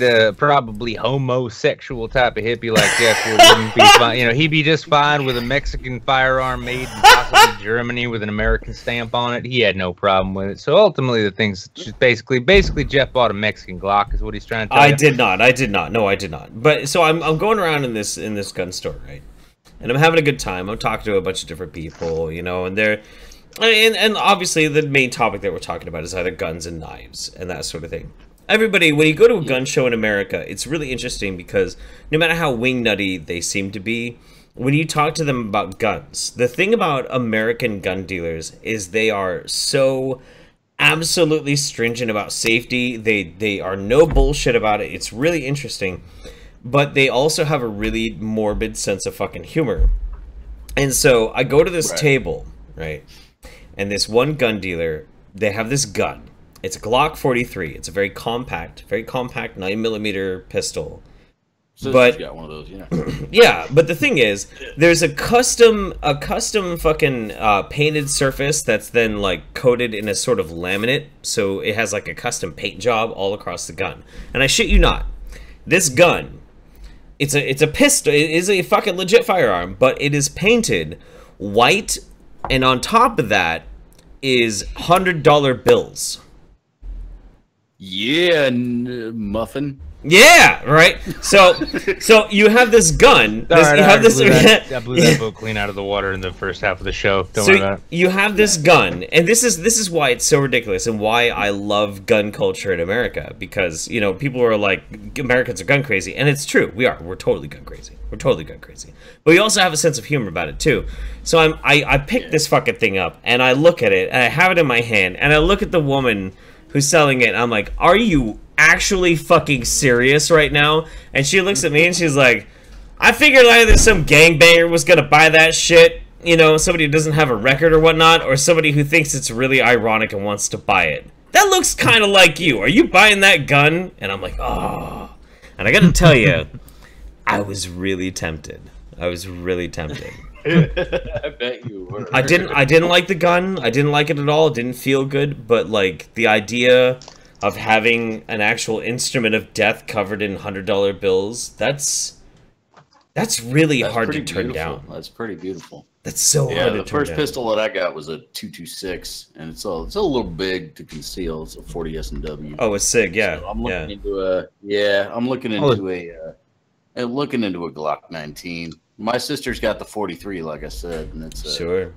a probably homosexual type of hippie like Jeff wouldn't be fine. You know, he'd be just fine with a Mexican firearm made in possibly Germany with an American stamp on it. He had no problem with it. So ultimately, the thing's just basically Jeff bought a Mexican Glock, is what he's trying to tell you. I did not. No, I did not. But so I'm going around in this gun store, right? And I'm having a good time. I'm talking to a bunch of different people, you know, and and obviously the main topic that we're talking about is either guns and knives and that sort of thing. Everybody, when you go to a gun show in America, it's really interesting because no matter how wingnutty they seem to be, when you talk to them about guns, the thing about American gun dealers is they are so absolutely stringent about safety. They are no bullshit about it. It's really interesting. But they also have a really morbid sense of fucking humor. And so I go to this table, right? And this one gun dealer, they have this gun. It's a Glock 43. It's a very compact 9mm pistol. So but you got one of those, yeah. Yeah, but the thing is, there's a custom fucking painted surface that's then like coated in a sort of laminate, so it has like a custom paint job all across the gun. And I shit you not, this gun, it's a pistol. It is a fucking legit firearm, but it is painted white, and on top of that is $100 bills. Yeah, muffin. Yeah, right. So you have this gun. I blew that boat clean out of the water in the first half of the show. Don't worry about it. You have this gun, and this is why it's so ridiculous, and why I love gun culture in America. Because you know, people are like, Americans are gun crazy, and it's true. We are. We're totally gun crazy. We're totally gun crazy. But we also have a sense of humor about it too. So I pick this fucking thing up, and I look at it, and I have it in my hand, and I look at the woman who's selling it, and I'm like, are you actually fucking serious right now? And she looks at me and she's like, I figured either some gangbanger was gonna buy that shit, you know, somebody who doesn't have a record or whatnot, or somebody who thinks it's really ironic and wants to buy it. That looks kind of like you. Are you buying that gun? And I'm like, oh. And I gotta tell you, I was really tempted. I bet you were. I didn't like the gun. I didn't like it at all. It didn't feel good. But like the idea of having an actual instrument of death covered in $100 bills, that's really hard to turn down. That's pretty beautiful. That's so hard to turn down. The first pistol that I got was a .226, and it's a little big to conceal. It's a 40 S&W. Oh, it's SIG, yeah. So I'm looking into a Glock 19. My sister's got the 43, like I said, and it's a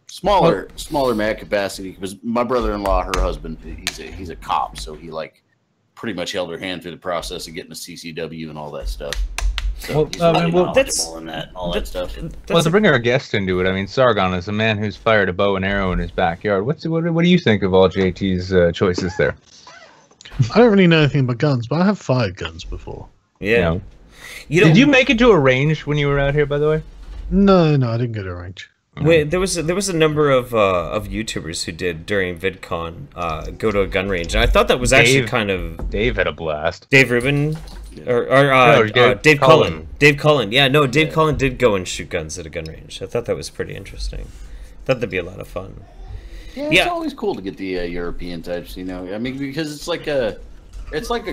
smaller mag capacity. Because my brother-in-law, her husband, he's a cop, so he like pretty much held her hand through the process of getting a CCW and all that stuff. So he's really knowledgeable in that, all that stuff. Well, to bring our guest into it, I mean, Sargon is a man who's fired a bow and arrow in his backyard. What do you think of all JT's choices there? I don't really know anything about guns, but I have fired guns before. Yeah. Did you make it to a range when you were out here, by the way? No, I didn't go to a range. Wait, there was a number of YouTubers who did during VidCon go to a gun range, and I thought that was actually kind of. Dave had a blast. Dave Rubin, Dave Cullen. Dave Cullen, yeah, no, Dave Cullen did go and shoot guns at a gun range. I thought that was pretty interesting. Thought that'd be a lot of fun. Yeah, it's always cool to get the European types, you know. I mean, because it's like a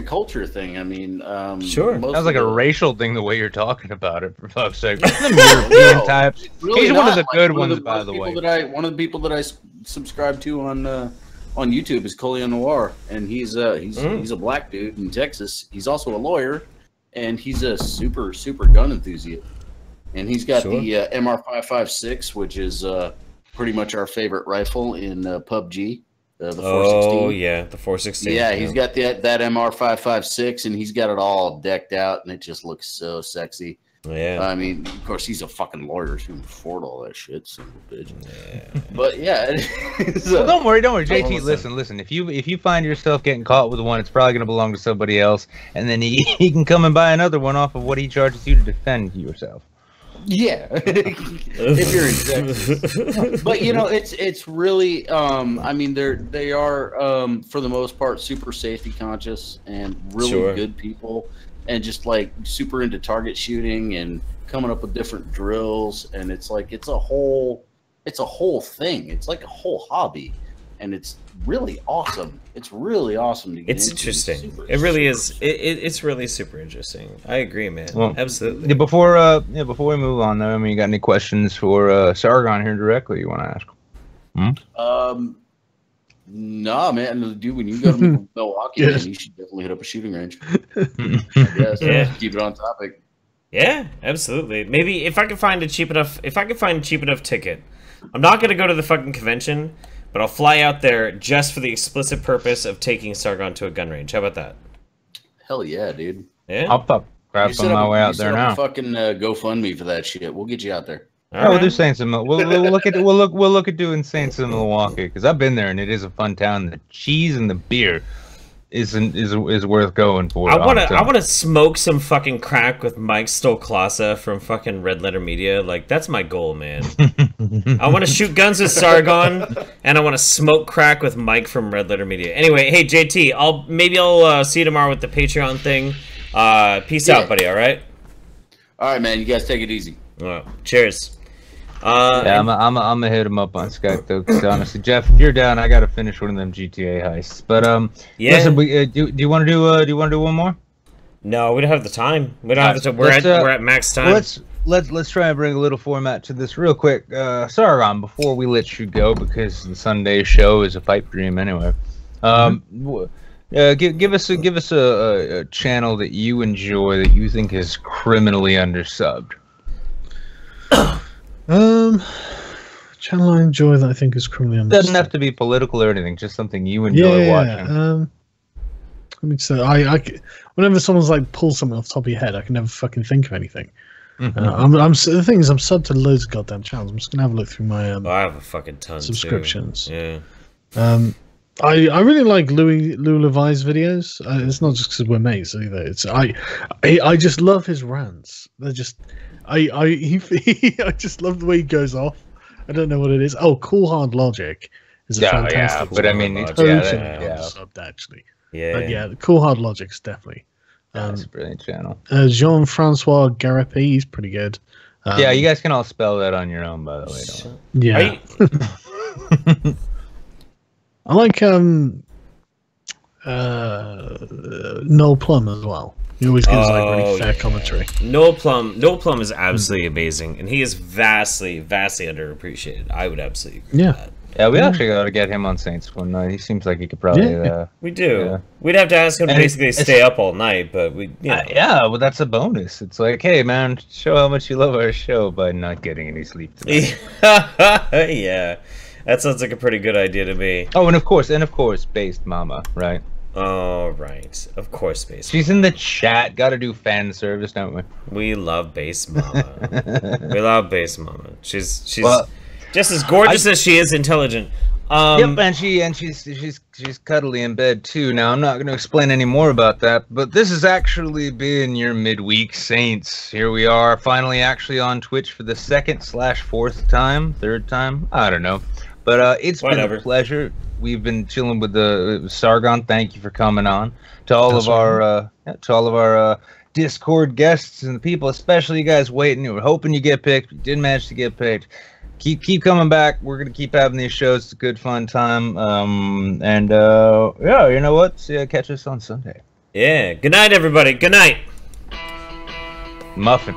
culture thing. I mean, sure. Sounds like a racial thing the way you're talking about it. For fuck's sake, the European types. Really He's one of the good ones, by the way. One of the people that I subscribe to on YouTube is Collier Noir, and he's a black dude in Texas. He's also a lawyer, and he's a super gun enthusiast. And he's got the MR556, which is pretty much our favorite rifle in PUBG. The 416. Oh yeah, the 416. Yeah, he's got that MR556, and he's got it all decked out, and it just looks so sexy. Yeah. I mean, of course, he's a fucking lawyer, so he can afford all that shit, son of a bitch. Yeah. But yeah. Well, don't worry, JT. Listen. If you find yourself getting caught with one, it's probably gonna belong to somebody else, and then he can come and buy another one off of what he charges you to defend yourself. Yeah, if you're in Texas. But you know, it's really I mean, they are for the most part super safety conscious and really good people, and just like super into target shooting and coming up with different drills, and it's like it's a whole thing. It's like a whole hobby, and it's really awesome. It's really awesome to get into. Interesting. It really is. It's really super interesting. I agree, man. Well, absolutely. Yeah, before we move on, though, I mean, you got any questions for Sargon here directly? You want to ask? Nah, man, dude. When you go to Milwaukee, man, you should definitely hit up a shooting range. Yeah. Keep it on topic. Yeah, absolutely. Maybe if I can find a cheap enough ticket, I'm not gonna go to the fucking convention. But I'll fly out there just for the explicit purpose of taking Sargon to a gun range. How about that? Hell yeah, dude. Yeah. I'll grab on my way out there now. Fucking GoFundMe for that shit. We'll get you out there. We'll do Saints of Milwaukee. We'll look at doing Saints of Milwaukee, because I've been there and it is a fun town. The cheese and the beer is worth going for. I wanna smoke some fucking crack with Mike Stolklasa from fucking Red Letter Media. Like, that's my goal, man. I want to shoot guns with Sargon, and I want to smoke crack with Mike from Red Letter Media. Anyway, hey JT, I'll see you tomorrow with the Patreon thing. Peace out, buddy. All right. All right, man. You guys take it easy. All right. Cheers. Yeah, I'm gonna hit him up on Skype though, because honestly, Jeff, if you're down, I gotta finish one of them GTA heists. But yeah. Listen, do you want to do one more? No, we don't have the time. We don't have the time. We're at max time. Let's try and bring a little format to this real quick. Sargon, before we let you go, because the Sunday show is a pipe dream anyway. Give us a channel that you enjoy that you think is criminally undersubbed. Channel I enjoy that I think is criminally undersubbed. Doesn't have to be political or anything, just something you enjoy watching. Let me say, whenever someone's like pull something off the top of your head, I can never fucking think of anything. The thing is, I'm subbed to loads of goddamn channels. I'm just gonna have a look through my I have a fucking ton subscriptions. Too. Yeah. I really like Lou Levi's videos. It's not just because we're mates either. It's I just love his rants. They're just I just love the way he goes off. I don't know what it is. Oh, Cool Hard Logic is a fantastic. But I mean, subbed actually. Yeah, Cool Hard Logic's definitely. That's a brilliant channel. Jean-Francois Garapi, he's pretty good. Yeah, you guys can all spell that on your own, by the way. Yeah. I like Noel Plum as well. He always gives like really fair commentary. Noel Plum is absolutely amazing, and he is vastly underappreciated. I would absolutely agree with that. Yeah, we actually got to get him on Saints one night. He seems like he could probably. We do. Yeah. We'd have to ask him to basically stay up all night, but we. Yeah, well, that's a bonus. It's like, hey, man, show how much you love our show by not getting any sleep tonight. Yeah, that sounds like a pretty good idea to me. Oh, and of course, Based Mama, right? Oh, right. Of course, Based She's in the chat. Got to do fan service, don't we? We love Based Mama. We love Based Mama. She's just as gorgeous as she is intelligent. Yep, and she's cuddly in bed too. Now I'm not going to explain any more about that, but this has actually been your midweek Saints. Here we are, finally actually on Twitch for the third time. I don't know, but it's been a pleasure. We've been chilling with the Sargon. Thank you for coming on. To all of our Discord guests and the people, especially you guys waiting. We're hoping you get picked. We didn't manage to get picked. Keep coming back. We're gonna keep having these shows. It's a good fun time. Yeah, you know what? See, catch us on Sunday. Yeah. Good night, everybody. Good night. Muffin.